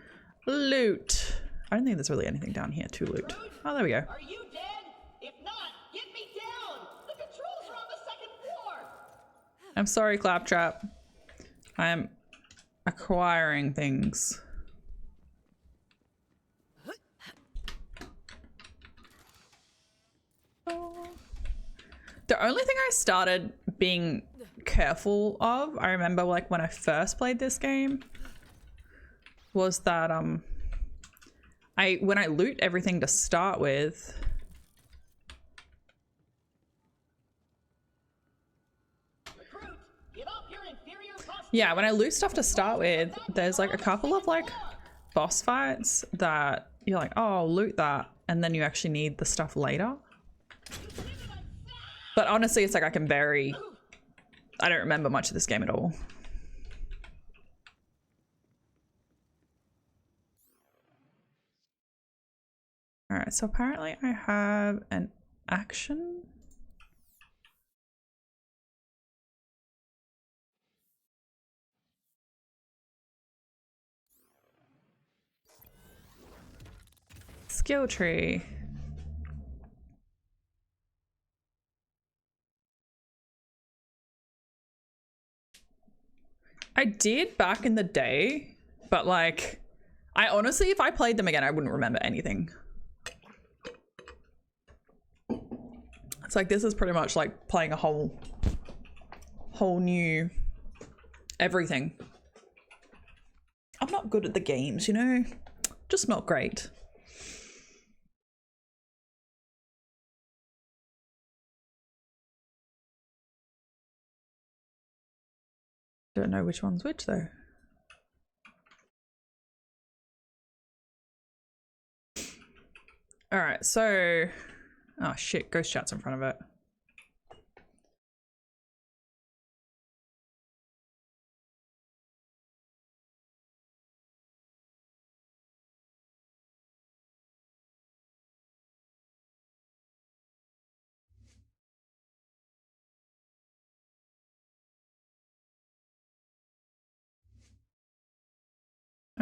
loot. I don't think there's really anything down here to loot. Oh, there we go. Are you dead? If not, get me down! The controls are on the second floor! I'm sorry, Claptrap. I am acquiring things. The only thing I started being careful of, I remember like when I first played this game, was that when I loot everything to start with, Recruit, get off your inferior posture. yeah, when I loot stuff to start with, there's like a couple of like boss fights that you're like, oh, I'll loot that, and then you actually need the stuff later. But honestly, it's like I don't remember much of this game at all. All right, so apparently I have an action. Skill tree. I did back in the day, but like, I honestly, if I played them again, I wouldn't remember anything. It's like, this is pretty much like playing a whole new everything. I'm not good at the games, you know? Just not great. Don't know which one's which though. All right, so, oh shit, ghost chat's in front of it.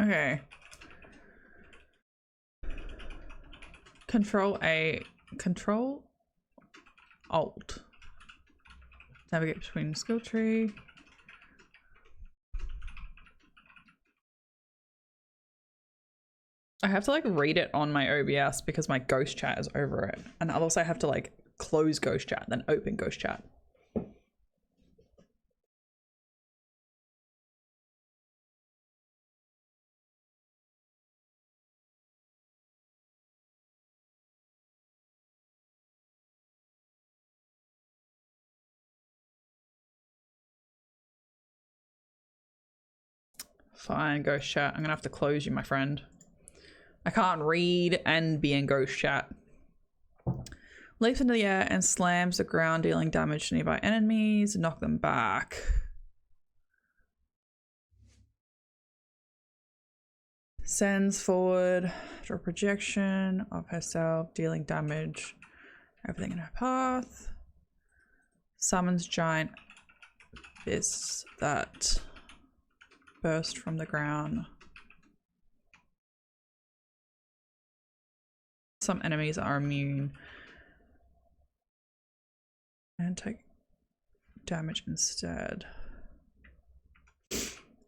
Okay. Control Alt. Navigate between skill tree. I have to like read it on my OBS because my ghost chat is over it. And also I have to like close ghost chat, then open ghost chat. Fine, ghost chat. I'm gonna have to close you, my friend. I can't read and be in ghost chat. Leaps into the air and slams the ground, dealing damage to nearby enemies. Knock them back. Sends forward, draw projection of herself, dealing damage. Everything in her path. Summons giant fists that burst from the ground. Some enemies are immune and take damage instead.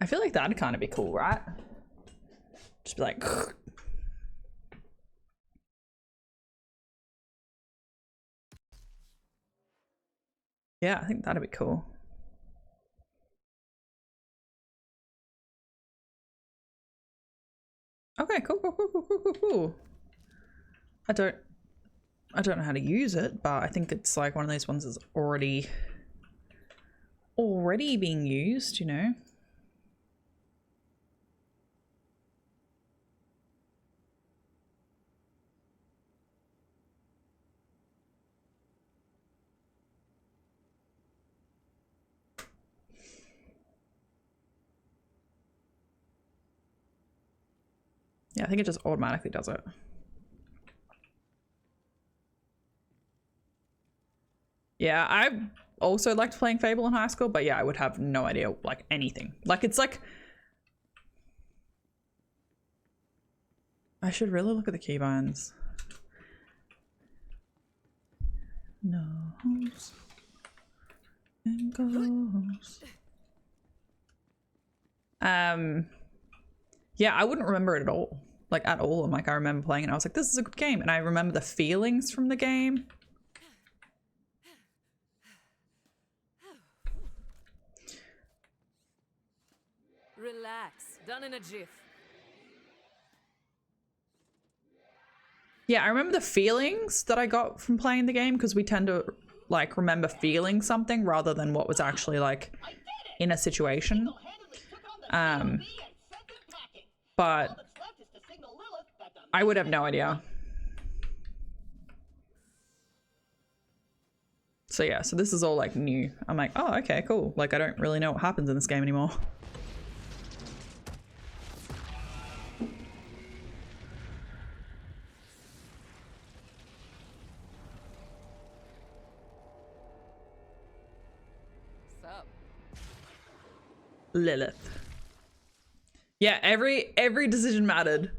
I feel like that'd kind of be cool, right? Just be like yeah, I think that'd be cool. Okay, cool. I don't know how to use it, but I think it's like one of those ones that's already being used, you know. Yeah, I think it just automatically does it. Yeah, I also liked playing Fable in high school, but yeah, I would have no idea, like, anything. Like, it's like... I should really look at the keybinds. Nose and goes. Yeah, I wouldn't remember it at all. Like, at all. And like, I remember playing it and I was like, this is a good game. And I remember the feelings from the game. Relax. Done in a jiff. Yeah, I remember the feelings that I got from playing the game because we tend to like remember feeling something rather than what was actually like in a situation. But I would have no idea. So yeah, so this is all like new. I'm like, oh, okay, cool. Like I don't really know what happens in this game anymore. Lilith. Yeah, every decision mattered.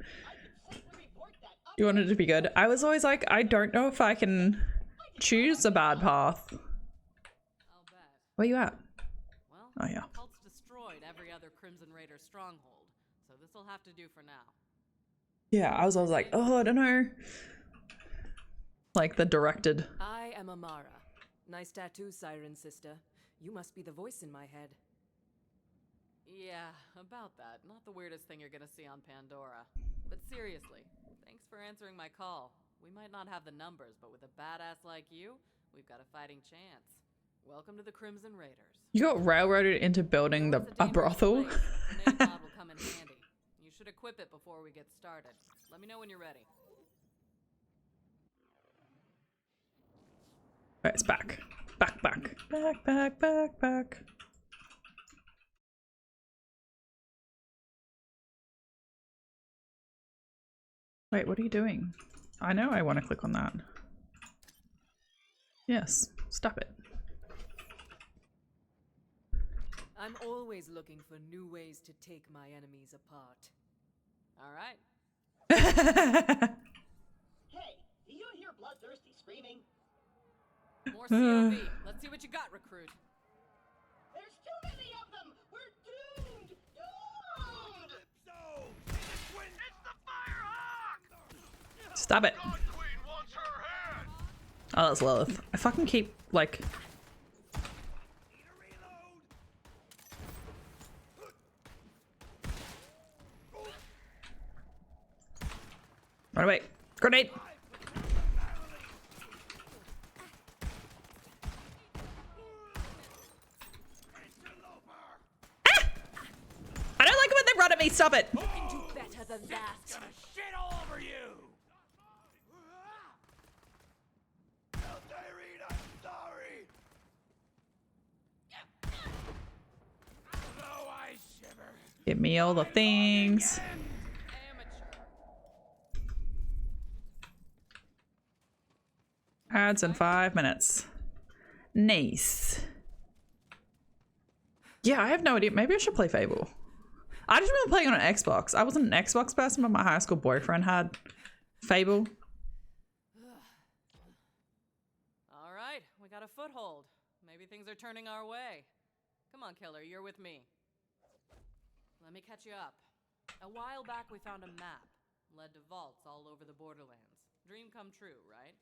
You wanted it to be good. I was always like, I don't know if I can choose a bad path. Where you at? Well, Oh yeah. cult's destroyed every other Crimson Raider stronghold, so this'll have to do for now. Yeah, I was always like, oh, I don't know. Like the directed. I am Amara. Nice tattoo, Siren Sister. You must be the voice in my head. Yeah, about that. Not the weirdest thing you're gonna see on Pandora. But seriously, thanks for answering my call. We might not have the numbers, but with a badass like you, we've got a fighting chance. Welcome to the Crimson Raiders. You got railroaded into building a brothel. The name mod will come in handy. You should equip it before we get started. Let me know when you're ready. Right, it's back. Back. Wait, what are you doing? I know I want to click on that. Yes, stop it. I'm always looking for new ways to take my enemies apart. All right. Hey, do you hear bloodthirsty screaming? More COV. Let's see what you got, recruit. There's too many of them! We're doomed! Doomed! It's the Firehawk! Stop it. God Queen wants her head! Oh, that's Lilith. I fucking keep, like... Run away. Grenade! Ah! I don't like it when they run at me. Stop it. You can do better than that. Gonna shit all over you! Irene, I'm sorry! Oh, I shiver. Give me all the things. Ads in 5 minutes. Nice. Yeah, I have no idea. Maybe I should play Fable. I just remember playing on an Xbox. I wasn't an Xbox person, but my high school boyfriend had Fable. All right, we got a foothold. Maybe things are turning our way. Come on, killer, you're with me. Let me catch you up. A while back, we found a map. Led to vaults all over the Borderlands. Dream come true, right?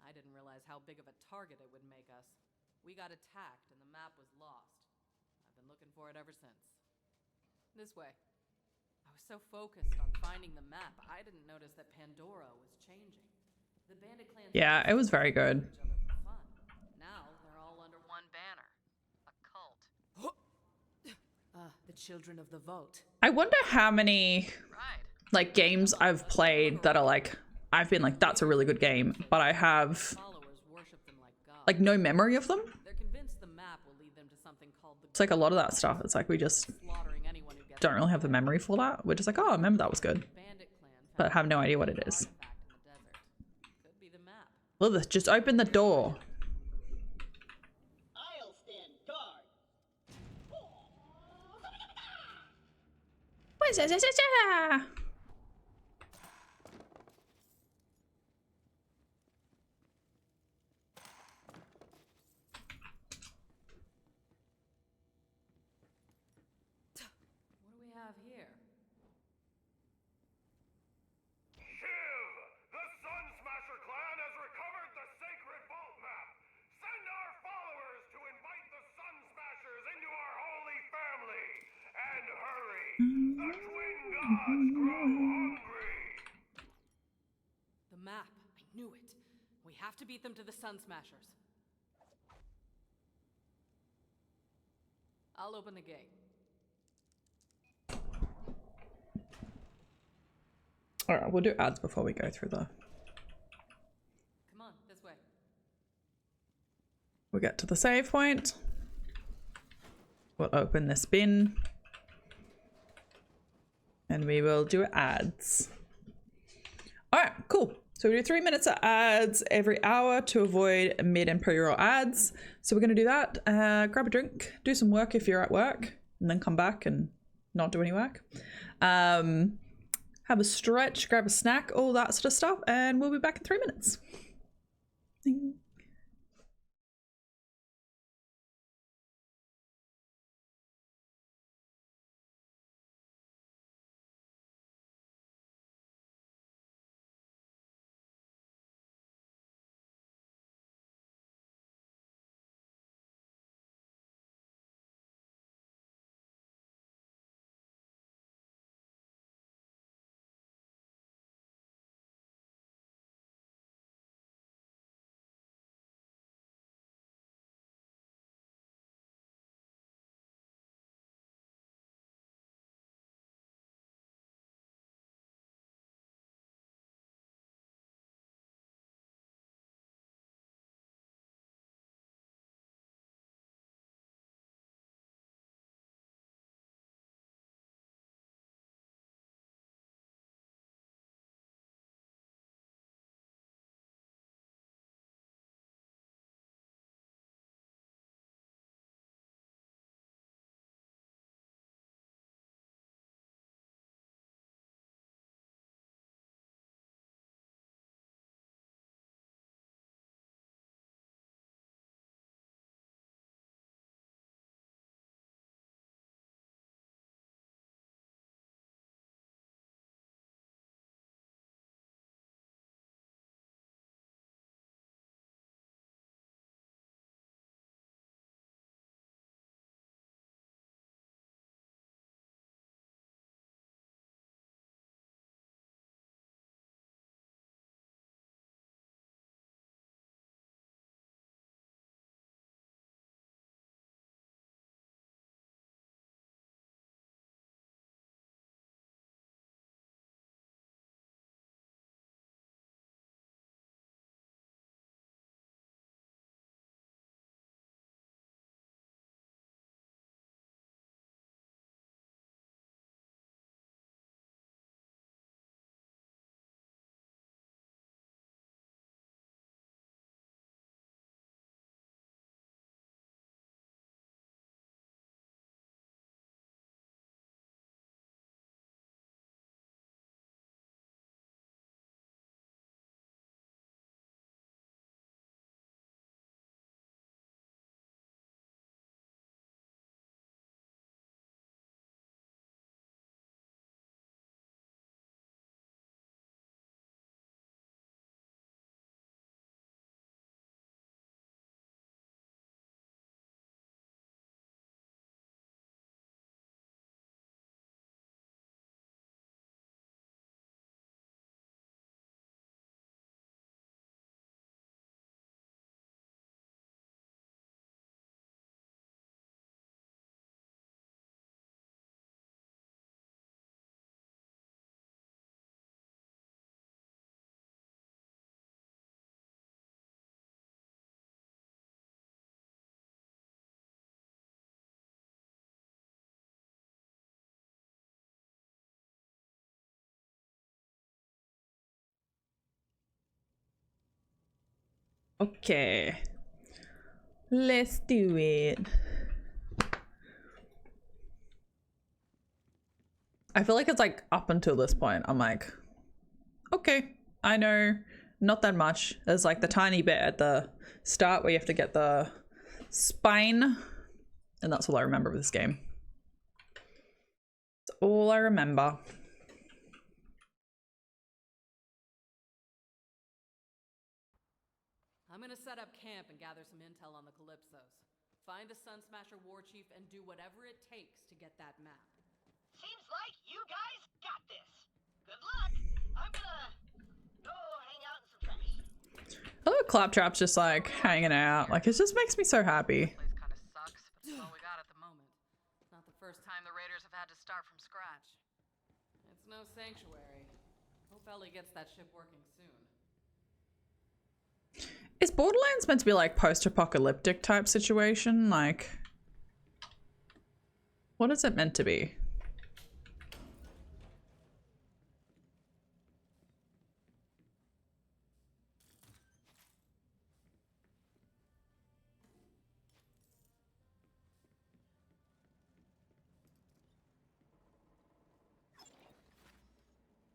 I didn't realize how big of a target it would make us. We got attacked and the map was lost. I've been looking for it ever since. This way. I was so focused on finding the map, I didn't notice that Pandora was changing. The bandit clans... Yeah, it was very good. ...each other for fun. Now they're all under one banner. A cult. The children of the vault. I wonder how many like games I've played that are like I've been like, that's a really good game, but I have Followers worship them like gods. like no memory of them. They're convinced the map will lead them to something called the... It's like a lot of that stuff. It's like we just slaughtering anyone who gets... don't really have the memory for that. We're just like, oh, I remember that was good. Bandit clan but have no idea what it is. Artifact in the desert. Could be the map. Lilith, just open the door. I'll stand guard. What do we have here? Shiv! The Sun Smasher clan has recovered the sacred vault map! Send our followers to invite the Sun Smashers into our holy family! And hurry! The twin gods grow hungry! The map. I knew it. We have to beat them to the Sun Smashers. I'll open the gate. Alright, we'll do ads before we go through the... Come on, this way. We'll get to the save point. We'll open this bin. And we will do ads. Alright, cool. So we do 3 minutes of ads every hour to avoid mid and pre-roll ads. So we're going to do that. Grab a drink, do some work if you're at work, and then come back and not do any work. Have a stretch, grab a snack, all that sort of stuff, and we'll be back in 3 minutes. Ding. Okay. Let's do it. I feel like it's like up until this point, I'm like, okay, I know not that much. There's like the tiny bit at the start where you have to get the spine, and that's all I remember of this game. That's all I remember. I'm gonna set up camp and gather some intel on the Calypsos. Find the Sun Smasher war chief and do whatever it takes to get that map. Seems like you guys got this. Good luck. I'm gonna go hang out in some trash. I love Claptrap's just like hanging out. Like, it just makes me so happy. Place kind of sucks, but it's all we got at the moment. Not the first time the Raiders have had to start from scratch. It's no sanctuary. Hope Ellie gets that ship working soon. Is Borderlands meant to be like post-apocalyptic type situation? Like, what is it meant to be?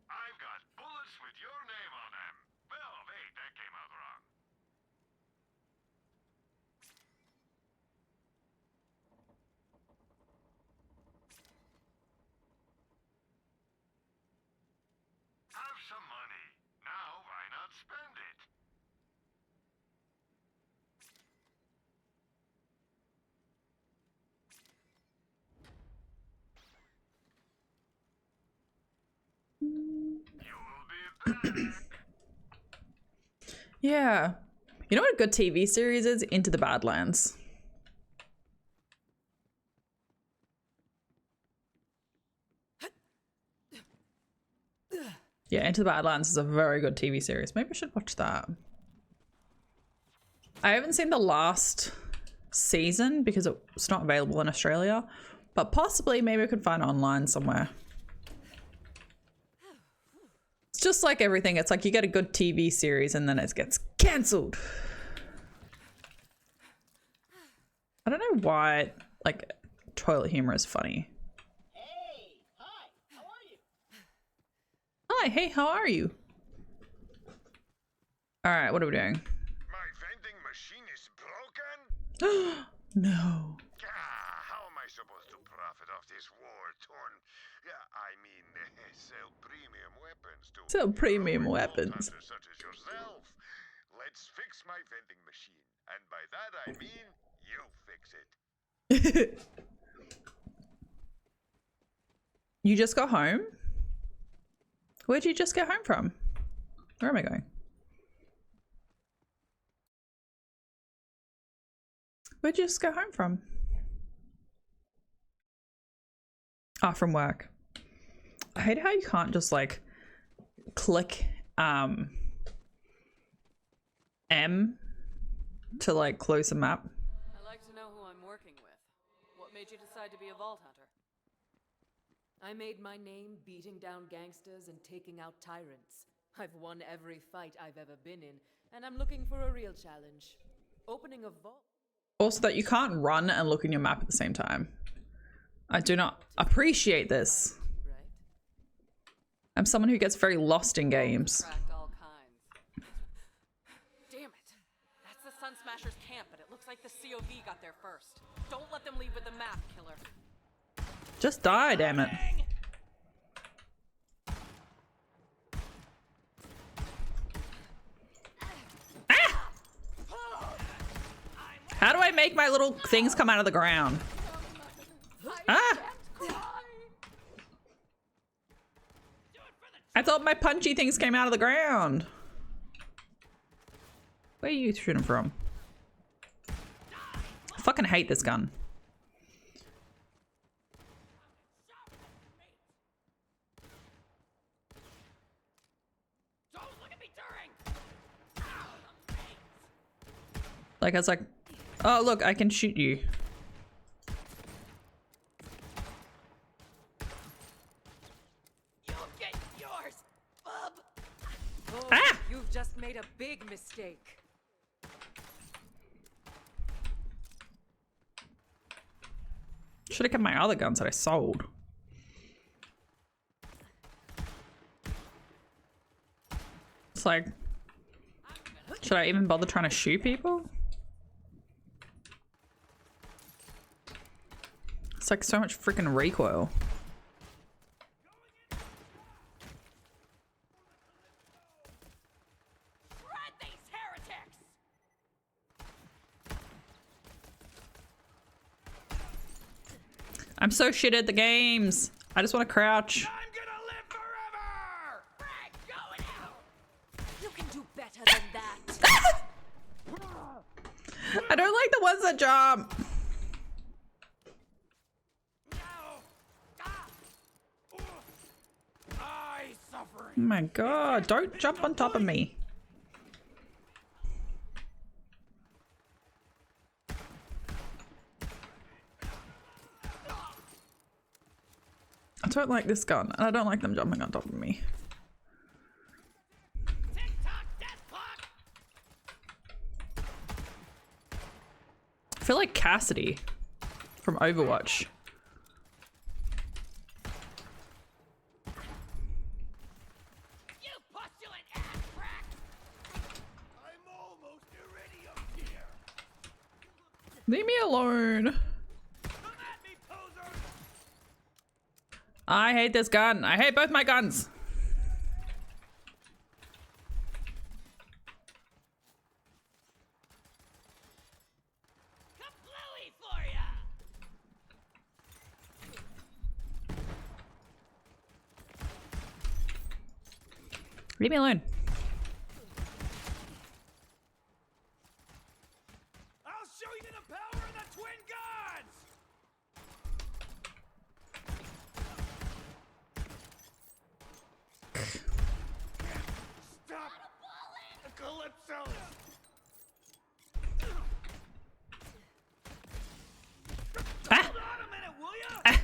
I've got bullets with your name on them. Well, wait, that came out wrong. Have some money. Now, why not spend it? You will be back. Yeah. You know what a good TV series is? Into the Badlands. Yeah, Into the Badlands is a very good TV series. Maybe I should watch that. I haven't seen the last season because it's not available in Australia, but possibly maybe I could find it online somewhere. It's just like everything. It's like you get a good TV series and then it gets cancelled. I don't know why, like, toilet humor is funny. Hey, hi, how are you? Hi, hey, how are you? All right, what are we doing? My vending machine is broken? No. How am I supposed to profit off this war-torn... Yeah, I mean, sell premium weapons to... Sell premium heroic weapons. vault hunters such as yourself. Let's fix my vending machine. And by that I mean, you fix it. You just got home? Where'd you just get home from? Where am I going? Where'd you just go home from? Ah, from work. I hate how you can't just like click M to like close a map. I like to know who I'm working with. What made you decide to be a vault hunter? I made my name beating down gangsters and taking out tyrants. I've won every fight I've ever been in, and I'm looking for a real challenge. Opening a vault. Also that you can't run and look in your map at the same time. I do not appreciate this. Right? I'm someone who gets very lost in games. Cracked all kinds. Damn it. That's the Sun Smashers camp, but it looks like the COV got there first. Don't let them leave with the map, killer. Just die, damn it. Ah! How do I make my little things come out of the ground? Ah! I thought my punchy things came out of the ground. Where are you shooting from? I fucking hate this gun. Like, I was like, oh, look, I can shoot you. You'll get yours, bub! Oh, Ah! you've just made a big mistake. Should have kept my other guns that I sold. It's like, should I even bother trying to shoot people? It's like so much freaking recoil. I'm so shit at the games. I just want to crouch. I'm gonna live forever! Frank, going out! You can do better than that. I don't like the ones that jump. I suffer. Oh my god, don't jump on top of me. I don't like this gun, and I don't like them jumping on top of me. I feel like Cassidy from Overwatch. You pustulant ass crack! I'm almost already up here. Leave me alone. Come at me, poser! I hate this gun. I hate both my guns. Kablooey for ya! Leave me alone. I'll show you the power of the twin gods! Stop! Calypso! Ah! Hold on a minute, will ya? Ah!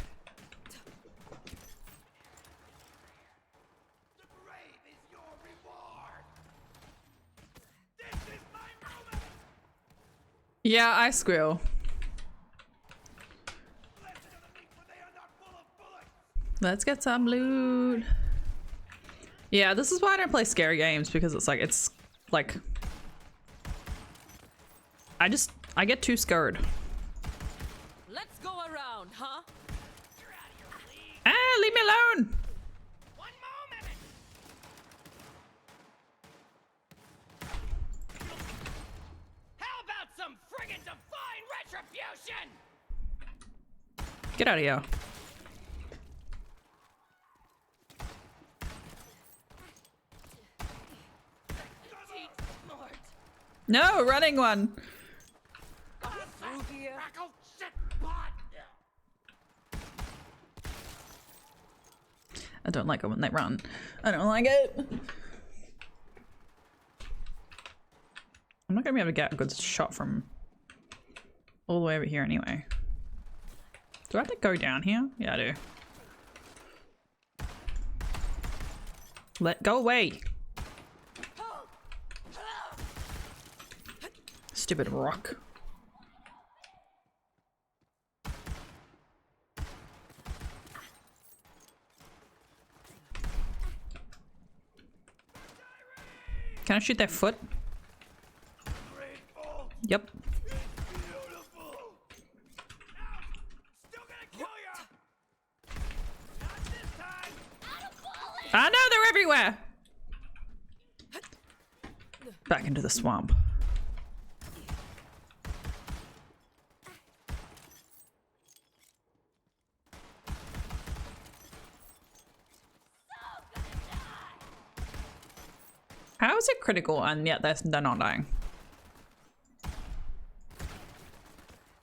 The grave is your reward! This is my moment! Yeah, I squeal. Blessed are the meek, for they are not full of bullets! Let's get some loot. Yeah, this is why I don't play scary games, because it's like I get too scared. Let's go around, huh? You're out of your league! Ah, leave me alone. One moment! How about some friggin' divine retribution? Get out of here. No, running one. Through here. Crackle shit pot! I don't like it when they run. I don't like it. I'm not gonna be able to get a good shot from all the way over here anyway. Do I have to go down here? Yeah, I do. Go away. Stupid rock. Can I shoot their foot? Grateful. Yep. Beautiful. Ouch! Still gonna kill ya! Not this time! Ah, no, they're everywhere. Back into the swamp. How is it critical and yet they're not dying?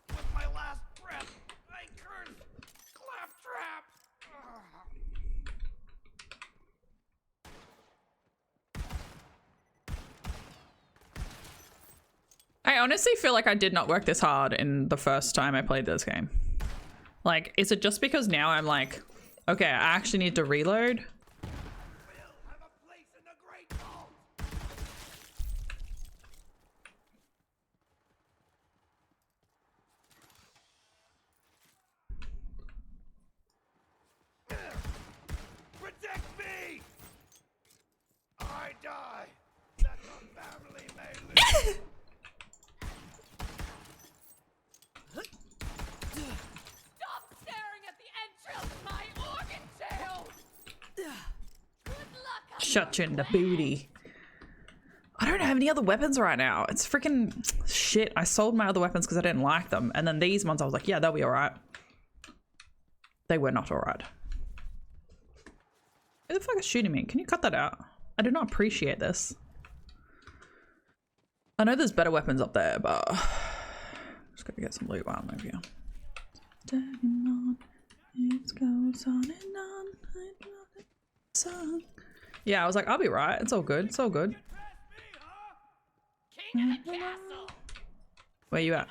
With my last breath, I curse Claptrap! I honestly feel like I did not work this hard in the first time I played this game. Like, is it just because now I'm like, okay, I actually need to reload? Will have a place in the Great Vault! Shot you in the booty. I don't have any other weapons right now. It's freaking shit. I sold my other weapons because I didn't like them. And then these ones I was like, yeah, they'll be alright. They were not alright. Who the fuck is shooting me? Can you cut that out? I do not appreciate this. I know there's better weapons up there, but I'm just gonna get some loot while I'm over here. It goes on and on. Song. Yeah, I was like, I'll be right. It's all good. It's all good. King of the castle. Where you at?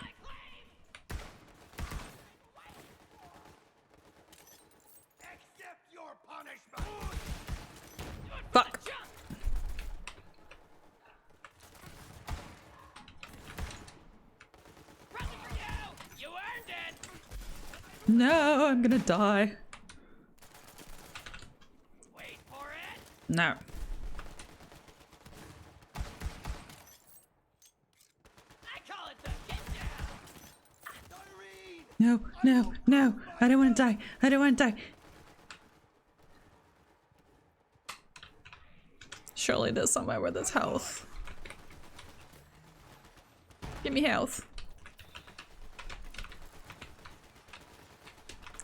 Accept your punishment. Fuck. You earned it. No, I'm gonna die. Wait for it. No. I call it the get down. No, no, no. I don't want to die. I don't want to die. Surely there's somewhere where there's health. Give me health.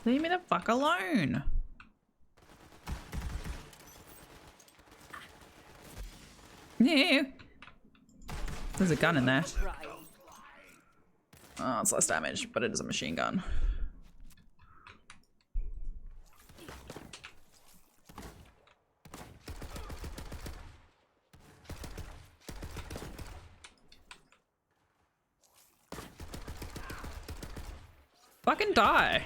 Leave me the fuck alone. No. There's a gun in there. Oh, it's less damage, but it is a machine gun. Fucking die.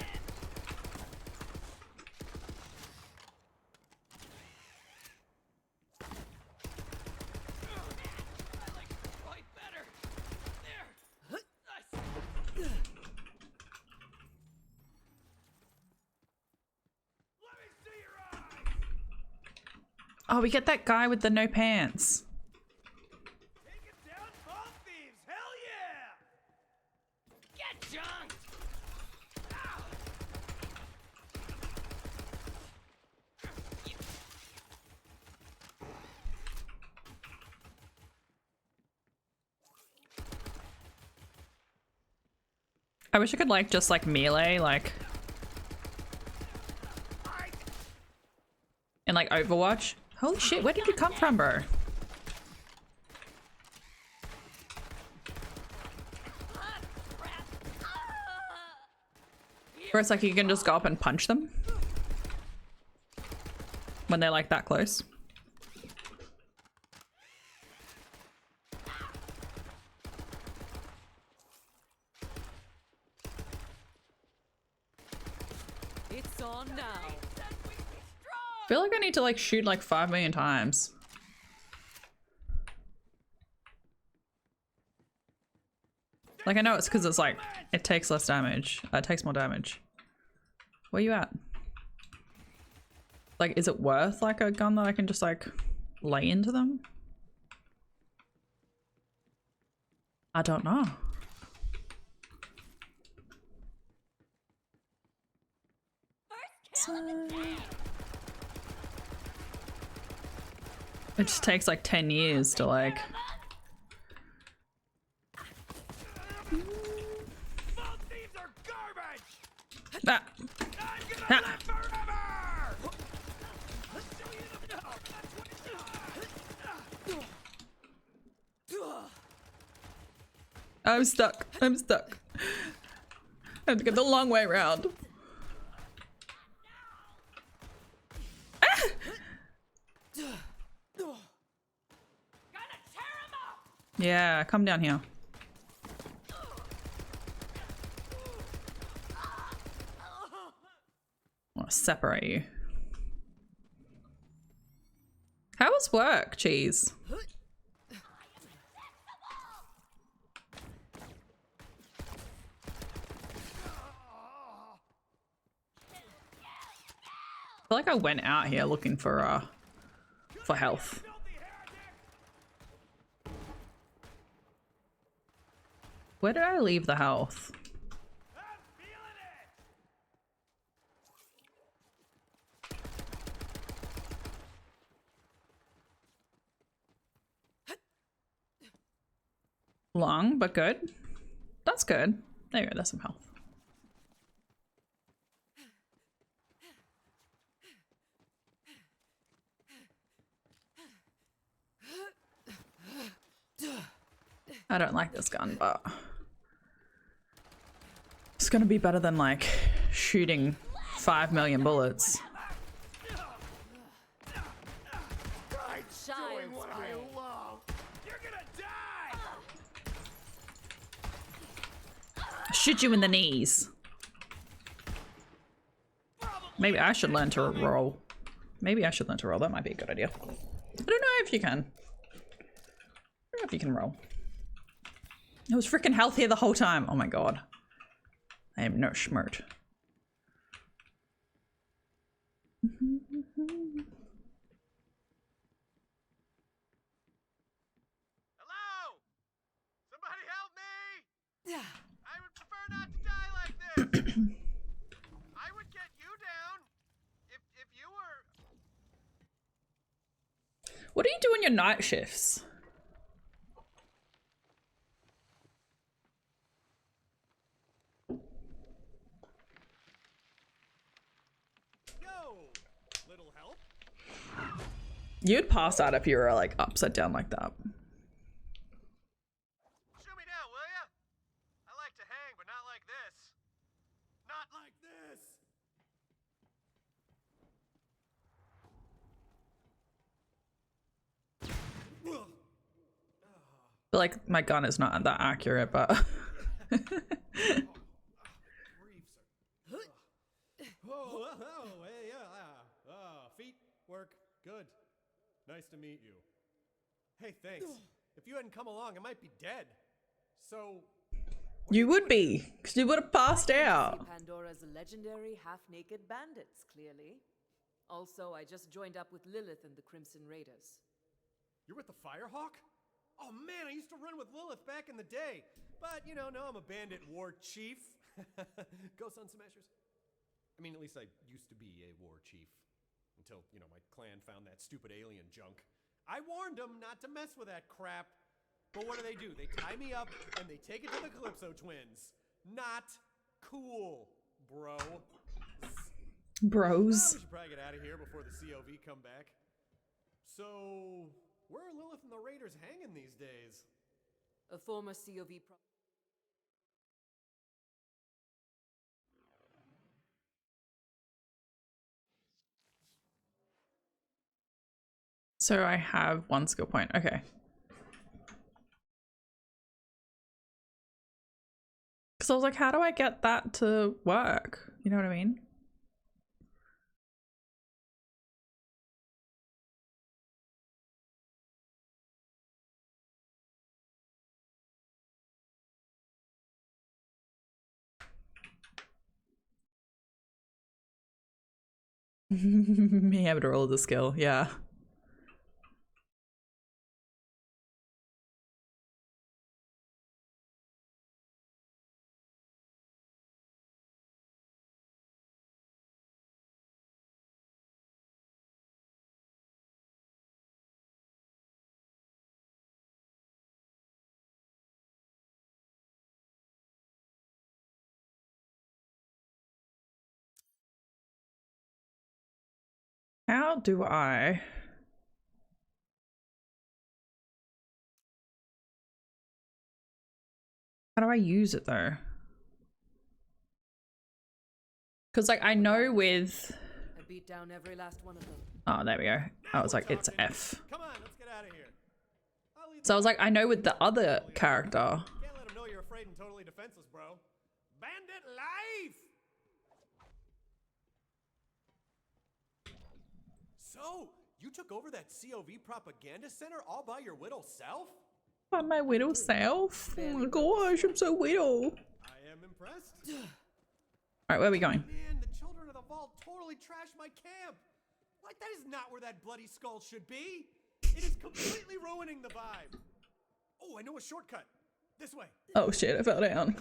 Oh, we get that guy with the no pants. Take it down, ball thieves! Hell yeah! Get junked. I wish I could like just like melee like in like Overwatch. Holy shit, where did you come from, bro? Where it's like you can just go up and punch them when they're like that close. It's on now. I feel like I need to like shoot like 5 million times. Like I know it's because it's like it takes less damage. It takes more damage. Where you at? Like, is it worth like a gun that I can just like lay into them? I don't know. It just takes like 10 years to like. Ball thieves are garbage! Ah. I'm gonna Ah. live forever! I'm stuck. I'm stuck. I have to go the long way around. Ah! Yeah, come down here. I want to separate you. How was work, Cheese? I feel like I went out here looking for health. Where did I leave the health? I'm feeling it! long, but good. That's good. There you go, there's some health. I don't like this gun, but it's gonna be better than like shooting 5 million bullets. Doing what I love. You're gonna die. Shoot you in the knees. Maybe I should learn to roll. Maybe I should learn to roll. That might be a good idea. I don't know if you can. I don't know if you can roll. It was freaking health here the whole time. Oh my god. I am no schmert. Hello? Somebody help me! I would prefer not to die like this. I would get you down if you were. What do you do in your night shifts? Little help? You'd pass out if you were like upside down like that. Shoot me down, will ya? I like to hang, but not like this. Not like this. But like my gun is not that accurate, but Hey, feet work good. Nice to meet you. Hey, thanks. If you hadn't come along, I might be dead. So, you would be, because you would have passed out. Pandora's legendary half-naked bandits, clearly. Also, I just joined up with Lilith and the Crimson Raiders. you're with the Firehawk? Oh man, I used to run with Lilith back in the day. But, you know, now I'm a bandit war chief. Go Sun Smashers. I mean, at least I used to be a war chief. Until, you know, my clan found that stupid alien junk. I warned them not to mess with that crap. But what do? They tie me up and they take it to the Calypso twins. Not cool, bro. Well, we Bros. should probably get out of here before the COV come back. So, where are Lilith and the Raiders hanging these days? A former COV So I have one skill point. Okay. Because I was like, how do I get that to work? You know what I mean? Me having to roll the skill, yeah. How do I? How do I use it though? Because like I know with. I beat down every last one of them. Oh, there we go. I was like, it's F. Come on, let's get out of here. So I was like, I know with the other character. Can't let them know you're afraid and totally defenseless, bro. Bandit life! So, you took over that COV propaganda center all by your widow self? By my widow self? Oh my gosh, I'm so widow. I am impressed. Alright, where are we going? Man, the children of the vault totally trashed my camp. Like, that is not where that bloody skull should be. It is completely ruining the vibe. Oh, I know a shortcut. This way. Oh shit, I fell down.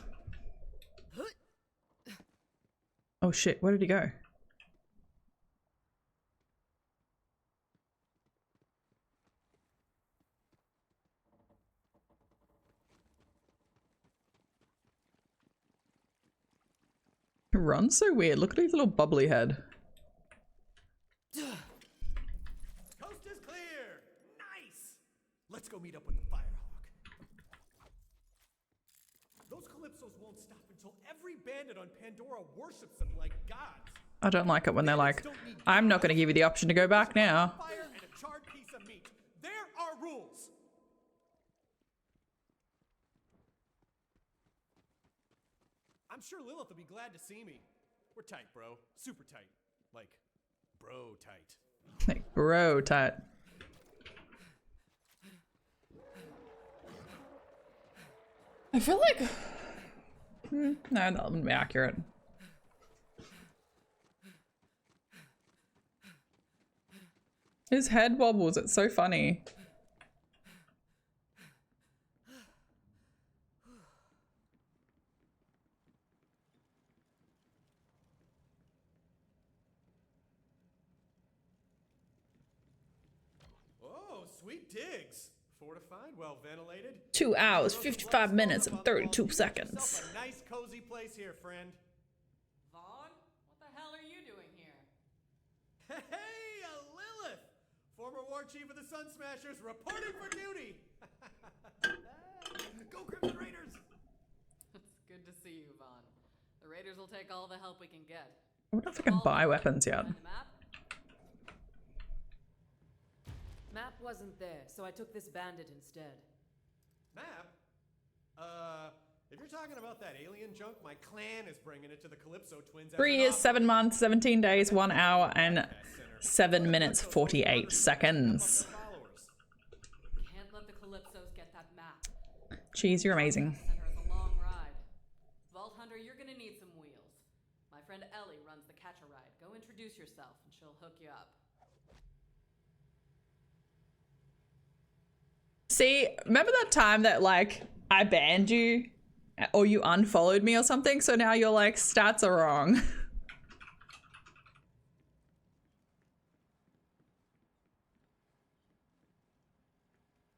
Oh shit, where did he go? It runs so weird. Look at his little bubbly head. Coast is clear! Nice! Let's go meet up with the Firehawk. Those Calypsos won't stop until every bandit on Pandora worships them like gods. I don't like it when they're like, I'm not going to give you the option to go back now. Fire and a charred piece of meat. There are rules. I'm sure Lilith will be glad to see me. We're tight, bro. Super tight. Like, bro tight. Like, bro, tight. I feel like... no, that wouldn't be accurate. His head wobbles, it's so funny. Oh, sweet digs. Fortified, well ventilated. 2 hours, 55 minutes, and 32 seconds. Yourself a nice cozy place here, friend. Vaughn, what the hell are you doing here? Hey, Lilith! Former war chief of the Sun Smashers reporting for duty! Go Crimson Raiders! It's good to see you, Vaughn. The Raiders will take all the help we can get. I wonder if I can buy weapons yet. Find the map? Map wasn't there, so I took this bandit instead. Map? If you're talking about that alien junk, my clan is bringing it to the Calypso twins. 3 years, 7 months, 17 days, 1 hour, and 7 minutes, 48 seconds. Can't let the Calypsos get that map. Jeez, you're amazing. Center is a long ride. Vault Hunter, you're gonna need some wheels. My friend Ellie runs the catch a ride. Go introduce yourself and she'll hook you up. See, remember that time that, like, I banned you? Or you unfollowed me or something? So now your, like, stats are wrong.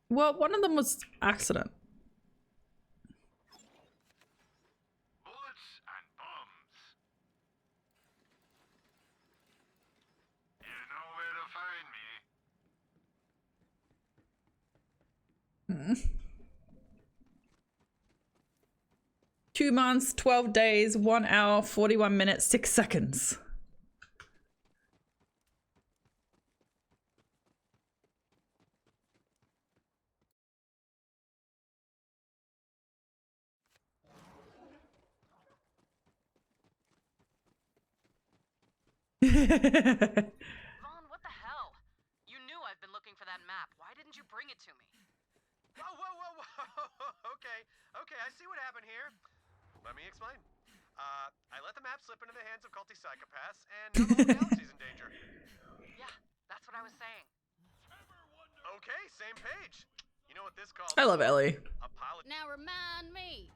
Well, one of them was accident. Bullets and bombs. You know where to find me. 2 months, 12 days, 1 hour, 41 minutes, 6 seconds. Vaughn, what the hell? You knew I've been looking for that map. Why didn't you bring it to me? Whoa. Okay, I see what happened here. Let me explain. I let the map slip into the hands of culty psychopaths, and now the whole galaxy's in danger. Yeah, that's what I was saying. Okay, same page. You know what this calls? I love Ellie. Apology. Now remind me,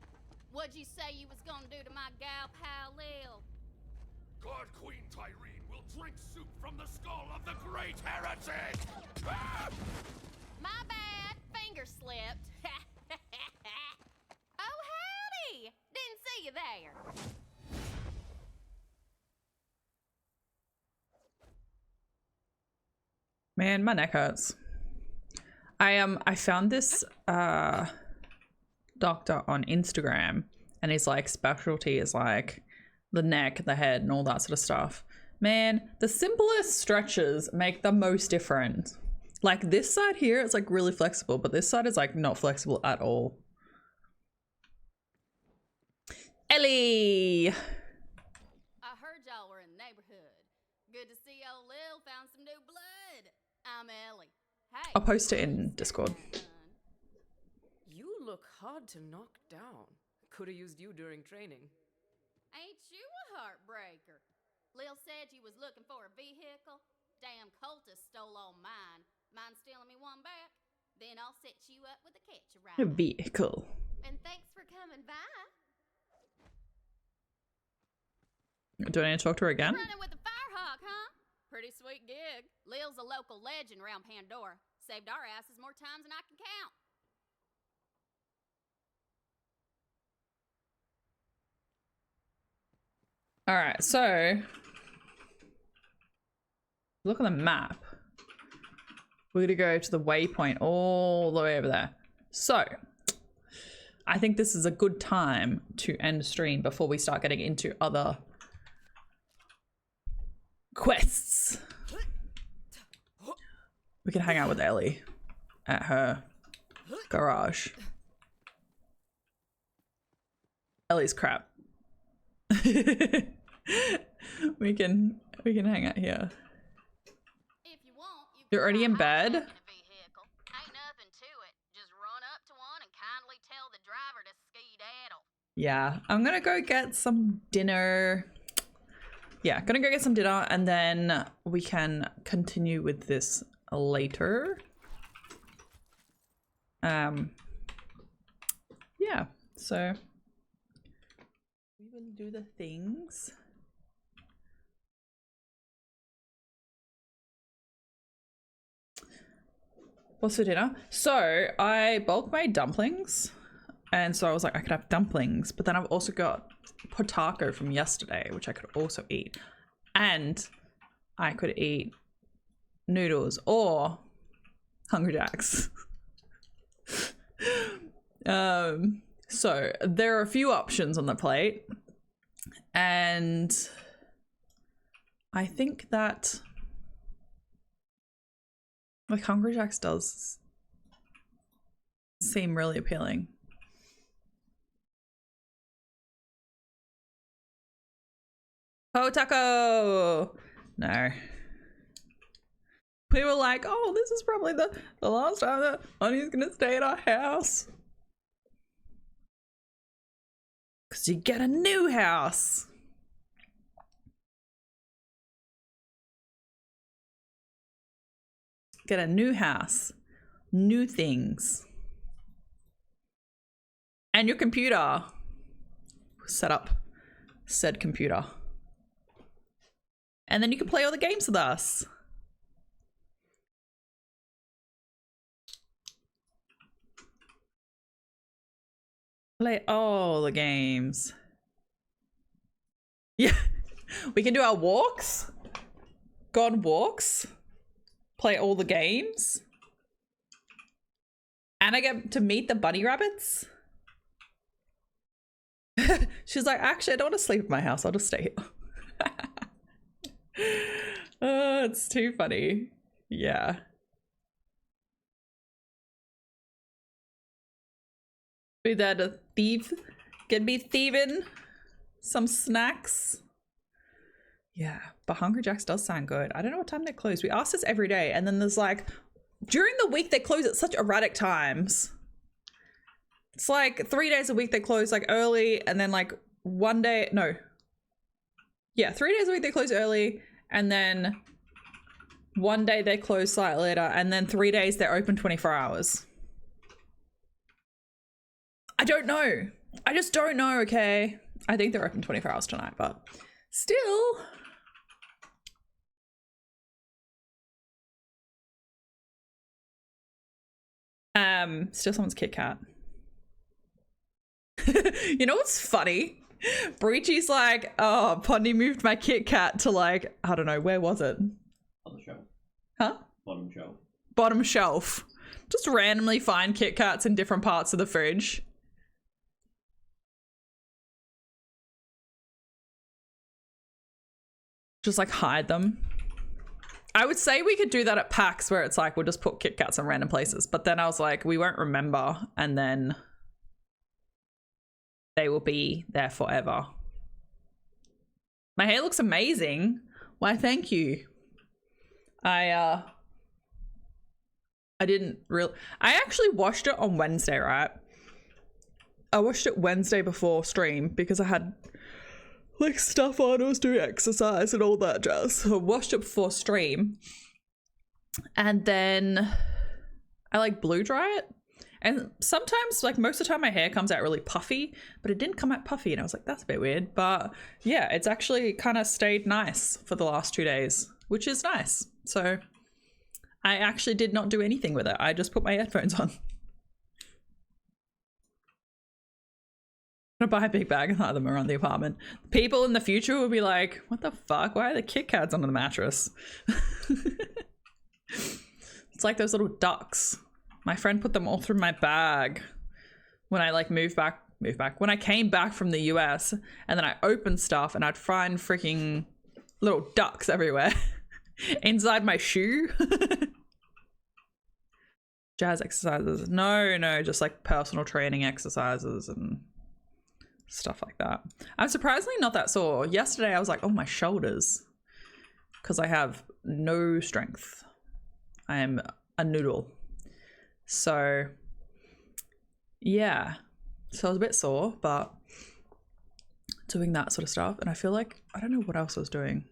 what'd you say you was gonna do to my gal pal Lil? God Queen Tyreen will drink soup from the skull of the great heretic! Ah! My bad, finger slipped. Oh, howdy! Didn't see you there. Man, my neck hurts. I found this doctor on Instagram, and his like specialty is like the neck, the head, and all that sort of stuff. Man, the simplest stretches make the most difference. Like this side here, it's like really flexible, but this side is like not flexible at all. Ellie! I heard y'all were in the neighborhood. Good to see old Lil found some new blood. I'm Ellie. Hey. I'll post it in Discord. You look hard to knock down. Could have used you during training. Ain't you a heartbreaker? Lil said you was looking for a vehicle. Damn cultist stole all mine. Mind stealing me one back? Then I'll set you up with a catch a A ride. vehicle. And thanks for coming by. Do I need to talk to her again? Running with the Firehawk, huh? Pretty sweet gig. Lil's a local legend around Pandora. Saved our asses more times than I can count. All right, so look on the map. We're gonna go to the waypoint all the way over there. So I think this is a good time to end stream before we start getting into other quests. We can hang out with Ellie at her garage. Ellie's crap. we can hang out here. If you want, you You're already in can try bed? hijacking a vehicle. Ain't nothing to it. Just run up to one and kindly tell the driver to skedaddle. Yeah, I'm gonna go get some dinner. Yeah, gonna go get some dinner and then we can continue with this later. Yeah, so we will do the things. What's for dinner? So I bulk made dumplings, and so I was like, I could have dumplings, but then I've also got potato from yesterday, which I could also eat, and I could eat noodles or Hungry Jacks. So there are a few options on the plate, and I think that like Hungry Jacks does seem really appealing. Oh, taco! No. We were like, oh, this is probably the last time that Honey's gonna stay at our house. Because you get a new house. Get a new house. New things. And your computer. Set up said computer. And then you can play all the games with us. Play all the games. Yeah. We can do our walks. Go on walks. Play all the games. And I get to meet the bunny rabbits. She's like, actually, I don't want to sleep at my house. I'll just stay here. Oh, it's too funny. Yeah. Be there to thieve. Get me thieving some snacks. Yeah, but Hungry Jack's does sound good. I don't know what time they close. We ask this every day, and then there's like, during the week they close at such erratic times. It's like 3 days a week they close like early, and then like 1 day, no. Yeah, 3 days a week they close early, and then 1 day they close slightly later, and then 3 days they're open 24 hours. I don't know. I just don't know, okay? I think they're open 24 hours tonight, but still. Still someone's Kit Kat. You know what's funny? Breachy's like, oh, Pondy moved my Kit Kat to like, I don't know, where was it? On the shelf. Huh? Bottom shelf. Bottom shelf. Just randomly find Kit Kats in different parts of the fridge. Just like hide them. I would say we could do that at PAX where it's like we'll just put Kit Kats in random places, but then I was like, we won't remember, and then they will be there forever. My hair looks amazing. Why, thank you. I actually washed it on Wednesday, right? I washed it Wednesday before stream because I had like stuff on, I was doing exercise and all that jazz. So I washed it before stream. And then I like blow dry it. And sometimes, like most of the time, my hair comes out really puffy, but it didn't come out puffy. And I was like, that's a bit weird. But yeah, it's actually kind of stayed nice for the last 2 days, which is nice. So I actually did not do anything with it. I just put my headphones on. gonna buy a big bag and hide them around the apartment. People in the future will be like, what the fuck? Why are the Kit Kats under the mattress? It's like those little ducks. My friend put them all through my bag when I like moved back. When I came back from the US, and then I opened stuff and I'd find freaking little ducks everywhere inside my shoe. Jazz exercises. No, just like personal training exercises and stuff like that. I'm surprisingly not that sore. Yesterday I was like, oh, my shoulders, because I have no strength. I am a noodle. So yeah, so I was a bit sore, but doing that sort of stuff. And I feel like, I don't know what else I was doing.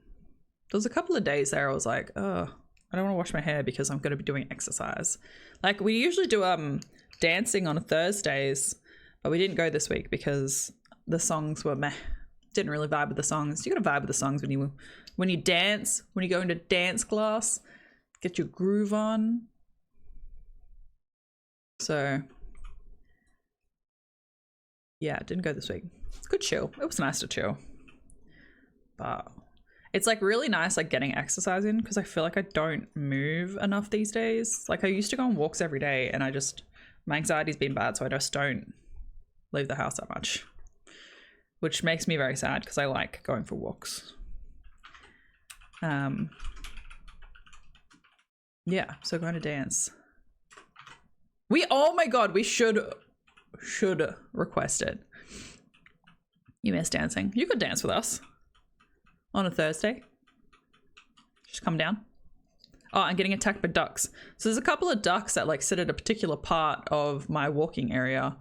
There was a couple of days there I was like, oh, I don't want to wash my hair because I'm going to be doing exercise. Like we usually do dancing on Thursdays, but we didn't go this week because the songs were meh. Didn't really vibe with the songs. You got to vibe with the songs when you dance, when you go into dance class, get your groove on. So yeah, didn't go this week. Good chill. It was nice to chill, but it's like really nice like getting exercise in because I feel like I don't move enough these days. Like I used to go on walks every day and my anxiety's been bad, so I just don't leave the house that much, which makes me very sad because I like going for walks. Yeah, so going to dance. Oh my god, we should request it. You miss dancing. You could dance with us on a Thursday. Just come down. Oh, I'm getting attacked by ducks. So there's a couple of ducks that like sit at a particular part of my walking area,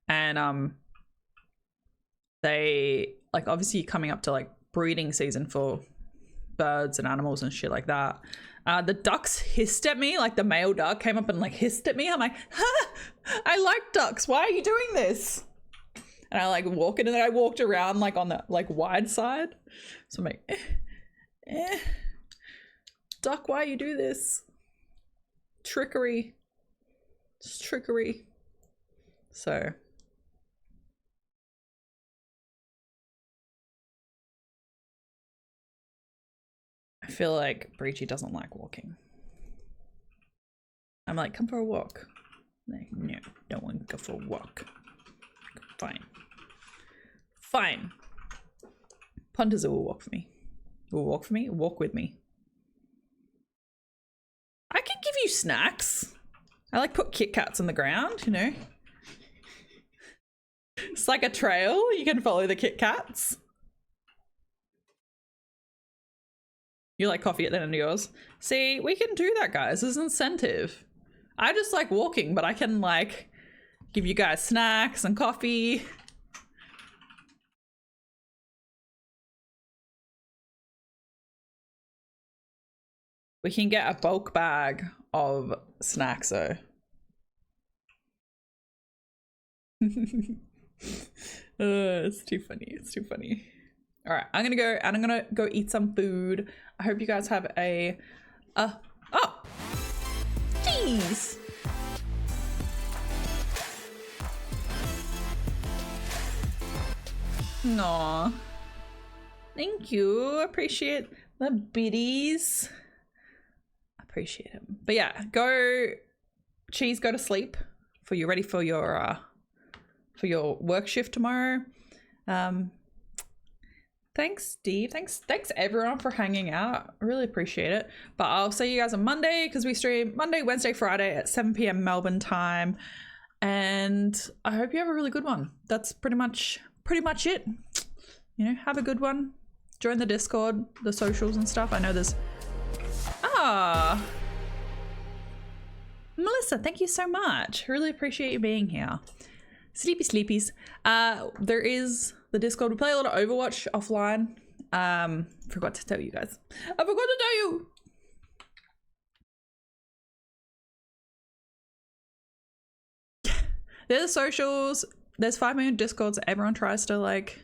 and they like obviously coming up to like breeding season for birds and animals and shit like that. The ducks hissed at me, like the male duck came up and like hissed at me. I'm like, I like ducks. Why are you doing this? And I like walk in, and then I walked around like on the like wide side. So I'm like, duck, why you do this? Trickery. It's trickery. So I feel like Breachy doesn't like walking. I'm like, come for a walk. Like, no, don't want to go for a walk. Fine. Fine. Punters will walk for me. Will walk for me? Walk with me. I can give you snacks. I like put Kit Kats on the ground, you know. It's like a trail. You can follow the Kit Kats. You like coffee at the end of yours? See, we can do that, guys. There's an incentive. I just like walking, but I can like give you guys snacks and coffee. We can get a bulk bag of snacks though. It's too funny. It's too funny. All right, I'm gonna go eat some food. I hope you guys have a oh, jeez. Aw, thank you. Appreciate the biddies. Appreciate him. But yeah, go to sleep for you ready for your work shift tomorrow. Thanks, Steve. Thanks everyone for hanging out. I really appreciate it. But I'll see you guys on Monday because we stream Monday, Wednesday, Friday at 7 p.m. Melbourne time. And I hope you have a really good one. That's pretty much it. You know, have a good one. Join the Discord, the socials and stuff. I know there's Melissa, thank you so much. I really appreciate you being here. Sleepy sleepies. There is the Discord. We play a lot of Overwatch offline. Forgot to tell you guys. I forgot to tell you. They're the socials. There's 5 million Discords. Everyone tries to like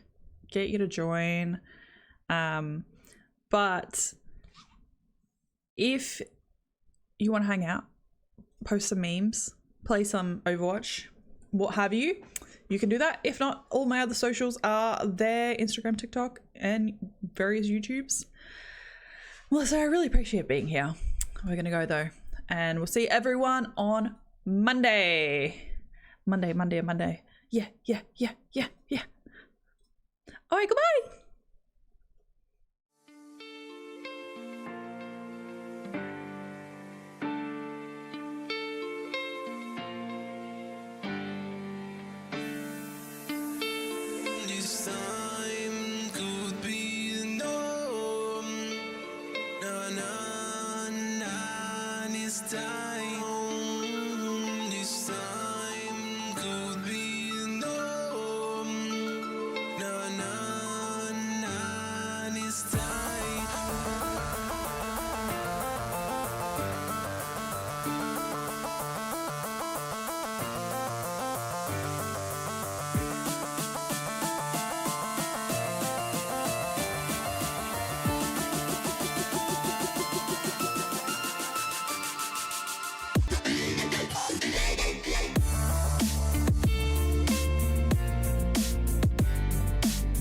get you to join. But if you want to hang out, post some memes, play some Overwatch, what have you, you can do that. If not, all my other socials are there, Instagram, TikTok, and various YouTubes. Melissa, I really appreciate being here. We're gonna go though, and we'll see everyone on Monday. Monday. Yeah. All right, goodbye. This time could be the norm. Nah, this time.